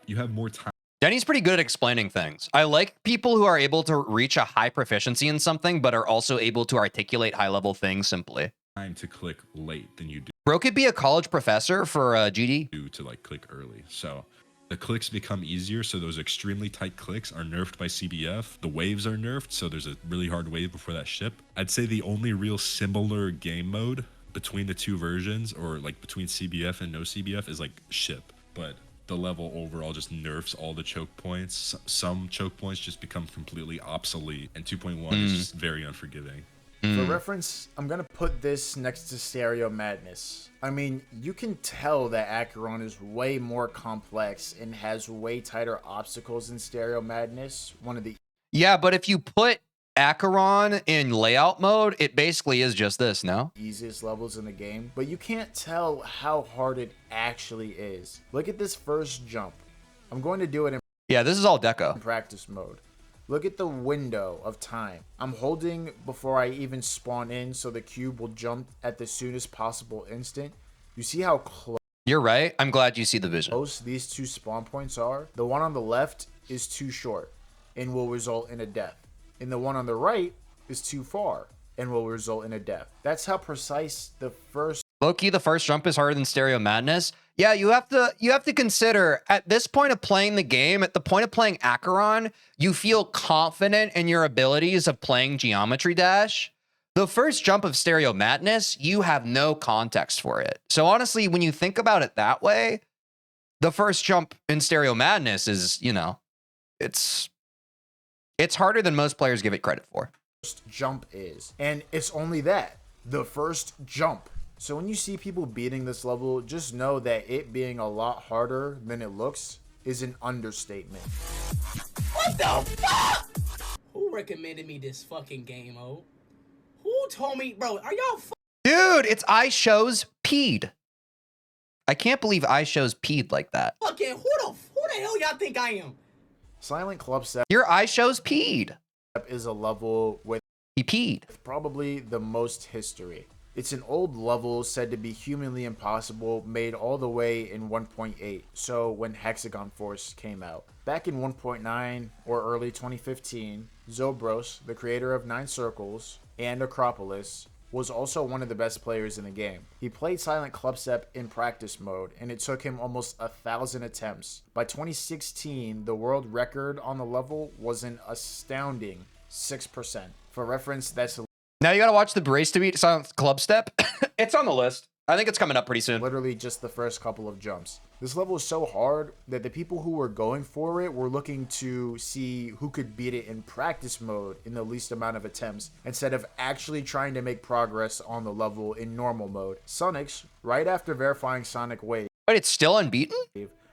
you have more time.
Denny's pretty good at explaining things. I like people who are able to reach a high proficiency in something, but are also able to articulate high-level things simply.
Time to click late than you
Bro could be a college professor for GD.
do to like click early. So the clicks become easier. So those extremely tight clicks are nerfed by CBF. The waves are nerfed. So there's a really hard wave before that ship. I'd say the only real similar game mode between the two versions, or like between CBF and no CBF, is like ship. But the level overall just nerfs all the choke points. Some choke points just become completely obsolete, and 2.1 is just very unforgiving.
For reference, I'm gonna put this next to Stereo Madness. I mean, you can tell that Acheron is way more complex and has way tighter obstacles than Stereo Madness. One of the
Yeah, but if you put Acheron in layout mode, it basically is just this, no?
easiest levels in the game, but you can't tell how hard it actually is. Look at this first jump. I'm going to do it in
Yeah, this is all deco.
practice mode. Look at the window of time. I'm holding before I even spawn in so the cube will jump at the soonest possible instant. You see how
You're right. I'm glad you see the vision.
close these two spawn points are? The one on the left is too short and will result in a death. And the one on the right is too far and will result in a death. That's how precise the first
Low-key, the first jump is harder than Stereo Madness. Yeah, you have to consider at this point of playing the game, at the point of playing Acheron, you feel confident in your abilities of playing Geometry Dash. The first jump of Stereo Madness, you have no context for it. So honestly, when you think about it that way, the first jump in Stereo Madness is, you know, it's harder than most players give it credit for.
jump is. And it's only that, the first jump. So when you see people beating this level, just know that it being a lot harder than it looks is an understatement.
What the fuck? Who recommended me this fucking game, oh? Who told me, bro, are y'all
Dude, it's iShows peed. I can't believe iShows peed like that.
fucking, who the hell y'all think I am?
Silent Club Step
Your iShows peed.
is a level with
He peed.
probably the most history. It's an old level said to be humanly impossible, made all the way in 1.8, so when Hexagon Force came out. Back in 1.9 or early 2015, Zobros, the creator of 9 Circles and Acropolis, was also one of the best players in the game. He played Silent Clubstep in practice mode, and it took him almost 1,000 attempts. By 2016, the world record on the level was an astounding 6%. For reference, that's
Now you gotta watch the Brace to Beat Silent Club Step. It's on the list. I think it's coming up pretty soon.
literally just the first couple of jumps. This level is so hard that the people who were going for it were looking to see who could beat it in practice mode in the least amount of attempts, instead of actually trying to make progress on the level in normal mode. Sonics, right after verifying Sonic Wave,
But it's still unbeaten?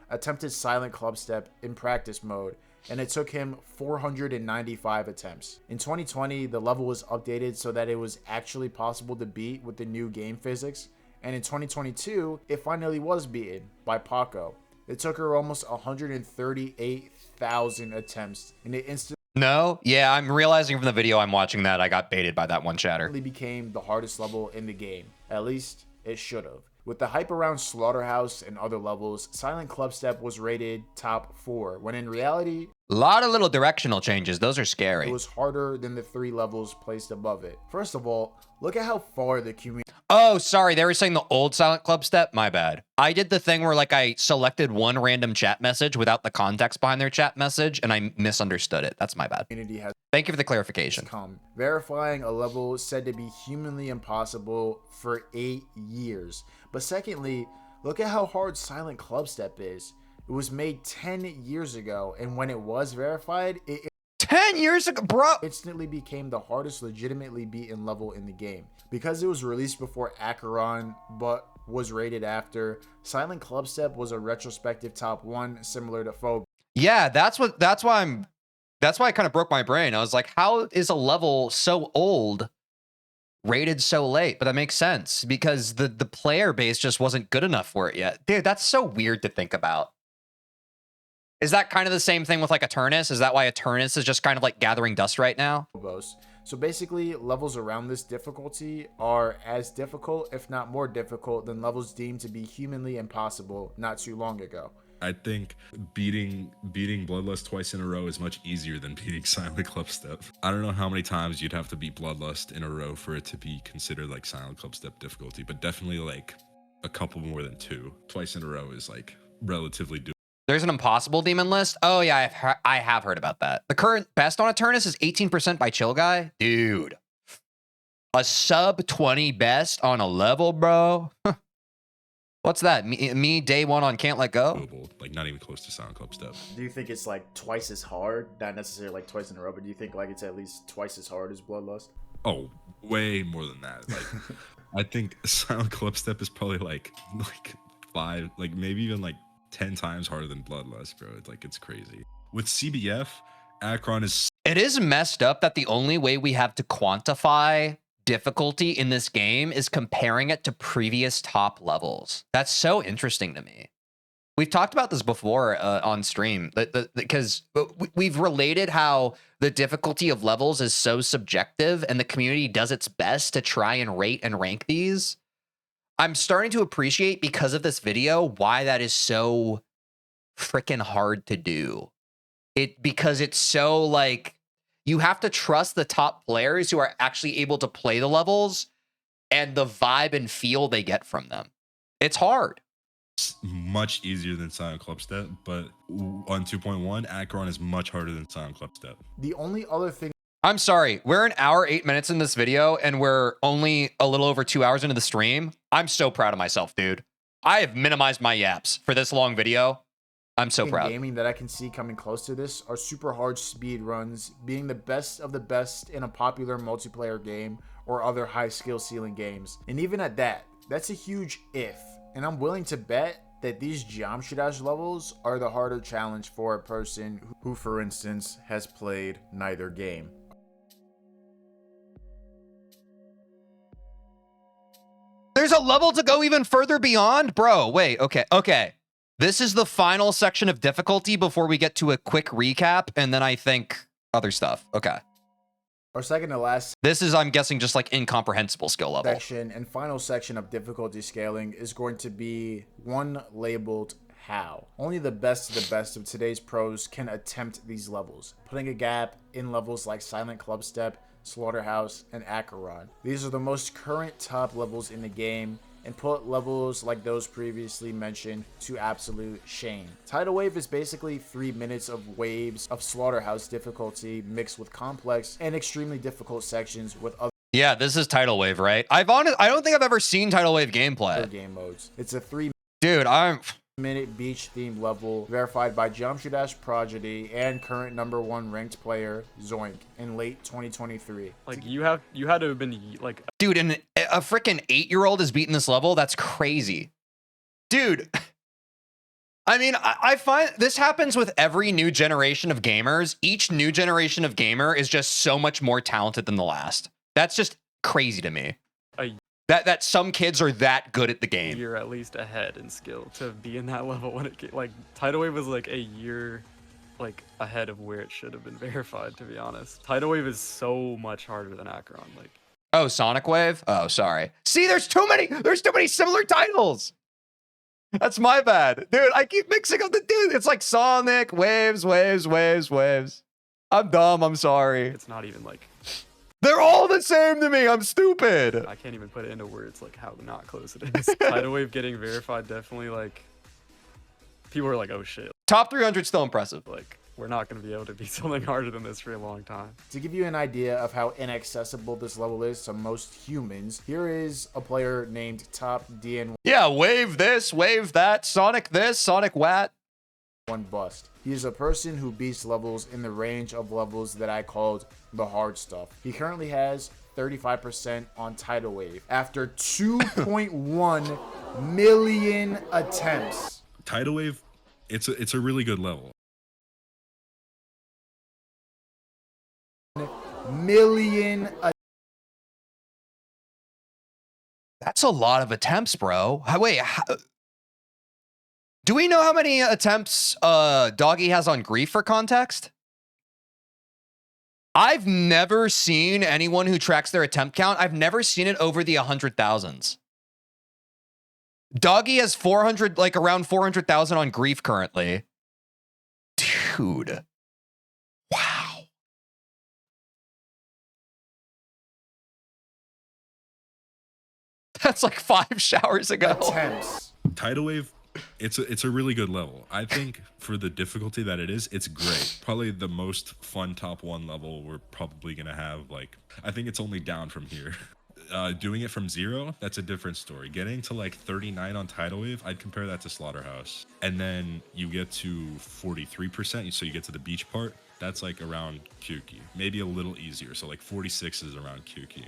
attempted Silent Clubstep in practice mode, and it took him 495 attempts. In 2020, the level was updated so that it was actually possible to beat with the new game physics, and in 2022, it finally was beaten by Paco. It took her almost 138,000 attempts, and it instantly
No? Yeah, I'm realizing from the video I'm watching that I got baited by that one chatter.
became the hardest level in the game. At least, it should have. With the hype around Slaughterhouse and other levels, Silent Clubstep was rated top 4, when in reality,
A lot of little directional changes. Those are scary.
it was harder than the 3 levels placed above it. First of all, look at how far the community
Oh, sorry. They were saying the old Silent Club Step? My bad. I did the thing where like I selected one random chat message without the context behind their chat message and I misunderstood it. That's my bad.
has
Thank you for the clarification.
come. Verifying a level said to be humanly impossible for 8 years. But secondly, look at how hard Silent Clubstep is. It was made 10 years ago, and when it was verified, it
10 years ago, bro.
instantly became the hardest legitimately beaten level in the game. Because it was released before Acheron, but was rated after, Silent Clubstep was a retrospective top 1, similar to Phobos.
Yeah, that's why I kind of broke my brain. I was like, how is a level so old rated so late? But that makes sense because the player base just wasn't good enough for it yet. Dude, that's so weird to think about. Is that kind of the same thing with like Eternus? Is that why Eternus is just kind of like gathering dust right now?
So basically, levels around this difficulty are as difficult, if not more difficult, than levels deemed to be humanly impossible not too long ago.
I think beating Bloodlust twice in a row is much easier than beating Silent Clubstep. I don't know how many times you'd have to beat Bloodlust in a row for it to be considered like Silent Clubstep difficulty, but definitely like a couple more than 2. Twice in a row is like relatively doable.
There's an impossible demon list. Oh yeah, I have heard about that. The current best on Eternus is 18% by Chill Guy. Dude, a sub 20 best on a level, bro. What's that? Me day one on Can't Let Go?
doable, like not even close to Sound Club Step.
Do you think it's like twice as hard? Not necessarily like twice in a row, but do you think like it's at least twice as hard as Bloodlust?
Oh, way more than that. Like, I think Sound Club Step is probably like 5, like maybe even like 10 times harder than Bloodlust, bro. It's like, it's crazy. With CBF, Akron is...
It is messed up that the only way we have to quantify difficulty in this game is comparing it to previous top levels. That's so interesting to me. We've talked about this before on stream, because we've related how the difficulty of levels is so subjective and the community does its best to try and rate and rank these. I'm starting to appreciate, because of this video, why that is so freaking hard to do. Because it's so like, you have to trust the top players who are actually able to play the levels and the vibe and feel they get from them. It's hard.
Much easier than Sound Club Step, but on 2.1, Akron is much harder than Sound Club Step.
The only other thing...
I'm sorry, we're an hour, 8 minutes in this video, and we're only a little over 2 hours into the stream. I'm so proud of myself, dude. I have minimized my yaps for this long video. I'm so proud.
Gaming that I can see coming close to this are super hard speed runs, being the best of the best in a popular multiplayer game or other high skill ceiling games. And even at that, that's a huge if. And I'm willing to bet that these Geometry Dash levels are the harder challenge for a person who, for instance, has played neither game.
There's a level to go even further beyond? Bro, wait, okay. This is the final section of difficulty before we get to a quick recap, and then I think other stuff. Okay.
Our second to last
This is, I'm guessing, just like incomprehensible skill level.
section and final section of difficulty scaling is going to be one labeled how. Only the best of today's pros can attempt these levels, putting a gap in levels like Silent Club Step, Slaughterhouse, and Acheron. These are the most current top levels in the game, and put levels like those previously mentioned to absolute shame. Tidal Wave is basically 3 minutes of waves of Slaughterhouse difficulty mixed with complex and extremely difficult sections with other
Yeah, this is Tidal Wave, right? I don't think I've ever seen Tidal Wave gameplay.
game modes. It's a 3
Dude,
minute beach themed level verified by Geometry Dash Prodigy and current #1 ranked player Zoink in late 2023.
Like you had to have been like,
dude, and a freaking 8-year-old is beating this level? That's crazy. Dude, I mean, I find this happens with every new generation of gamers. Each new generation of gamer is just so much more talented than the last. That's just crazy to me. That some kids are that good at the game.
Year at least ahead in skill to be in that level when it like Tidal Wave was like a year like ahead of where it should have been verified, to be honest. Tidal Wave is so much harder than Acheron. Like,
oh, Sonic Wave? Oh, sorry. See, there's too many similar titles. That's my bad. Dude, I keep mixing up the dude. It's like Sonic, Waves. I'm dumb, I'm sorry.
it's not even like,
They're all the same to me. I'm stupid.
I can't even put it into words like how not close it is. Tidal Wave getting verified definitely, like, people are like, oh shit.
Top 300 still impressive.
Like, we're not going to be able to beat something harder than this for a long time.
To give you an idea of how inaccessible this level is to most humans, here is a player named Top DN1
Yeah, wave this, wave that, Sonic this, Sonic what?
Bust. He is a person who beats levels in the range of levels that I called the hard stuff. He currently has 35% on Tidal Wave after 2.1 million attempts.
Tidal Wave, it's a really good level.
That's a lot of attempts, bro. Wait, do we know how many attempts Doggy has on Grief for context? I've never seen anyone who tracks their attempt count. I've never seen it over the 100,000s. Doggy has 400, like around 400,000 on Grief currently. Dude. Wow. That's like 5 showers ago.
Attempts.
Tidal Wave, it's a really good level. I think for the difficulty that it is, it's great. Probably the most fun top 1 level we're probably gonna have. Like, I think it's only down from here. doing it from 0, that's a different story. Getting to like 39 on Tidal Wave, I'd compare that to Slaughterhouse. And then you get to 43%, so you get to the beach part. That's like around Kuki, maybe a little easier. So like 46 is around Kuki.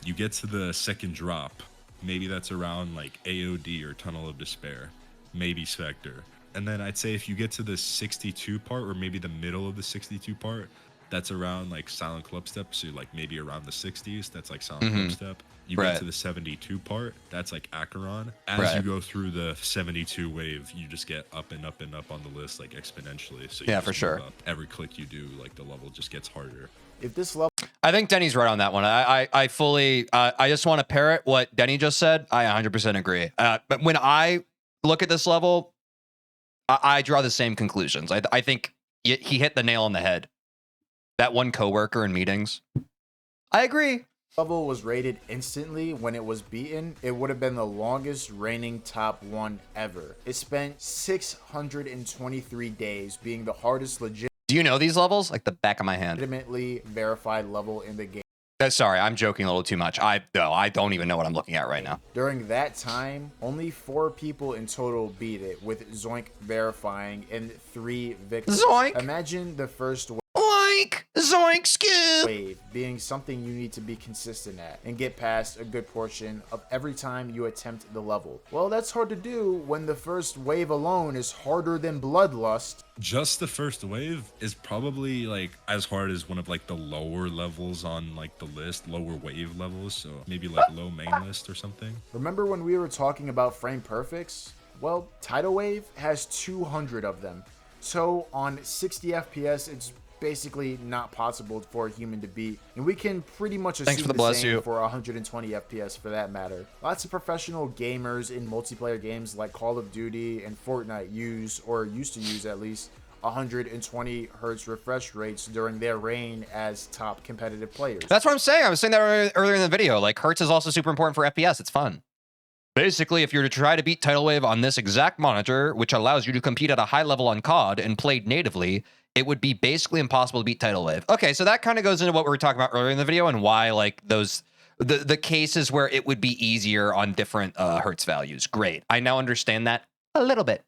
You get to the second drop, maybe that's around like AOD or Tunnel of Despair, maybe Spectre. And then I'd say if you get to the 62 part, or maybe the middle of the 62 part, that's around like Silent Club Step, so like maybe around the 60s, that's like Silent Club Step. You get to the 72 part, that's like Acheron. As you go through the 72 wave, you just get up and up and up on the list like exponentially. So you
Yeah,
just
for sure.
move up. Every click you do, like the level just gets harder.
If this level,
I think Denny's right on that one. I fully, I just want to parrot what Denny just said. I 100% agree. But when I look at this level, I draw the same conclusions. I think he hit the nail on the head. That one coworker in meetings. I agree.
level was rated instantly when it was beaten, it would have been the longest reigning top 1 ever. It spent 623 days being the hardest
Do you know these levels? Like the back of my hand.
legitimately verified level in the game.
Sorry, I'm joking a little too much. I don't even know what I'm looking at right now.
During that time, only 4 people in total beat it, with Zoink verifying and 3 victims.
Zoink!
Imagine the first
Zoink, scoop!
wave being something you need to be consistent at and get past a good portion of every time you attempt the level. Well, that's hard to do when the first wave alone is harder than Bloodlust.
Just the first wave is probably like as hard as one of like the lower levels on like the list, lower wave levels, so maybe like low main list or something.
Remember when we were talking about frame perfects? Well, Tidal Wave has 200 of them. So on 60 FPS, it's basically not possible for a human to beat, and we can pretty much assume the same for 120 FPS for that matter. Lots of professional gamers in multiplayer games like Call of Duty and Fortnite use, or used to use at least, 120 hertz refresh rates during their reign as top competitive players.
That's what I'm saying. I was saying that earlier in the video. Like, hertz is also super important for FPS. It's fun. Basically, if you're to try to beat Tidal Wave on this exact monitor, which allows you to compete at a high level on COD and played natively, it would be basically impossible to beat Tidal Wave. Okay, so that kind of goes into what we were talking about earlier in the video and why, like, the cases where it would be easier on different hertz values. Great. I now understand that a little bit.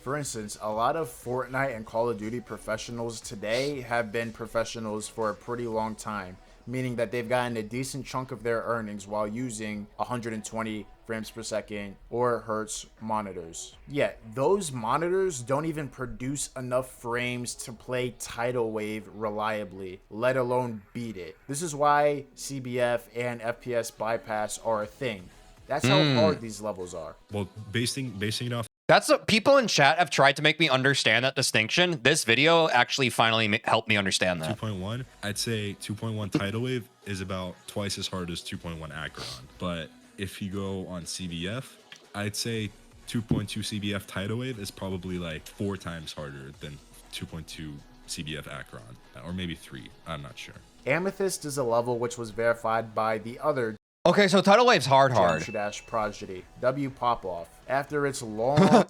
For instance, a lot of Fortnite and Call of Duty professionals today have been professionals for a pretty long time, meaning that they've gotten a decent chunk of their earnings while using 120 frames per second or hertz monitors. Yet those monitors don't even produce enough frames to play Tidal Wave reliably, let alone beat it. This is why CBF and FPS bypass are a thing. That's how hard these levels are.
Well, basing it off.
That's what people in chat have tried to make me understand that distinction. This video actually finally helped me understand that.
2.1, I'd say 2.1 Tidal Wave is about twice as hard as 2.1 Acheron. But if you go on CBF, I'd say 2.2 CBF Tidal Wave is probably like 4 times harder than 2.2 CBF Acheron, or maybe 3. I'm not sure.
Amethyst is a level which was verified by the other
Okay, so Tidal Wave's hard.
Prodigy, W Popoff. After its long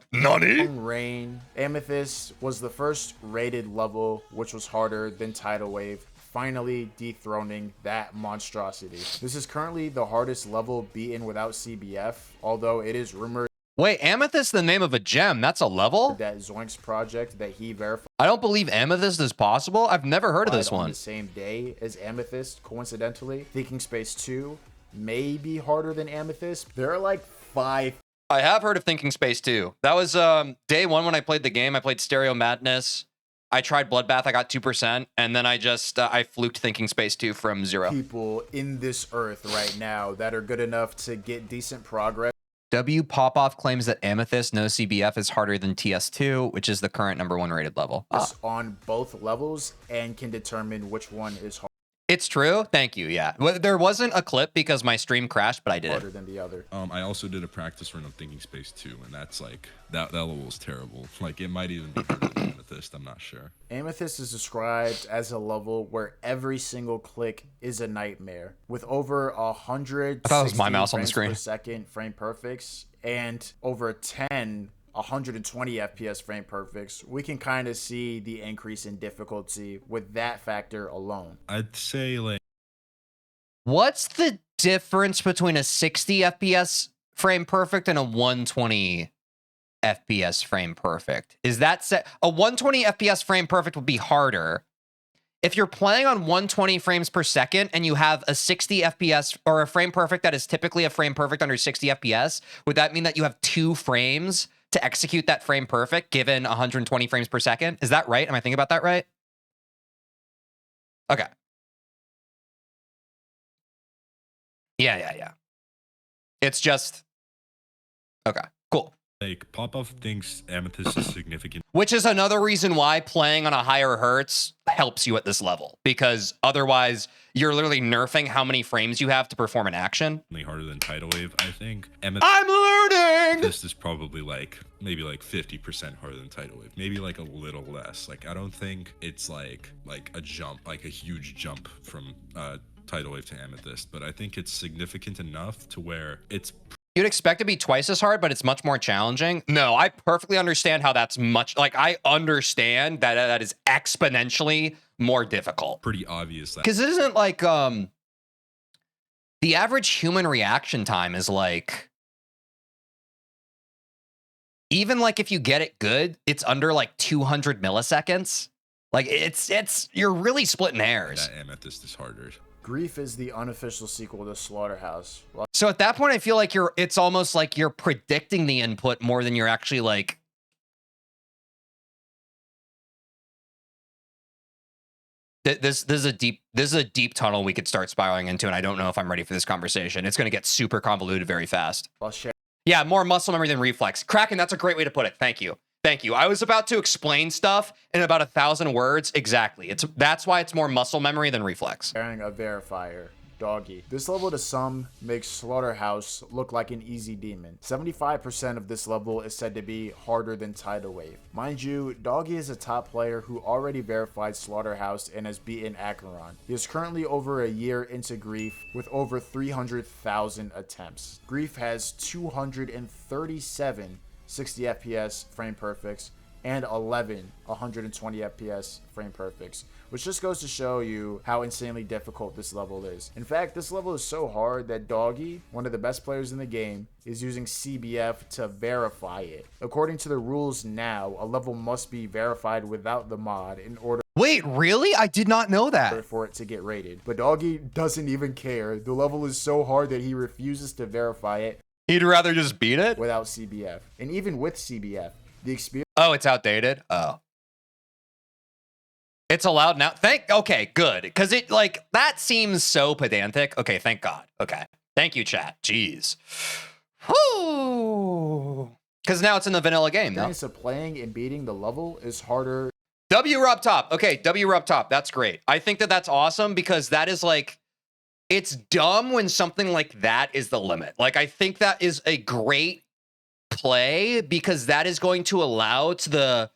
reign, Amethyst was the first rated level which was harder than Tidal Wave, finally dethroning that monstrosity. This is currently the hardest level beaten without CBF, although it is rumored.
Wait, Amethyst, the name of a gem? That's a level?
That Zoink's project that he verified.
I don't believe Amethyst is possible. I've never heard of this one.
On the same day as Amethyst, coincidentally, Thinking Space 2 may be harder than Amethyst. There are like 5.
I have heard of Thinking Space 2. That was day 1 when I played the game. I played Stereo Madness. I tried Bloodbath. I got 2%, and then I just I fluked Thinking Space 2 from 0.
People in this earth right now that are good enough to get decent progress.
W Popoff claims that Amethyst no CBF is harder than TS2, which is the current #1 rated level.
On both levels and can determine which one is harder.
It's true. Thank you. Yeah. Well, there wasn't a clip because my stream crashed, but I did
harder than the other.
I also did a practice run of Thinking Space 2, and that's like that level was terrible. Like it might even be harder than Amethyst. I'm not sure.
Amethyst is described as a level where every single click is a nightmare, with over 100.
I thought it was my mouse on the screen.
Per second frame perfects and over 120 FPS frame perfects. We can kind of see the increase in difficulty with that factor alone.
I'd say like,
what's the difference between a 60 FPS frame perfect and a 120 FPS frame perfect? Is that set? A 120 FPS frame perfect would be harder. If you're playing on 120 frames per second and you have a 60 FPS or a frame perfect that is typically a frame perfect under 60 FPS, would that mean that you have 2 frames to execute that frame perfect given 120 frames per second? Is that right? Am I thinking about that right? Okay. Yeah. It's just, okay, cool.
Like, Popoff thinks Amethyst is significant.
Which is another reason why playing on a higher hertz helps you at this level, because otherwise you're literally nerfing how many frames you have to perform an action.
Harder than Tidal Wave, I think.
I'm learning!
This is probably like, maybe like 50% harder than Tidal Wave. Maybe like a little less. Like, I don't think it's like a jump, like a huge jump from Tidal Wave to Amethyst, but I think it's significant enough to where it's...
You'd expect it to be twice as hard, but it's much more challenging. No, I perfectly understand how that's much, like, I understand that that is exponentially more difficult.
Pretty obvious.
Because it isn't like, the average human reaction time is like, even like if you get it good, it's under like 200 milliseconds. Like you're really splitting hairs.
That Amethyst is harder.
Grief is the unofficial sequel to Slaughterhouse.
So at that point, I feel like it's almost like you're predicting the input more than you're actually like. This is a deep tunnel we could start spiraling into, and I don't know if I'm ready for this conversation. It's going to get super convoluted very fast. Yeah, more muscle memory than reflex. Kraken, that's a great way to put it. Thank you. Thank you. I was about to explain stuff in about 1,000 words. Exactly. That's why it's more muscle memory than reflex.
Carrying a verifier, Doggy. This level to some makes Slaughterhouse look like an easy demon. 75% of this level is said to be harder than Tidal Wave. Mind you, Doggy is a top player who already verified Slaughterhouse and has beaten Acheron. He is currently over a year into Grief with over 300,000 attempts. Grief has 237 60 FPS frame perfects and 11 120 FPS frame perfects, which just goes to show you how insanely difficult this level is. In fact, this level is so hard that Doggy, one of the best players in the game, is using CBF to verify it. According to the rules now, a level must be verified without the mod in order
Wait, really? I did not know that.
For it to get rated. But Doggy doesn't even care. The level is so hard that he refuses to verify it.
He'd rather just beat it?
Without CBF. And even with CBF, the experience...
Oh, it's outdated? Oh. It's allowed now? Okay, good. Because it, like, that seems so pedantic. Okay, thank God. Okay. Thank you, chat. Jeez. Whoo! Because now it's in the vanilla game,
no? The playing and beating the level is harder.
RobTop. Okay, RobTop. That's great. I think that's awesome because that is, like... It's dumb when something like that is the limit. Like, I think that is a great play because that is going to allow to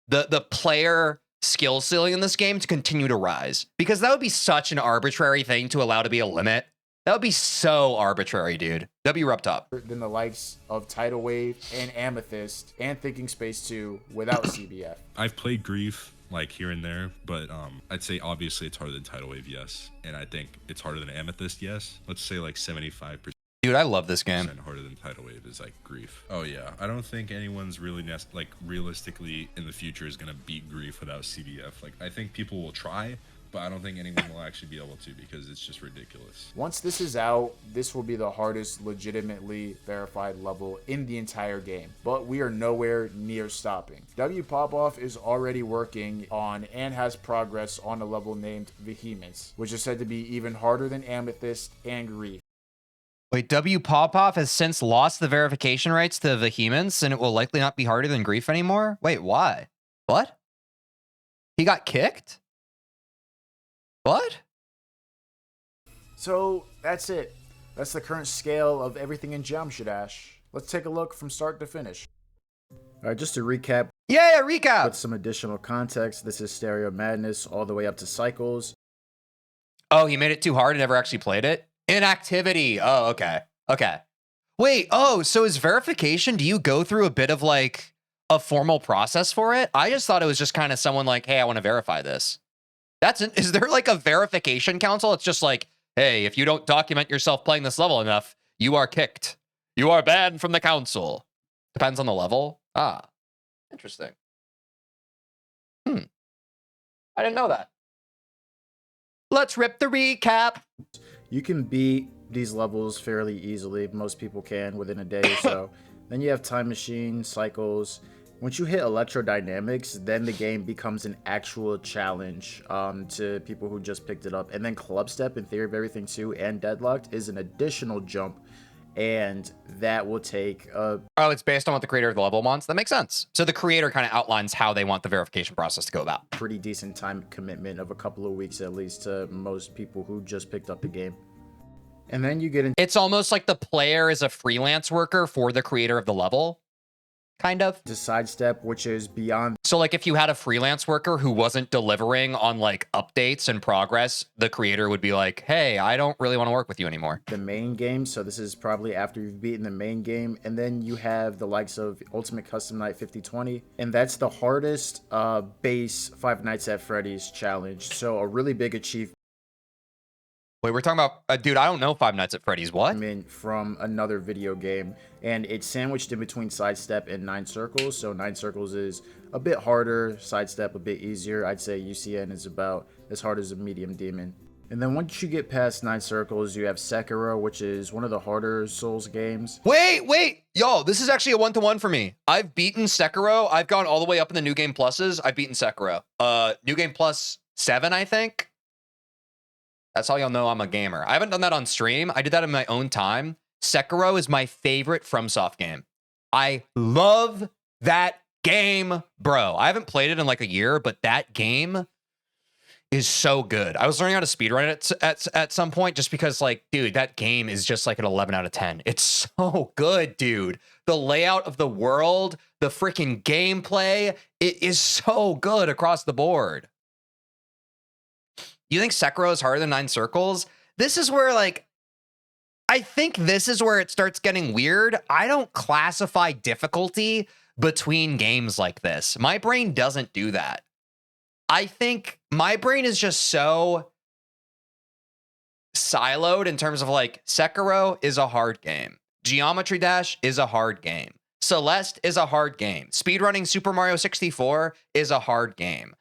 the player skill ceiling in this game to continue to rise. Because that would be such an arbitrary thing to allow to be a limit. That would be so arbitrary, dude. RobTop.
Than the likes of Tidal Wave and Amethyst and Thinking Space 2 without CBF.
I've played Grief like here and there, but I'd say obviously it's harder than Tidal Wave, yes. And I think it's harder than Amethyst, yes. Let's say like 75%.
Dude, I love this game.
Harder than Tidal Wave is like Grief. Oh yeah, I don't think anyone's really like realistically in the future is gonna beat Grief without CBF. Like I think people will try, but I don't think anyone will actually be able to because it's just ridiculous.
Once this is out, this will be the hardest legitimately verified level in the entire game, but we are nowhere near stopping. Popoff is already working on and has progress on a level named Vehemence, which is said to be even harder than Amethyst and Grief.
Wait, Popoff has since lost the verification rights to Vehemence and it will likely not be harder than Grief anymore? Wait, why? What? He got kicked? What?
So that's it. That's the current scale of everything in Jamshadash. Let's take a look from start to finish. All right, just to recap.
Yeah, recap.
With some additional context, this is Stereo Madness all the way up to Cycles.
Oh, he made it too hard and never actually played it? Inactivity. Oh, okay. Okay. Wait, oh, so is verification, do you go through a bit of like a formal process for it? I just thought it was just kind of someone like, hey, I want to verify this. Is there like a verification council? It's just like, hey, if you don't document yourself playing this level enough, you are kicked. You are banned from the council. Depends on the level. Ah, interesting. I didn't know that. Let's rip the recap.
You can beat these levels fairly easily. Most people can within a day or so. Then you have time machine, cycles. Once you hit electrodynamics, then the game becomes an actual challenge to people who just picked it up. And then club step in Theory of Everything 2 and Deadlocked is an additional jump. And that will take
oh, it's based on what the creator of the level wants. That makes sense. So the creator kind of outlines how they want the verification process to go about.
Pretty decent time commitment of a couple of weeks at least to most people who just picked up the game. And then you get into
it's almost like the player is a freelance worker for the creator of the level, kind of.
to sidestep, which is beyond.
So like if you had a freelance worker who wasn't delivering on like updates and progress, the creator would be like, hey, I don't really want to work with you anymore.
The main game, so this is probably after you've beaten the main game, and then you have the likes of Ultimate Custom Night 5020, and that's the hardest base Five Nights at Freddy's challenge, so a really big achievement
Wait, we're talking about, dude, I don't know Five Nights at Freddy's. What?
from another video game, and it's sandwiched in between Sidestep and Nine Circles, so Nine Circles is a bit harder, Sidestep a bit easier. I'd say UCN is about as hard as a medium demon. And then once you get past Nine Circles, you have Sekiro, which is one of the harder Souls games.
Wait. Yo, this is actually a 1-to-1 for me. I've beaten Sekiro. I've gone all the way up in the New Game Pluses. I've beaten Sekiro. New Game Plus 7, I think. That's how you'll know I'm a gamer. I haven't done that on stream. I did that in my own time. Sekiro is my favorite FromSoft game. I love that game, bro. I haven't played it in like a year, but that game is so good. I was learning how to speedrun it at some point just because, like, dude, that game is just like an 11 out of 10. It's so good, dude. The layout of the world, the freaking gameplay, it is so good across the board. You think Sekiro is harder than Nine Circles? This is where, like, I think this is where it starts getting weird. I don't classify difficulty between games like this. My brain doesn't do that. I think my brain is just so siloed in terms of, like, Sekiro is a hard game. Geometry Dash is a hard game. Celeste is a hard game. Speedrunning Super Mario 64 is a hard game.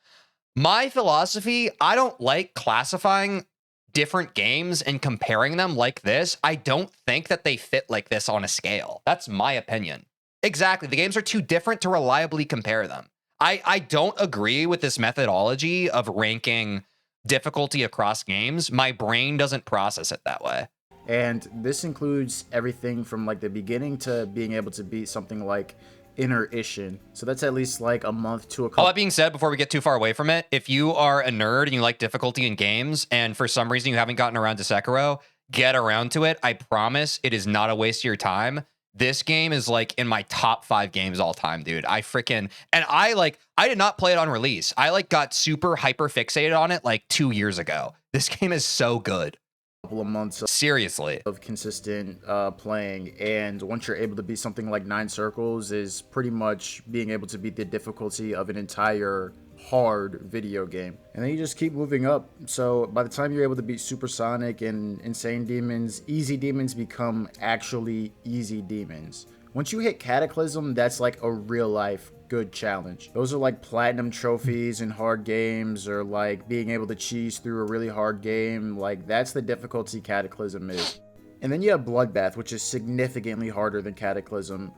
My philosophy, I don't like classifying different games and comparing them like this. I don't think that they fit like this on a scale. That's my opinion. Exactly. The games are too different to reliably compare them. I don't agree with this methodology of ranking difficulty across games. My brain doesn't process it that way.
And this includes everything from like the beginning to being able to beat something like Inner Ishin. So that's at least like a month to a couple.
All that being said, before we get too far away from it, if you are a nerd and you like difficulty in games and for some reason you haven't gotten around to Sekiro, get around to it. I promise it is not a waste of your time. This game is like in my top 5 games all time, dude. I did not play it on release. I like got super hyper fixated on it like 2 years ago. This game is so good.
Couple of months
seriously
of consistent playing, and once you're able to beat something like Nine Circles is pretty much being able to beat the difficulty of an entire hard video game, and then you just keep moving up. So by the time you're able to beat Supersonic and Insane Demons, easy demons become actually easy demons. Once you hit Cataclysm, that's like a real life good challenge. Those are like platinum trophies in hard games, or like being able to cheese through a really hard game. Like that's the difficulty Cataclysm is. And then you have Bloodbath, which is significantly harder than Cataclysm.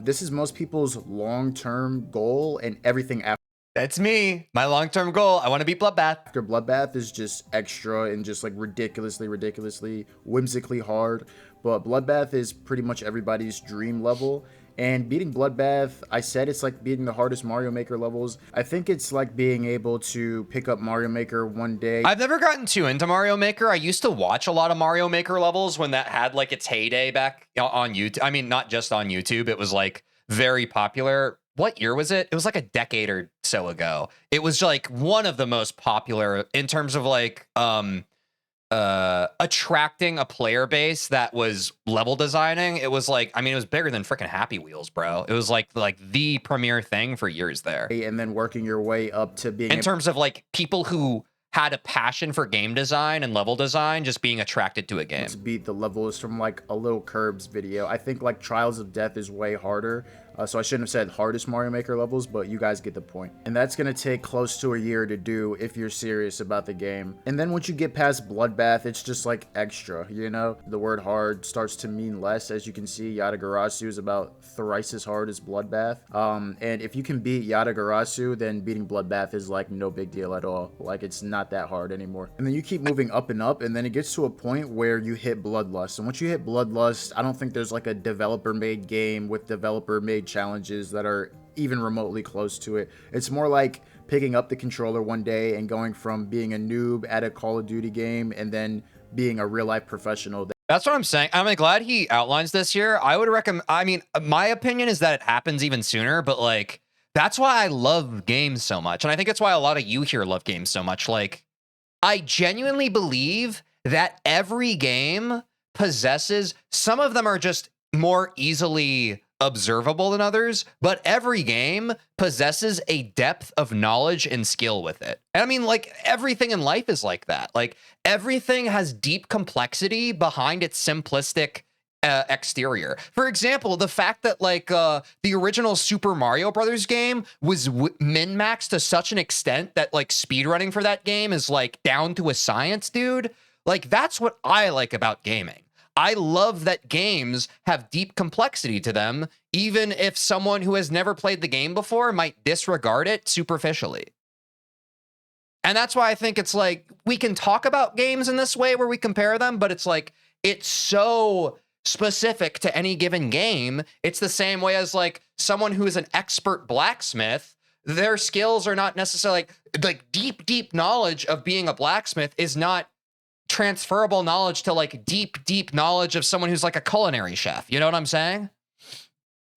This is most people's long-term goal, and everything after.
That's me. My long-term goal. I want to beat Bloodbath.
After Bloodbath is just extra and just like ridiculously whimsically hard. But Bloodbath is pretty much everybody's dream level. And beating Bloodbath, I said it's like beating the hardest Mario Maker levels. I think it's like being able to pick up Mario Maker one day.
I've never gotten too into Mario Maker. I used to watch a lot of Mario Maker levels when that had like its heyday back on YouTube. I mean, not just on YouTube. It was like very popular. What year was it? It was like a decade or so ago. It was like one of the most popular in terms of like attracting a player base that was level designing. It was like, I mean, it was bigger than freaking Happy Wheels, bro. It was like the premier thing for years there.
And then working your way up to being
in terms of like people who had a passion for game design and level design, just being attracted to a game.
To beat the levels from like a Little Curbs video. I think like Trials of Death is way harder. So I shouldn't have said hardest Mario Maker levels, but you guys get the point. And that's going to take close to a year to do if you're serious about the game. And then once you get past Bloodbath, it's just like extra, you know? The word hard starts to mean less. As you can see, Yatagarasu is about thrice as hard as Bloodbath. And if you can beat Yatagarasu, then beating Bloodbath is like no big deal at all. Like it's not that hard anymore. And then you keep moving up, and then it gets to a point where you hit Bloodlust. And once you hit Bloodlust, I don't think there's like a developer-made game with developer-made challenges that are even remotely close to it. It's more like picking up the controller one day and going from being a noob at a Call of Duty game and then being a real-life professional.
That's what I'm saying. I'm glad he outlines this here. I would recommend, I mean, my opinion is that it happens even sooner, but like, that's why I love games so much. And I think it's why a lot of you here love games so much. Like, I genuinely believe that every game possesses, some of them are just more easily observable than others, but every game possesses a depth of knowledge and skill with it. And I mean, like, everything in life is like that. Like, everything has deep complexity behind its simplistic exterior. For example, the fact that like the original Super Mario Brothers game was min-maxed to such an extent that like speedrunning for that game is like down to a science, dude. Like, that's what I like about gaming. I love that games have deep complexity to them, even if someone who has never played the game before might disregard it superficially. And that's why I think it's like, we can talk about games in this way where we compare them, but it's like, it's so specific to any given game. It's the same way as like someone who is an expert blacksmith, their skills are not necessarily like deep knowledge of being a blacksmith is not transferable knowledge to like deep knowledge of someone who's like a culinary chef. You know what I'm saying?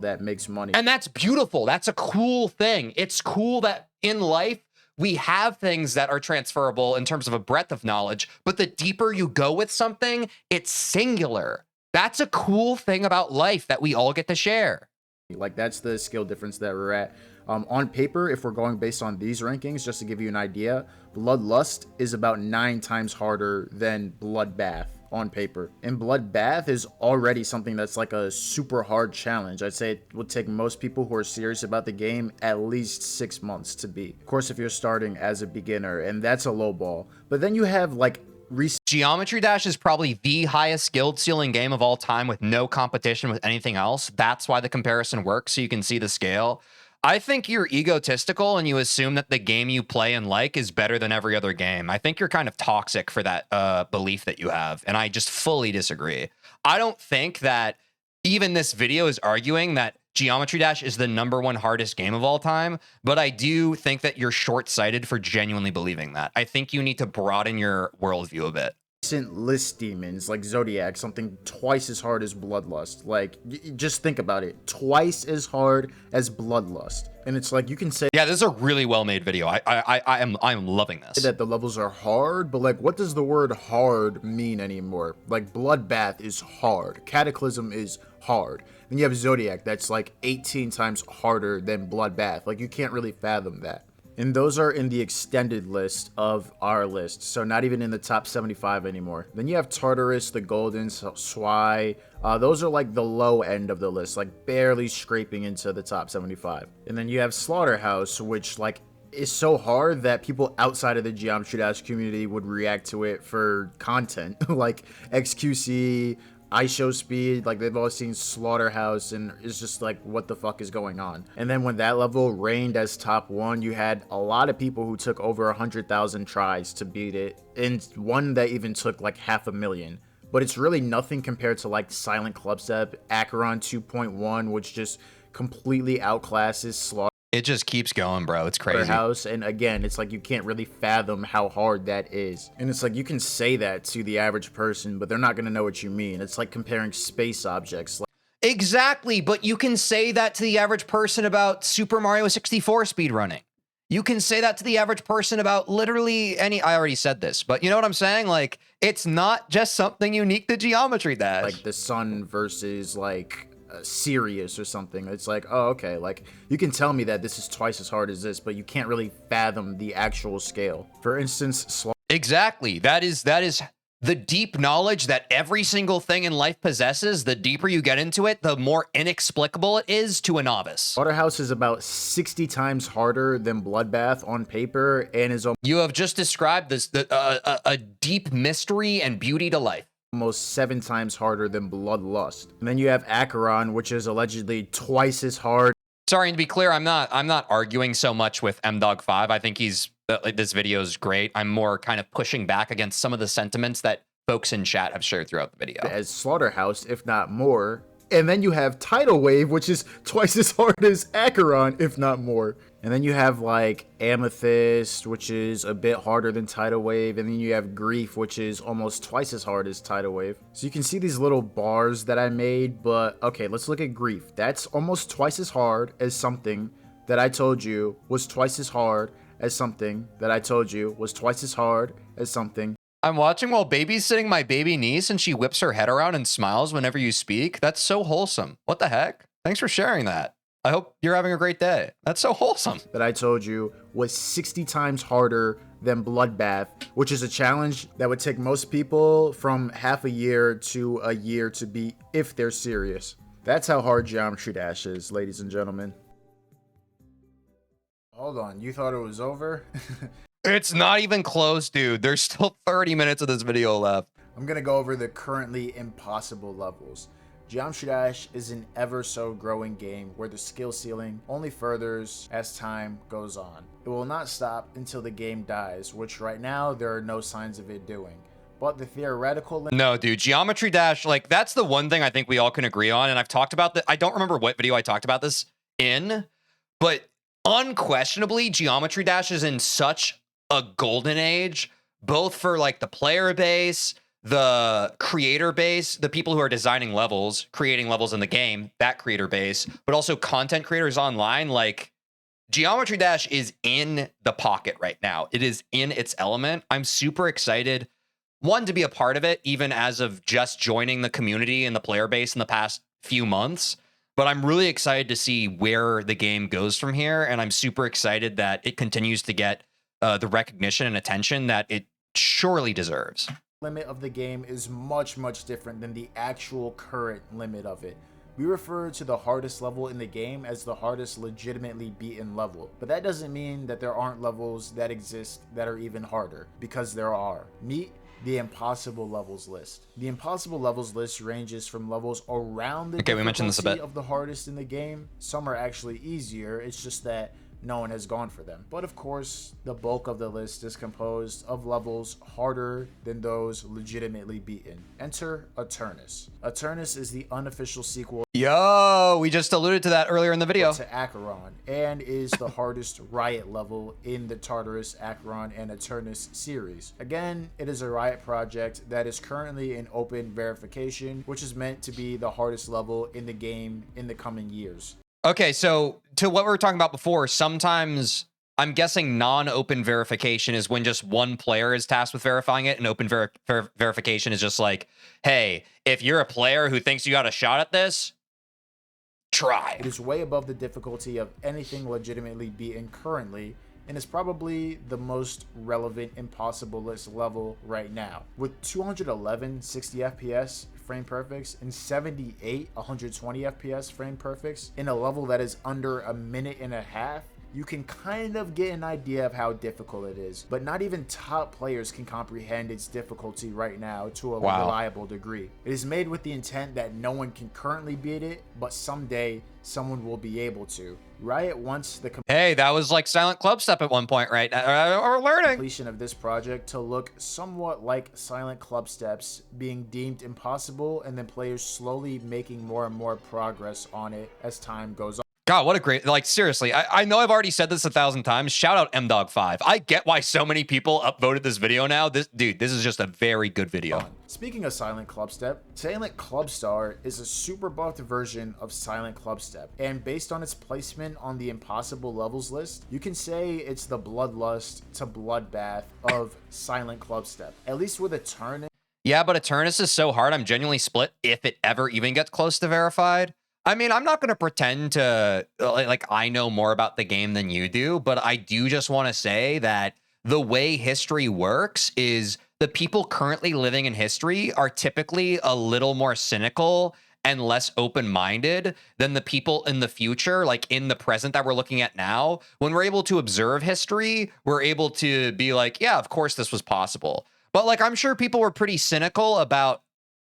That makes money.
And that's beautiful. That's a cool thing. It's cool that in life we have things that are transferable in terms of a breadth of knowledge, but the deeper you go with something, it's singular. That's a cool thing about life that we all get to share.
Like, that's the skill difference that we're at. On paper, if we're going based on these rankings, just to give you an idea, Bloodlust is about 9 times harder than Bloodbath on paper. And Bloodbath is already something that's like a super hard challenge. I'd say it would take most people who are serious about the game at least 6 months to beat. Of course, if you're starting as a beginner, and that's a low ball. But then you have like
Geometry Dash is probably the highest skilled ceiling game of all time with no competition with anything else. That's why the comparison works, so you can see the scale. I think you're egotistical and you assume that the game you play and like is better than every other game. I think you're kind of toxic for that belief that you have, and I just fully disagree. I don't think that even this video is arguing that Geometry Dash is the #1 hardest game of all time, but I do think that you're short-sighted for genuinely believing that. I think you need to broaden your worldview a bit.
List demons like Zodiac, something twice as hard as Bloodlust. Like, just think about it, twice as hard as Bloodlust. And it's like, you can say,
yeah, this is a really well-made video. I'm loving this.
That the levels are hard, but like, what does the word hard mean anymore? Like, Bloodbath is hard, Cataclysm is hard. Then you have Zodiac, that's like 18 times harder than Bloodbath. Like, you can't really fathom that. And those are in the extended list of our list, so not even in the top 75 anymore. Then you have Tartarus, the Golden, Swai. Those are like the low end of the list, like barely scraping into the top 75. And then you have Slaughterhouse, which like is so hard that people outside of the Geometry Dash community would react to it for content, like XQC, IShowSpeed, like they've all seen Slaughterhouse, and it's just like, what the fuck is going on? And then when that level reigned as top 1, you had a lot of people who took over 100,000 tries to beat it, and one that even took like 500,000. But it's really nothing compared to like Silent Clubstep, Acheron 2.1, which just completely outclasses Slaughterhouse.
It just keeps going, bro. It's crazy.
And again, it's like you can't really fathom how hard that is. And it's like you can say that to the average person, but they're not going to know what you mean. It's like comparing space objects.
Exactly, but you can say that to the average person about Super Mario 64 speedrunning. You can say that to the average person about literally any... I already said this, but you know what I'm saying? Like, it's not just something unique to Geometry Dash.
Like the sun versus like... serious or something. It's like, oh, okay, like you can tell me that this is twice as hard as this, but you can't really fathom the actual scale. For instance,
Exactly. That is the deep knowledge that every single thing in life possesses. The deeper you get into it, the more inexplicable it is to a novice.
Slaughterhouse is about 60 times harder than Bloodbath on paper and is
You have just described this a deep mystery and beauty to life.
almost 7 times harder than Bloodlust. And then you have Acheron, which is allegedly twice as hard.
Sorry, and to be clear, I'm not arguing so much with Mdog5. I think this video is great. I'm more kind of pushing back against some of the sentiments that folks in chat have shared throughout the video.
As Slaughterhouse, if not more. And then you have Tidal Wave, which is twice as hard as Acheron, if not more. And then you have like Amethyst, which is a bit harder than Tidal Wave. And then you have Grief, which is almost twice as hard as Tidal Wave. So you can see these little bars that I made, but okay, let's look at Grief. That's almost twice as hard as something that I told you was twice as hard as something that I told you was twice as hard as something.
I'm watching while babysitting my baby niece and she whips her head around and smiles whenever you speak. That's so wholesome. What the heck? Thanks for sharing that. I hope you're having a great day. That's so wholesome.
That I told you was 60 times harder than Bloodbath, which is a challenge that would take most people from half a year to a year to beat if they're serious. That's how hard Geometry Dash is, ladies and gentlemen. Hold on, you thought it was over?
It's not even close, dude. There's still 30 minutes of this video left.
I'm gonna go over the currently impossible levels. Geometry Dash is an ever so growing game where the skill ceiling only furthers as time goes on. It will not stop until the game dies, which right now there are no signs of it doing. But the theoretical...
No, dude, Geometry Dash, like, that's the one thing I think we all can agree on. And I've talked about that. I don't remember what video I talked about this in, but unquestionably, Geometry Dash is in such a golden age, both for like the player base, the creator base, the people who are designing levels, creating levels in the game, that creator base, but also content creators online. Like, Geometry Dash is in the pocket right now. It is in its element. I'm super excited, one, to be a part of it, even as of just joining the community and the player base in the past few months. But I'm really excited to see where the game goes from here. And I'm super excited that it continues to get the recognition and attention that it surely deserves.
Limit of the game is much different than the actual current limit of it. We refer to the hardest level in the game as the hardest legitimately beaten level, but that doesn't mean that there aren't levels that exist that are even harder, because there are. Meet the impossible levels list. The impossible levels list ranges from levels around the
we mentioned this a bit.
of the hardest in the game. Some are actually easier, it's just that no one has gone for them. But of course, the bulk of the list is composed of levels harder than those legitimately beaten. Enter Eternus. Eternus is the unofficial sequel
We just alluded to that earlier in the video.
to Acheron, and is the hardest Riot level in the Tartarus, Acheron, and Eternus series. Again, it is a Riot project that is currently in open verification, which is meant to be the hardest level in the game in the coming years.
Okay, so to what we were talking about before, sometimes I'm guessing non-open verification is when just one player is tasked with verifying it, and open verification is just like, hey, if you're a player who thinks you got a shot at this, try.
It is way above the difficulty of anything legitimately beaten currently, and is probably the most relevant impossible list level right now. With 211 60 FPS frame perfects and 78 120 FPS frame perfects in a level that is under a minute and a half, you can kind of get an idea of how difficult it is. But not even top players can comprehend its difficulty right now to a reliable degree. It is made with the intent that no one can currently beat it, but someday someone will be able to. Riot wants the
hey, that was like Silent Club Step at one point, right? We're learning.
Completion of this project to look somewhat like Silent Club Steps being deemed impossible, and then players slowly making more and more progress on it as time goes on.
God, what a great, like, seriously, I know I've already said this 1,000 times. Shout out Mdog5. I get why so many people upvoted this video now. This is just a very good video.
Speaking of Silent Club Step, Silent Club Star is a super buffed version of Silent Club Step, and based on its placement on the impossible levels list, you can say it's the Bloodlust to Bloodbath of Silent Club Step, at least with Eternus.
Yeah, but Eternus is so hard, I'm genuinely split if it ever even gets close to verified. I mean, I'm not going to pretend to like I know more about the game than you do, but I do just want to say that the way history works is the people currently living in history are typically a little more cynical and less open-minded than the people in the future, like in the present that we're looking at now. When we're able to observe history, we're able to be like, yeah, of course this was possible. But like, I'm sure people were pretty cynical about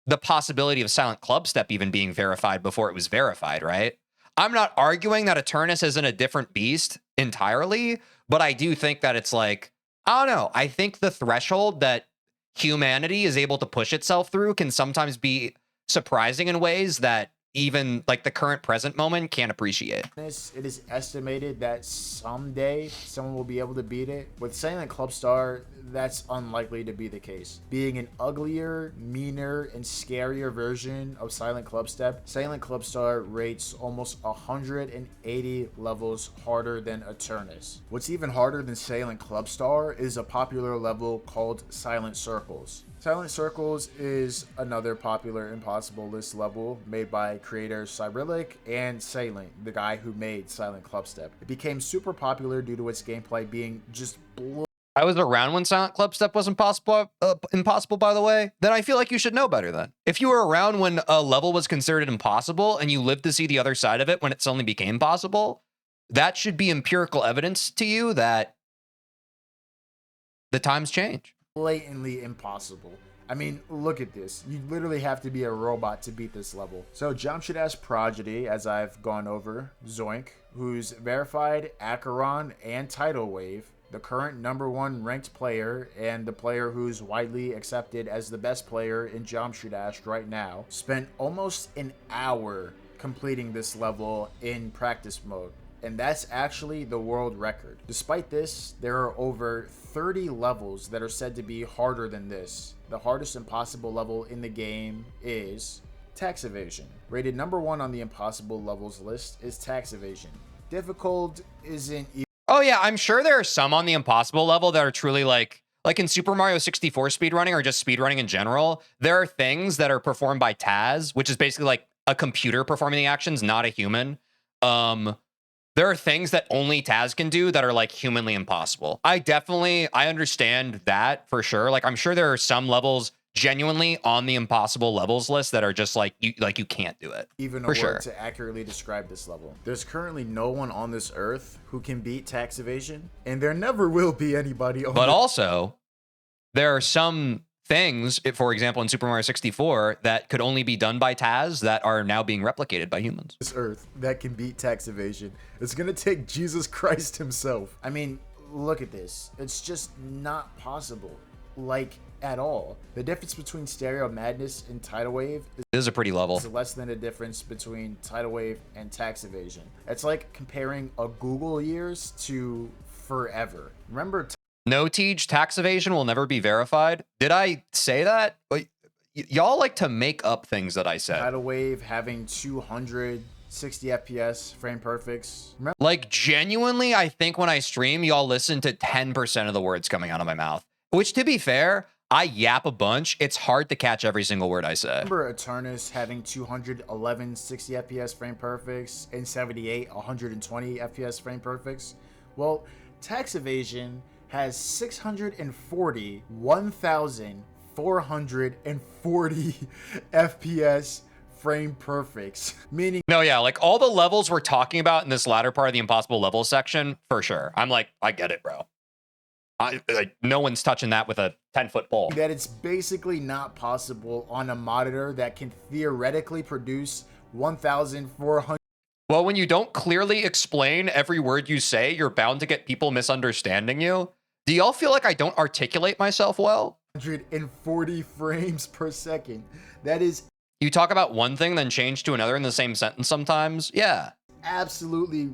the possibility of Silent Clubstep even being verified before it was verified, right? I'm not arguing that Eternus isn't a different beast entirely, but I do think that it's like, I don't know. I think the threshold that humanity is able to push itself through can sometimes be surprising in ways that even like the current present moment can't appreciate.
It is estimated that someday someone will be able to beat it. With Silent Clubstar, that's unlikely to be the case. Being an uglier, meaner, and scarier version of Silent Clubstep, Silent Clubstar rates almost 180 levels harder than Eternus. What's even harder than Silent Clubstar is a popular level called Silent Circles. Silent Circles is another popular Impossible List level made by creators Cyrillic and Silent, the guy who made Silent Clubstep. It became super popular due to its gameplay being just
I was around when Silent Clubstep was impossible, by the way. Then I feel like you should know better then. If you were around when a level was considered impossible and you lived to see the other side of it when it suddenly became possible, that should be empirical evidence to you that the times change.
Blatantly impossible. I mean, look at this. You literally have to be a robot to beat this level. So Jamshed's progeny, as I've gone over, Zoink, who's verified Acheron and Tidal Wave, the current #1 ranked player and the player who's widely accepted as the best player in Jamshed right now, spent almost an hour completing this level in practice mode. And that's actually the world record. Despite this, there are over 30 levels that are said to be harder than this. The hardest impossible level in the game is tax evasion. Rated #1 on the impossible levels list is tax evasion. Difficult isn't even...
Oh yeah, I'm sure there are some on the impossible level that are truly like in Super Mario 64 speedrunning or just speedrunning in general, there are things that are performed by Taz, which is basically like a computer performing the actions, not a human. There are things that only Taz can do that are like humanly impossible. I understand that for sure. Like I'm sure there are some levels genuinely on the impossible levels list that are just like you can't do it.
Even a word to accurately describe this level. There's currently no one on this earth who can beat tax evasion, and there never will be anybody on
But also, there are some things, for example, in Super Mario 64, that could only be done by Taz that are now being replicated by humans.
This earth that can beat tax evasion. It's gonna take Jesus Christ himself. I mean, look at this. It's just not possible. Like, at all. The difference between Stereo Madness and Tidal Wave
is a pretty level.
Is less than a difference between Tidal Wave and tax evasion. It's like comparing a Google years to forever. Remember...
No, Teej, tax evasion will never be verified. Did I say that? Y'all like to make up things that I said.
Tidal Wave having 260 FPS frame perfects.
Like, genuinely, I think when I stream, y'all listen to 10% of the words coming out of my mouth. Which, to be fair, I yap a bunch. It's hard to catch every single word I say.
Remember Eternus having 211 60 FPS frame perfects and 78 120 FPS frame perfects? Well, tax evasion has 640 1,440 FPS frame perfects, meaning...
No, yeah, like all the levels we're talking about in this latter part of the impossible levels section, for sure. I'm like, I get it, bro. No one's touching that with a 10-foot pole.
That it's basically not possible on a monitor that can theoretically produce 1,400...
Well, when you don't clearly explain every word you say, you're bound to get people misunderstanding you. Do y'all feel like I don't articulate myself well?
140 frames per second. That is...
You talk about one thing, then change to another in the same sentence sometimes? Yeah.
Absolutely.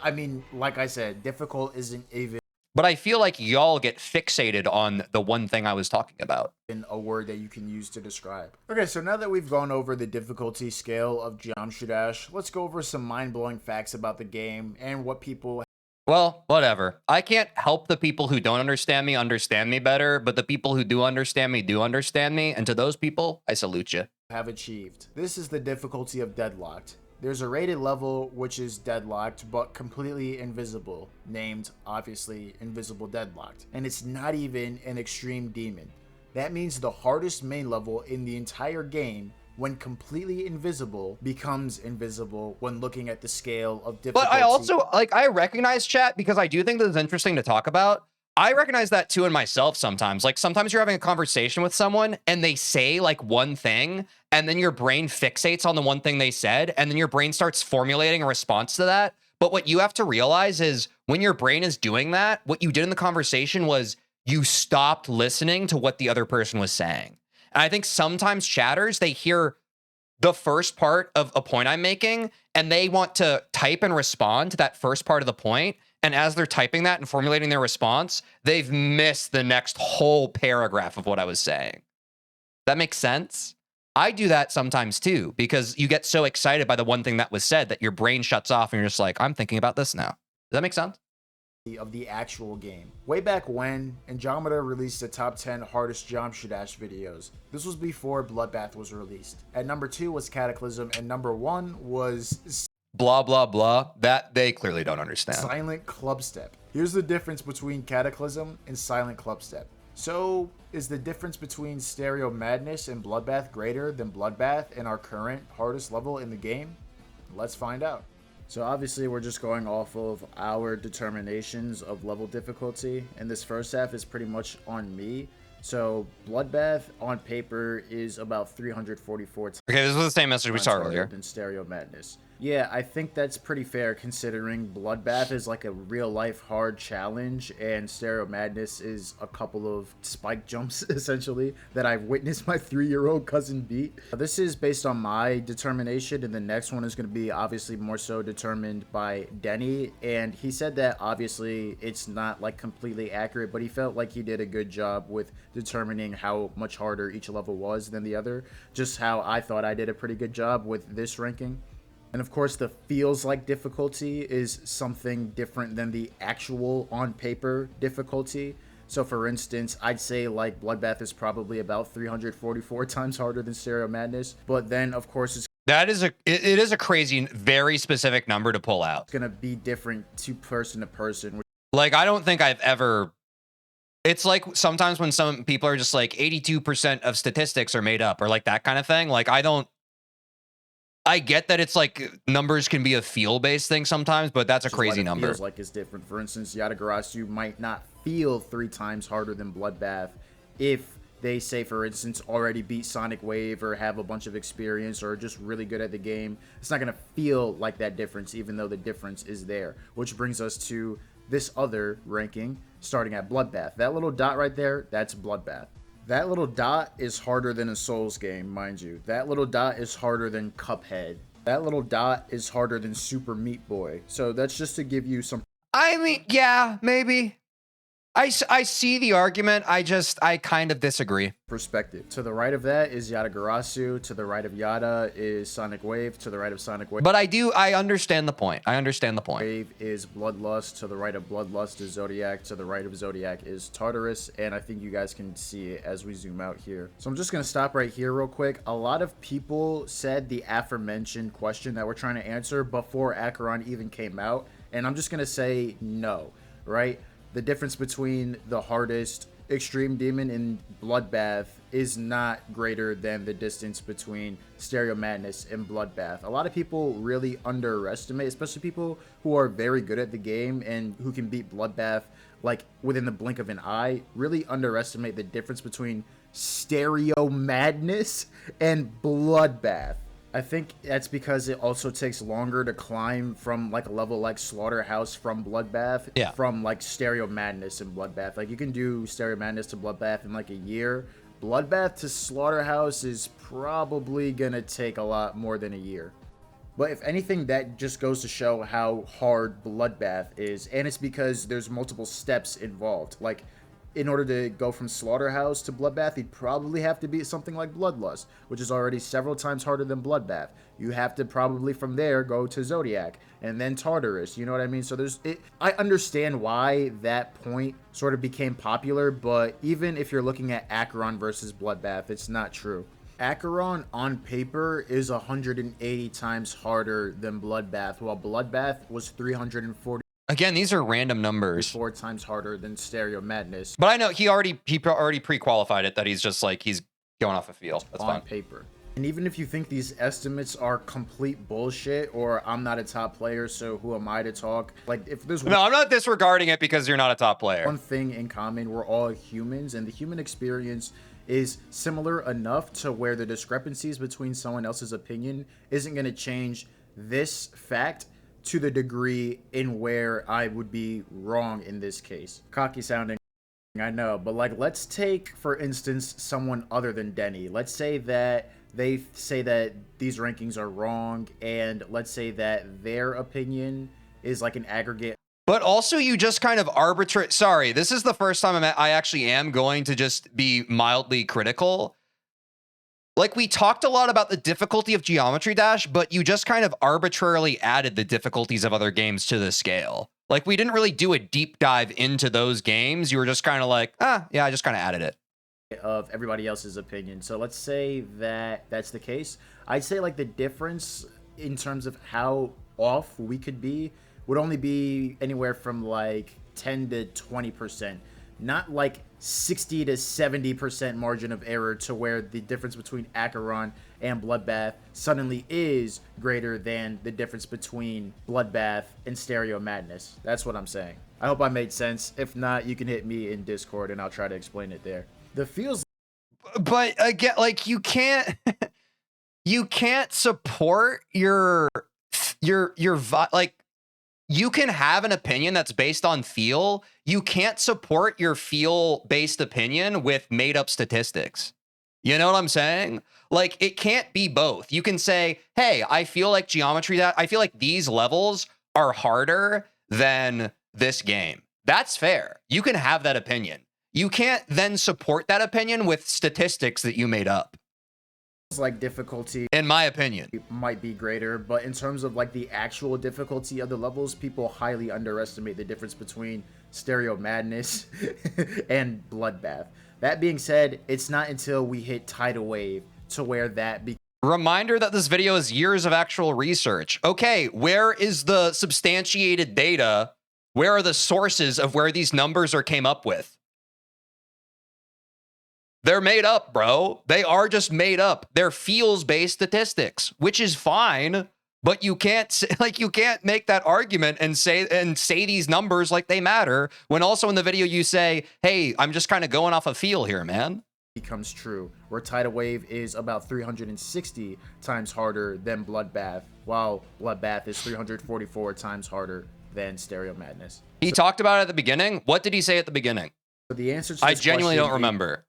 I mean, like I said, difficult isn't even...
But I feel like y'all get fixated on the one thing I was talking about.
In a word that you can use to describe. Okay, so now that we've gone over the difficulty scale of Jamshed, let's go over some mind-blowing facts about the game and what people...
Well, whatever. I can't help the people who don't understand me better, but the people who do understand me, and to those people, I salute you.
Have achieved. This is the difficulty of Deadlocked. There's a rated level which is deadlocked but completely invisible, named obviously Invisible Deadlocked, and it's not even an extreme demon. That means the hardest main level in the entire game, when completely invisible, becomes invisible when looking at the scale of difficulty.
But I also, like, I recognize, chat, because I do think this is interesting to talk about. I recognize that too in myself sometimes. Like, sometimes you're having a conversation with someone and they say like one thing, and then your brain fixates on the one thing they said, and then your brain starts formulating a response to that. But what you have to realize is when your brain is doing that, what you did in the conversation was you stopped listening to what the other person was saying. And I think sometimes chatters, they hear the first part of a point I'm making, and they want to type and respond to that first part of the point. And as they're typing that and formulating their response, they've missed the next whole paragraph of what I was saying. That makes sense? I do that sometimes too, because you get so excited by the one thing that was said that your brain shuts off and you're just like, I'm thinking about this now. Does that make sense?
Of the actual game. Way back when, Andromeda released the top 10 hardest geometry dash videos. This was before Bloodbath was released. At number 2 was Cataclysm, and number 1 was
blah, blah, blah. That they clearly don't understand.
Silent Clubstep. Here's the difference between Cataclysm and Silent Clubstep. So, is the difference between Stereo Madness and Bloodbath greater than Bloodbath and our current hardest level in the game? Let's find out. So obviously we're just going off of our determinations of level difficulty, and this first half is pretty much on me. So Bloodbath on paper is about 344 times.
Okay, this was the same message we saw earlier.
Than Stereo Madness. Yeah, I think that's pretty fair considering Bloodbath is like a real life hard challenge and Stereo Madness is a couple of spike jumps essentially that I've witnessed my 3-year-old cousin beat. This is based on my determination, and the next one is going to be obviously more so determined by Denny, and he said that obviously it's not like completely accurate, but he felt like he did a good job with determining how much harder each level was than the other, just how I thought I did a pretty good job with this ranking. And of course, the feels like difficulty is something different than the actual on paper difficulty. So for instance, I'd say like Bloodbath is probably about 344 times harder than Stereo Madness, but then of course it's
it is a crazy, very specific number to pull out.
It's gonna be different to person.
Like, I don't think I've ever. It's like sometimes when some people are just like 82% of statistics are made up or like that kind of thing. Like, I get that it's like numbers can be a feel-based thing sometimes, but that's a crazy number.
Feels like it's different. For instance, Yatagarasu might not feel 3 times harder than Bloodbath if they say, for instance, already beat Sonic Wave or have a bunch of experience or are just really good at the game. It's not going to feel like that difference, even though the difference is there. Which brings us to this other ranking, starting at Bloodbath. That little dot right there, that's Bloodbath. That little dot is harder than a Souls game, mind you. That little dot is harder than Cuphead. That little dot is harder than Super Meat Boy. So that's just to give you some...
I mean, yeah, maybe. I see the argument. I kind of disagree.
Perspective. To the right of that is Yatagarasu. To the right of Yata is Sonic Wave. To the right of Sonic Wave.
But I understand the point.
Wave is Bloodlust. To the right of Bloodlust is Zodiac. To the right of Zodiac is Tartarus. And I think you guys can see it as we zoom out here. So I'm just going to stop right here real quick. A lot of people said the aforementioned question that we're trying to answer before Acheron even came out. And I'm just going to say no, right? The difference between the hardest Extreme Demon and Bloodbath is not greater than the distance between Stereo Madness and Bloodbath. A lot of people really underestimate, especially people who are very good at the game and who can beat Bloodbath like within the blink of an eye, really underestimate the difference between Stereo Madness and Bloodbath. I think that's because it also takes longer to climb from like a level like Slaughterhouse from Bloodbath, from like Stereo Madness and Bloodbath. Like you can do Stereo Madness to Bloodbath in like a year. Bloodbath to Slaughterhouse is probably gonna take a lot more than a year. But if anything, that just goes to show how hard Bloodbath is, and it's because there's multiple steps involved. Like, in order to go from Slaughterhouse to Bloodbath, you'd probably have to beat something like Bloodlust, which is already several times harder than Bloodbath. You have to probably from there go to Zodiac and then Tartarus, you know what I mean? So I understand why that point sort of became popular, but even if you're looking at Acheron versus Bloodbath, it's not true. Acheron on paper is 180 times harder than Bloodbath, while Bloodbath was 340.
Again, these are random numbers.
4 times harder than Stereo Madness.
But I know he already pre-qualified it that he's just like he's going off a feel. That's
on
fine.
paper. And even if you think these estimates are complete bullshit, or I'm not a top player, so who am I to talk? Like, if there's
No, I'm not disregarding it because you're not a top player.
one thing in common, we're all humans, and the human experience is similar enough to where the discrepancies between someone else's opinion isn't going to change this fact to the degree in where I would be wrong in this case. Cocky sounding, I know, but like, let's take, for instance, someone other than Denny. Let's say that they say that these rankings are wrong, and let's say that their opinion is like an aggregate.
But also, you just kind of arbitrary. Sorry, this is the first time I actually am going to just be mildly critical. Like, we talked a lot about the difficulty of Geometry Dash, but you just kind of arbitrarily added the difficulties of other games to the scale. Like, we didn't really do a deep dive into those games. You were just kind of like, yeah, I just kind of added it.
Of everybody else's opinion. So let's say that that's the case. I'd say like the difference in terms of how off we could be would only be anywhere from like 10 to 20%, not like 60 to 70% margin of error to where the difference between Acheron and Bloodbath suddenly is greater than the difference between Bloodbath and Stereo Madness. That's what I'm saying. I hope I made sense. If not, you can hit me in Discord and I'll try to explain it there. The feels,
but again, like, you can't support your like, you can have an opinion that's based on feel. You can't support your feel based opinion with made up statistics. You know what I'm saying? Like, it can't be both. You can say, hey, I feel like I feel like these levels are harder than this game. That's fair. You can have that opinion. You can't then support that opinion with statistics that you made up.
like difficulty,
in my opinion,
might be greater, but in terms of like the actual difficulty of the levels, people highly underestimate the difference between Stereo Madness and Bloodbath. That being said, it's not until we hit Tidal Wave to where that
Reminder that this video is years of actual research. Okay, where is the substantiated data? Where are the sources of where these numbers are came up with? They're made up, bro. They are just made up. They're feels-based statistics, which is fine, but you can't make that argument and say these numbers like they matter when also in the video you say, "Hey, I'm just kind of going off a feel here, man."
Becomes true, where Tidal Wave is about 360 times harder than Bloodbath, while Bloodbath is 344 times harder than Stereo Madness.
He talked about it at the beginning. What did he say at the beginning?
So the answer to
I genuinely don't remember.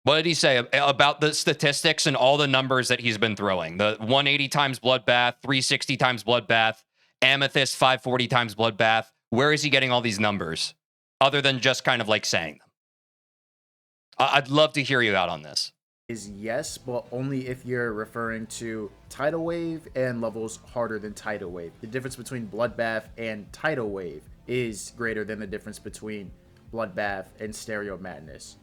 What did he say about the statistics and all the numbers that he's been throwing? The 180 times Bloodbath, 360 times Bloodbath, Amethyst 540 times Bloodbath. Where is he getting all these numbers other than just kind of like saying them? I'd love to hear you out on this.
Is yes, but only if you're referring to Tidal Wave and levels harder than Tidal Wave. The difference between Bloodbath and Tidal Wave is greater than the difference between Bloodbath and Stereo Madness.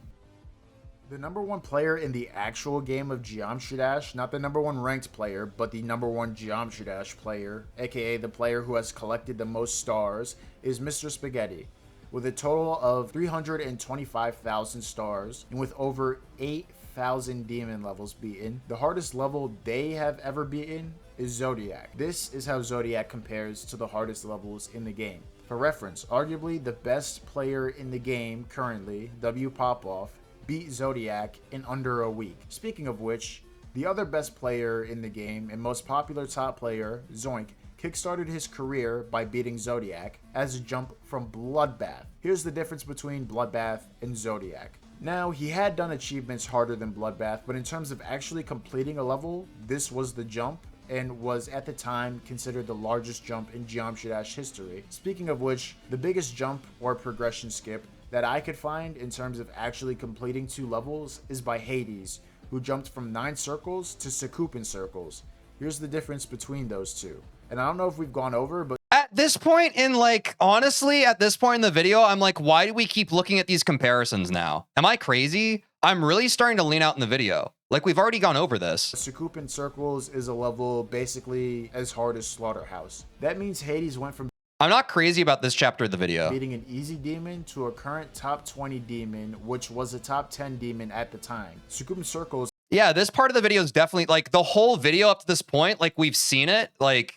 The number one player in the actual game of Geometry Dash, not the number one ranked player, but the number one Geometry Dash player, aka the player who has collected the most stars, is Mr. Spaghetti. With a total of 325,000 stars and with over 8,000 demon levels beaten, the hardest level they have ever beaten is Zodiac. This is how Zodiac compares to the hardest levels in the game. For reference, arguably the best player in the game currently, W Popoff, beat Zodiac in under a week. Speaking of which, the other best player in the game and most popular top player, Zoink, kickstarted his career by beating Zodiac as a jump from Bloodbath. Here's the difference between Bloodbath and Zodiac. Now, he had done achievements harder than Bloodbath, but in terms of actually completing a level, this was the jump and was at the time considered the largest jump in Geometry Dash history. Speaking of which, the biggest jump or progression skip that I could find in terms of actually completing 2 levels is by Hades, who jumped from 9 circles to Sakupin circles. Here's the difference between those two. And I don't know if we've gone over, but
at this point in, like, honestly, at this point in the video, I'm like, why do we keep looking at these comparisons now? Am I crazy? I'm really starting to lean out in the video. Like, we've already gone over this.
Succumbent Circles is a level basically as hard as Slaughterhouse. That means Hades went from
I'm not crazy about this chapter of the video.
beating an easy demon to a current top 20 demon, which was a top 10 demon at the time. Succumbent Circles.
Yeah, this part of the video is definitely, like, the whole video up to this point, like, we've seen it, like...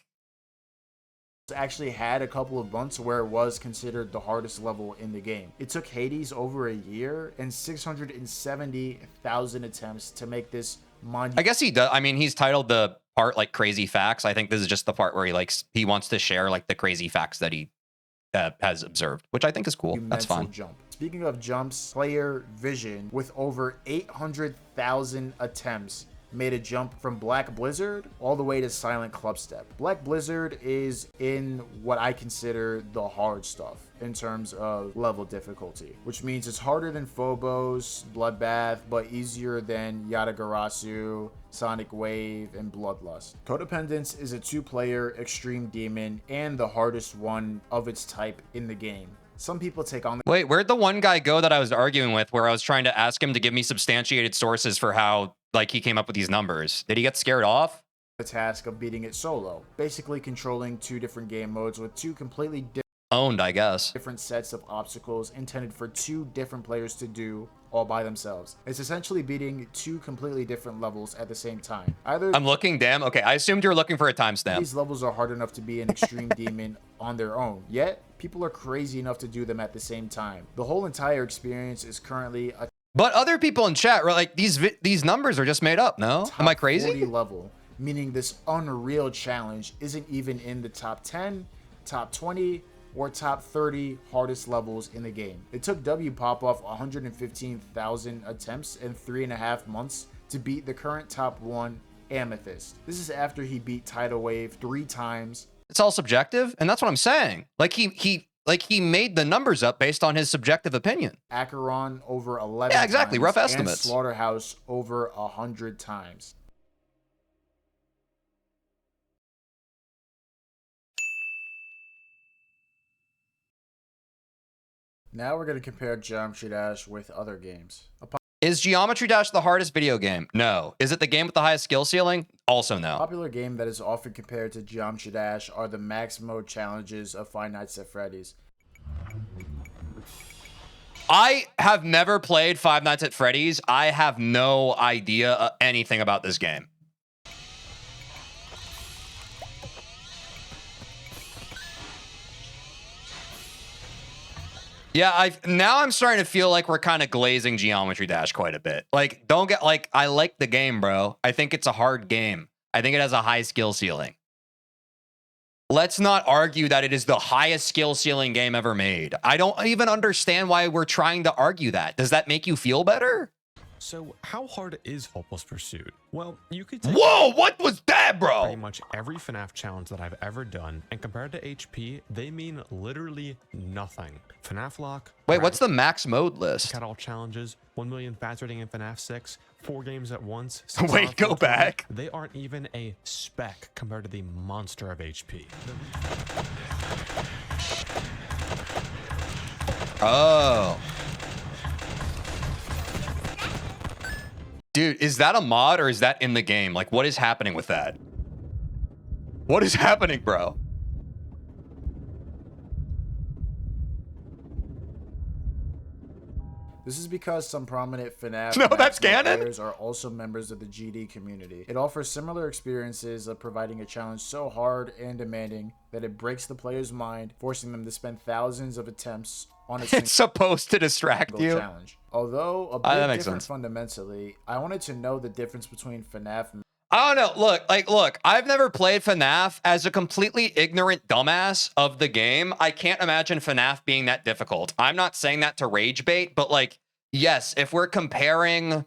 actually had a couple of months where it was considered the hardest level in the game. It took Hades over a year and 670,000 attempts to make this monument.
I guess he does. I mean, he's titled the part, like, Crazy Facts. I think this is just the part where he wants to share, like, the crazy facts that he has observed, which I think is cool. That's fine.
Jump. Speaking of jumps, Player Vision, with over 800,000 attempts, made a jump from Black Blizzard all the way to Silent Clubstep. Black Blizzard is in what I consider the hard stuff in terms of level difficulty, which means it's harder than Phobos, Bloodbath, but easier than Yatagarasu, Sonic Wave, and Bloodlust. Codependence is a 2-player extreme demon and the hardest one of its type in the game. Some people take on the—
Wait, where'd the one guy go that I was arguing with, where I was trying to ask him to give me substantiated sources for how, like, he came up with these numbers? Did he get scared off?
The task of beating it solo, basically controlling 2 different game modes with 2 completely
owned, I guess,
different sets of obstacles intended for 2 different players to do all by themselves. It's essentially beating 2 completely different levels at the same time.
I'm looking, damn. Okay, I assumed you were looking for a timestamp.
These levels are hard enough to be an extreme demon on their own, yet people are crazy enough to do them at the same time. The whole entire experience is currently a—
But other people in chat were like, these numbers are just made up, no? Am I crazy?
40 level, meaning this unreal challenge isn't even in the top 10, top 20, or top 30 hardest levels in the game. It took Pop off 115,000 attempts in 3.5 months to beat the current top 1, Amethyst. This is after he beat Tidal Wave 3 times.
It's all subjective, and that's what I'm saying. Like, he made the numbers up based on his subjective opinion.
Acheron over 11
Yeah, exactly.
times,
Rough
and
estimates.
Slaughterhouse over 100 times. Now we're going to compare Geometry Dash with other games.
Is Geometry Dash the hardest video game? No. Is it the game with the highest skill ceiling? Also no.
A popular game that is often compared to Geometry Dash are the max mode challenges of Five Nights at Freddy's.
I have never played Five Nights at Freddy's. I have no idea anything about this game. Yeah, now I'm starting to feel like we're kind of glazing Geometry Dash quite a bit. Like, don't get, like, I like the game, bro. I think it's a hard game. I think it has a high skill ceiling. Let's not argue that it is the highest skill ceiling game ever made. I don't even understand why we're trying to argue that. Does that make you feel better?
So how hard is Hopeless Pursuit? Well, you could take—
Whoa, what was that, bro?
Pretty much every FNAF challenge that I've ever done, and compared to HP, they mean literally nothing. FNAF Lock—
Wait, what's the max mode list?
Cat all challenges, 1 million fans rating in FNAF 6, 4 games at once.
Wait, go back.
They aren't even a speck compared to the monster of HP.
Oh. Dude, is that a mod or is that in the game? Like, what is happening with that? What is happening, bro?
This is because some prominent FNAF
No, that's canon?
players are also members of the GD community. It offers similar experiences of providing a challenge so hard and demanding that it breaks the player's mind, forcing them to spend thousands of attempts on a single
It's supposed to distract you.
challenge. Although a
that
bit
makes
different
sense.
fundamentally, I wanted to know the difference between FNAF and
I don't know. Look, I've never played FNAF. As a completely ignorant dumbass of the game, I can't imagine FNAF being that difficult. I'm not saying that to rage bait, but like, yes, if we're comparing,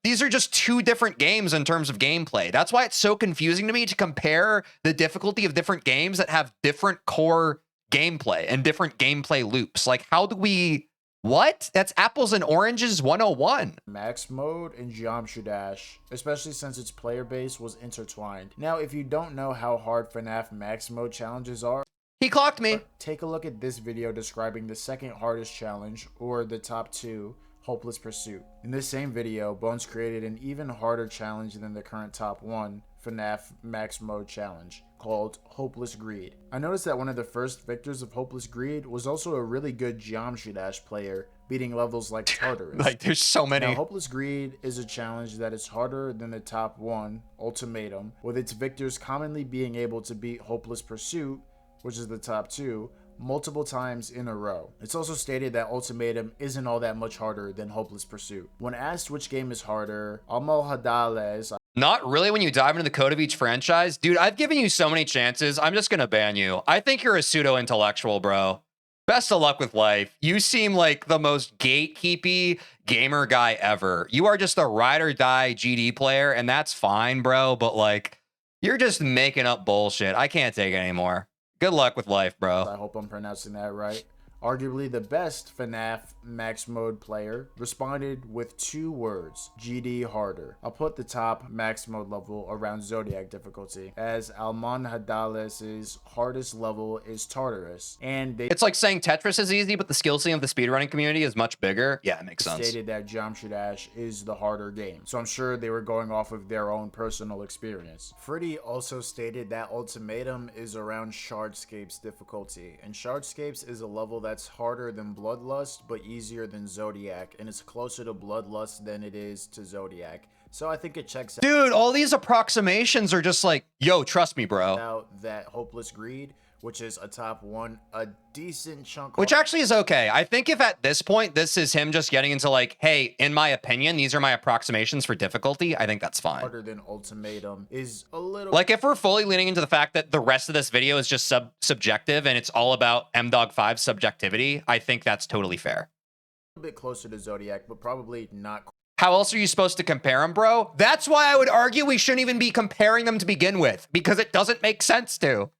these are just 2 different games in terms of gameplay. That's why it's so confusing to me to compare the difficulty of different games that have different core gameplay and different gameplay loops. Like, how do we... What? That's apples and oranges 101.
Max Mode and Geometry Dash, especially since its player base was intertwined. Now, if you don't know how hard FNAF Max Mode challenges are,
he clocked me.
Take a look at this video describing the second hardest challenge, or the top 2, Hopeless Pursuit. In this same video, Bones created an even harder challenge than the current top 1 FNAF Max Mode challenge, called Hopeless Greed. I noticed that one of the first victors of Hopeless Greed was also a really good Geometry Dash player, beating levels like Tartarus.
Like, there's so many.
Now, Hopeless Greed is a challenge that is harder than the top 1, Ultimatum, with its victors commonly being able to beat Hopeless Pursuit, which is the top 2, multiple times in a row. It's also stated that Ultimatum isn't all that much harder than Hopeless Pursuit. When asked which game is harder, Hadales.
Not really when you dive into the code of each franchise. Dude, I've given you so many chances. I'm just gonna ban you. I think you're a pseudo-intellectual, bro. Best of luck with life. You seem like the most gatekeepy gamer guy ever. You are just a ride or die GD player, and that's fine, bro. But like, you're just making up bullshit. I can't take it anymore. Good luck with life, bro.
I hope I'm pronouncing that right. Arguably the best FNAF Max Mode player, responded with 2 words: GD harder. I'll put the top Max Mode level around Zodiac difficulty, as Hadales' hardest level is Tartarus, and
it's like saying Tetris is easy, but the skill ceiling of the speedrunning community is much bigger. Yeah, it makes sense.
Stated that Geometry Dash is the harder game, so I'm sure they were going off of their own personal experience. Freddy also stated that Ultimatum is around Shardscape's difficulty, and Shardscapes is a level that's harder than Bloodlust, but easier than Zodiac, and it's closer to Bloodlust than it is to Zodiac. So I think it checks out.
Dude, all these approximations are just like, yo, trust me, bro.
Out that Hopeless Greed, which is a top 1, a decent chunk.
Which actually is okay. I think if at this point, this is him just getting into like, hey, in my opinion, these are my approximations for difficulty, I think that's fine.
Harder than Ultimatum is a little...
Like, if we're fully leaning into the fact that the rest of this video is just subjective and it's all about Mdog5's subjectivity, I think that's totally fair.
A bit closer to Zodiac, but probably not.
How else are you supposed to compare them, bro? That's why I would argue we shouldn't even be comparing them to begin with, because it doesn't make sense to.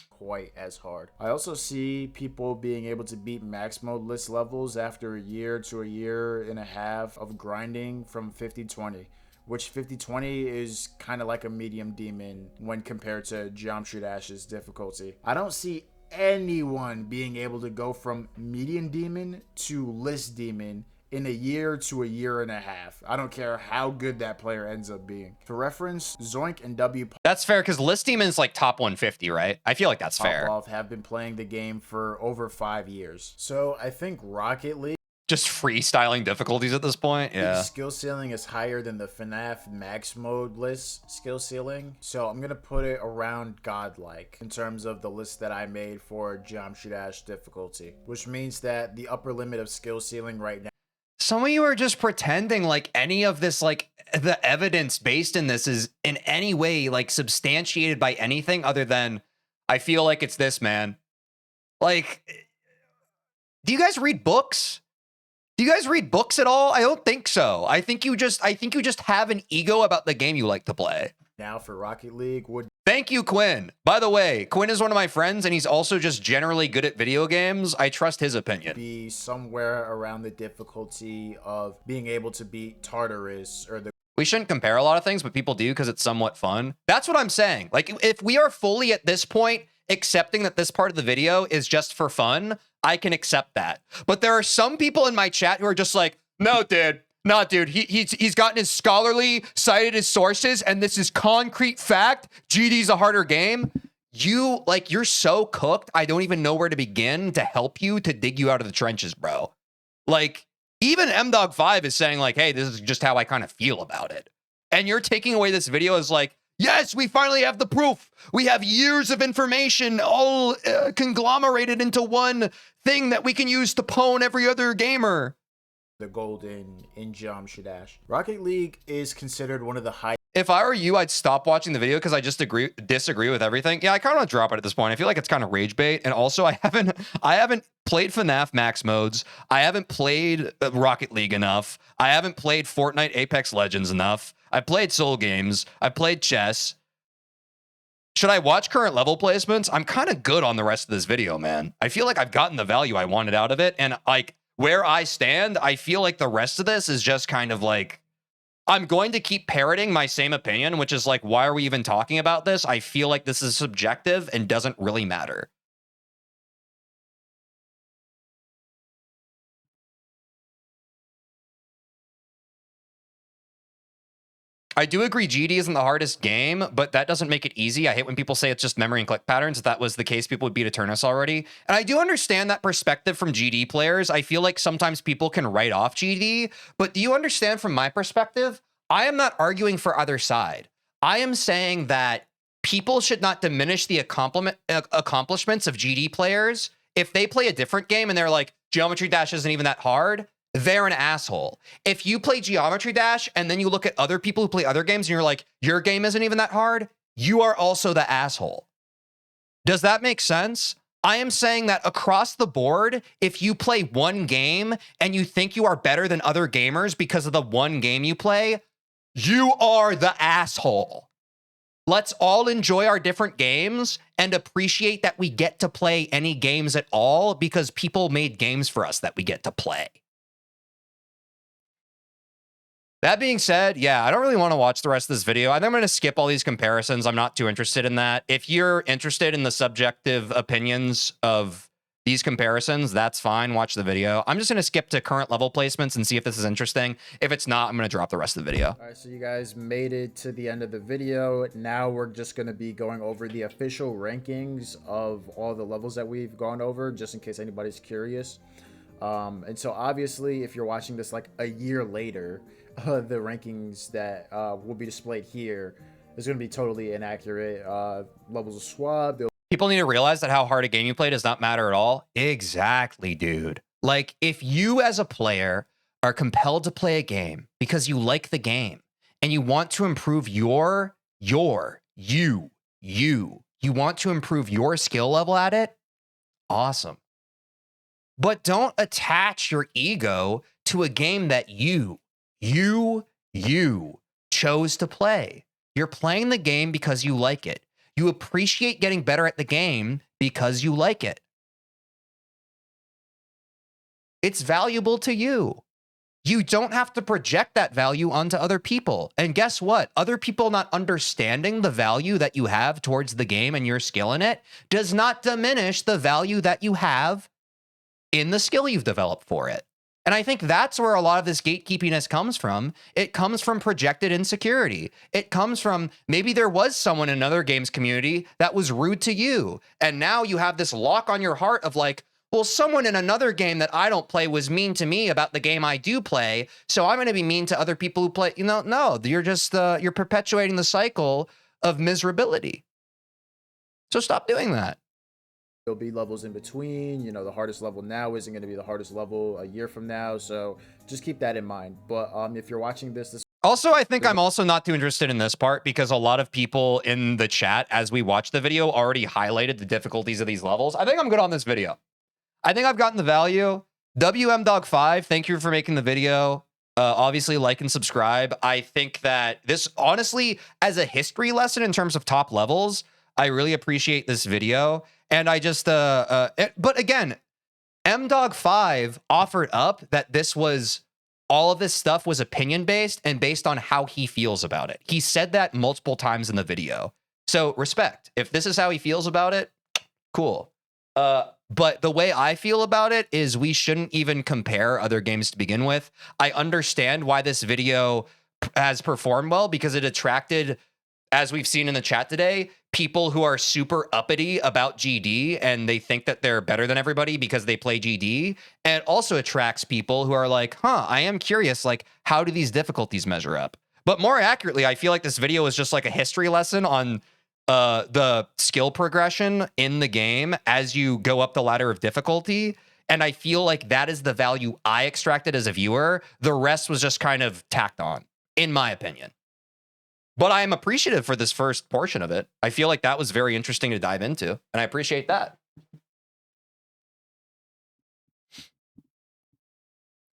Quite as hard. I also see people being able to beat max mode list levels after a year to a year and a half of grinding from 50-20, which 50-20 is kind of like a medium demon when compared to Geometry Dash's difficulty. I don't see anyone being able to go from medium demon to list demon in a year to a year and a half. I don't care how good that player ends up being. For reference, Zoink and W.
That's fair, because List Demon's like top 150, right? I feel like that's fair.
Have been playing the game for over 5 years. So I think Rocket League...
Just freestyling difficulties at this point? Yeah.
Skill ceiling is higher than the FNAF Max Mode list skill ceiling. So I'm going to put it around godlike in terms of the list that I made for Geometry Dash difficulty, which means that the upper limit of skill ceiling right now...
Some of you are just pretending like any of this, like the evidence based in this is in any way like substantiated by anything other than I feel like it's this, man. Like, do you guys read books? Do you guys read books at all? I don't think so. I think you just have an ego about the game you like to play.
Now for Rocket League would...
Thank you, Quinn. By the way, Quinn is one of my friends, and he's also just generally good at video games. I trust his opinion.
Be somewhere around the difficulty of being able to beat Tartarus or the...
We shouldn't compare a lot of things, but people do because it's somewhat fun. That's what I'm saying. Like, if we are fully at this point accepting that this part of the video is just for fun, I can accept that. But there are some people in my chat who are just like, no, dude. No, dude, he's gotten his scholarly, cited his sources, and this is concrete fact. GD's a harder game. You're so cooked, I don't even know where to begin to help you to dig you out of the trenches, bro. Like, even Mdog5 is saying like, hey, this is just how I kind of feel about it. And you're taking away this video as like, yes, we finally have the proof. We have years of information all conglomerated into one thing that we can use to pwn every other gamer.
The golden in Geometry Dash. Rocket League is considered one of the high...
If I were you, I'd stop watching the video because I just disagree with everything. Yeah, I kind of want to drop it at this point. I feel like it's kind of rage bait. And also, I haven't played FNAF Max modes. I haven't played Rocket League enough. I haven't played Fortnite Apex Legends enough. I played Soul Games. I played chess. Should I watch current level placements? I'm kind of good on the rest of this video, man. I feel like I've gotten the value I wanted out of it. And like, where I stand, I feel like the rest of this is just kind of like, I'm going to keep parroting my same opinion, which is like, why are we even talking about this? I feel like this is subjective and doesn't really matter. I do agree GD isn't the hardest game, but that doesn't make it easy. I hate when people say it's just memory and click patterns. If that was the case, people would beat Eternus already. And I do understand that perspective from GD players. I feel like sometimes people can write off GD, but do you understand from my perspective? I am not arguing for either side. I am saying that people should not diminish the accomplishments of GD players. If they play a different game and they're like, Geometry Dash isn't even that hard, they're an asshole. If you play Geometry Dash and then you look at other people who play other games and you're like, your game isn't even that hard, you are also the asshole. Does that make sense? I am saying that across the board, if you play one game and you think you are better than other gamers because of the one game you play, you are the asshole. Let's all enjoy our different games and appreciate that we get to play any games at all because people made games for us that we get to play. That being said, yeah, I don't really want to watch the rest of this video. I think I'm going to skip all these comparisons. I'm not too interested in that. If you're interested in the subjective opinions of these comparisons, that's fine. Watch the video. I'm just going to skip to current level placements and see if this is interesting. If it's not, I'm going to drop the rest of the video.
All right, so you guys made it to the end of the video. Now we're just going to be going over the official rankings of all the levels that we've gone over, just in case anybody's curious. And so obviously, if you're watching this like a year later, the rankings that will be displayed here is going to be totally inaccurate. Levels of swab.
People need to realize that how hard a game you play does not matter at all. Exactly, dude. Like, if you as a player are compelled to play a game because you like the game and you want to improve you want to improve your skill level at it, awesome. But don't attach your ego to a game that you chose to play. You're playing the game because you like it. You appreciate getting better at the game because you like it. It's valuable to you. You don't have to project that value onto other people. And guess what? Other people not understanding the value that you have towards the game and your skill in it does not diminish the value that you have in the skill you've developed for it. And I think that's where a lot of this gatekeepiness comes from. It comes from projected insecurity. It comes from maybe there was someone in another games community that was rude to you. And now you have this lock on your heart of like, well, someone in another game that I don't play was mean to me about the game I do play. So I'm going to be mean to other people who play. No, you're just, you're perpetuating the cycle of miserability. So stop doing that.
There'll be levels in between. You know, the hardest level now isn't going to be the hardest level a year from now. So just keep that in mind. But if you're watching this
also, I think I'm also not too interested in this part because a lot of people in the chat as we watch the video already highlighted the difficulties of these levels. I think I'm good on this video. I think I've gotten the value. Mdog5, thank you for making the video. Obviously, like and subscribe. I think that this, honestly, as a history lesson in terms of top levels, I really appreciate this video. And I just, but again, Mdog5 offered up that this was, all of this stuff was opinion-based and based on how he feels about it. He said that multiple times in the video. So respect. If this is how he feels about it, cool. But the way I feel about it is we shouldn't even compare other games to begin with. I understand why this video has performed well because it attracted, as we've seen in the chat today, people who are super uppity about GD and they think that they're better than everybody because they play GD. And it also attracts people who are like, I am curious, like, how do these difficulties measure up? But more accurately, I feel like this video is just like a history lesson on the skill progression in the game as you go up the ladder of difficulty. And I feel like that is the value I extracted as a viewer. The rest was just kind of tacked on, in my opinion. But I am appreciative for this first portion of it. I feel like that was very interesting to dive into, and I appreciate that.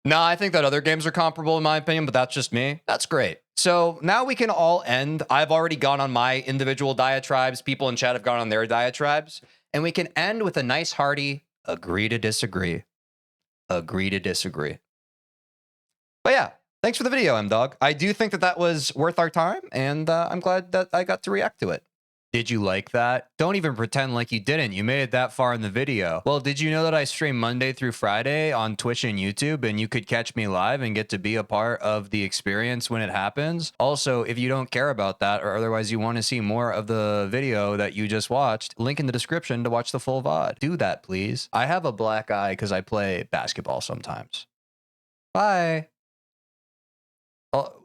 No, I think that other games are comparable in my opinion, but that's just me. That's great. So now we can all end. I've already gone on my individual diatribes. People in chat have gone on their diatribes. And we can end with a nice hearty agree to disagree. Agree to disagree. But yeah. Thanks for the video, Mdog. I do think that that was worth our time, and I'm glad that I got to react to it. Did you like that? Don't even pretend like you didn't. You made it that far in the video. Well, did you know that I stream Monday through Friday on Twitch and YouTube, and you could catch me live and get to be a part of the experience when it happens? Also, if you don't care about that, or otherwise you want to see more of the video that you just watched, link in the description to watch the full VOD. Do that, please. I have a black eye because I play basketball sometimes. Bye. Oh,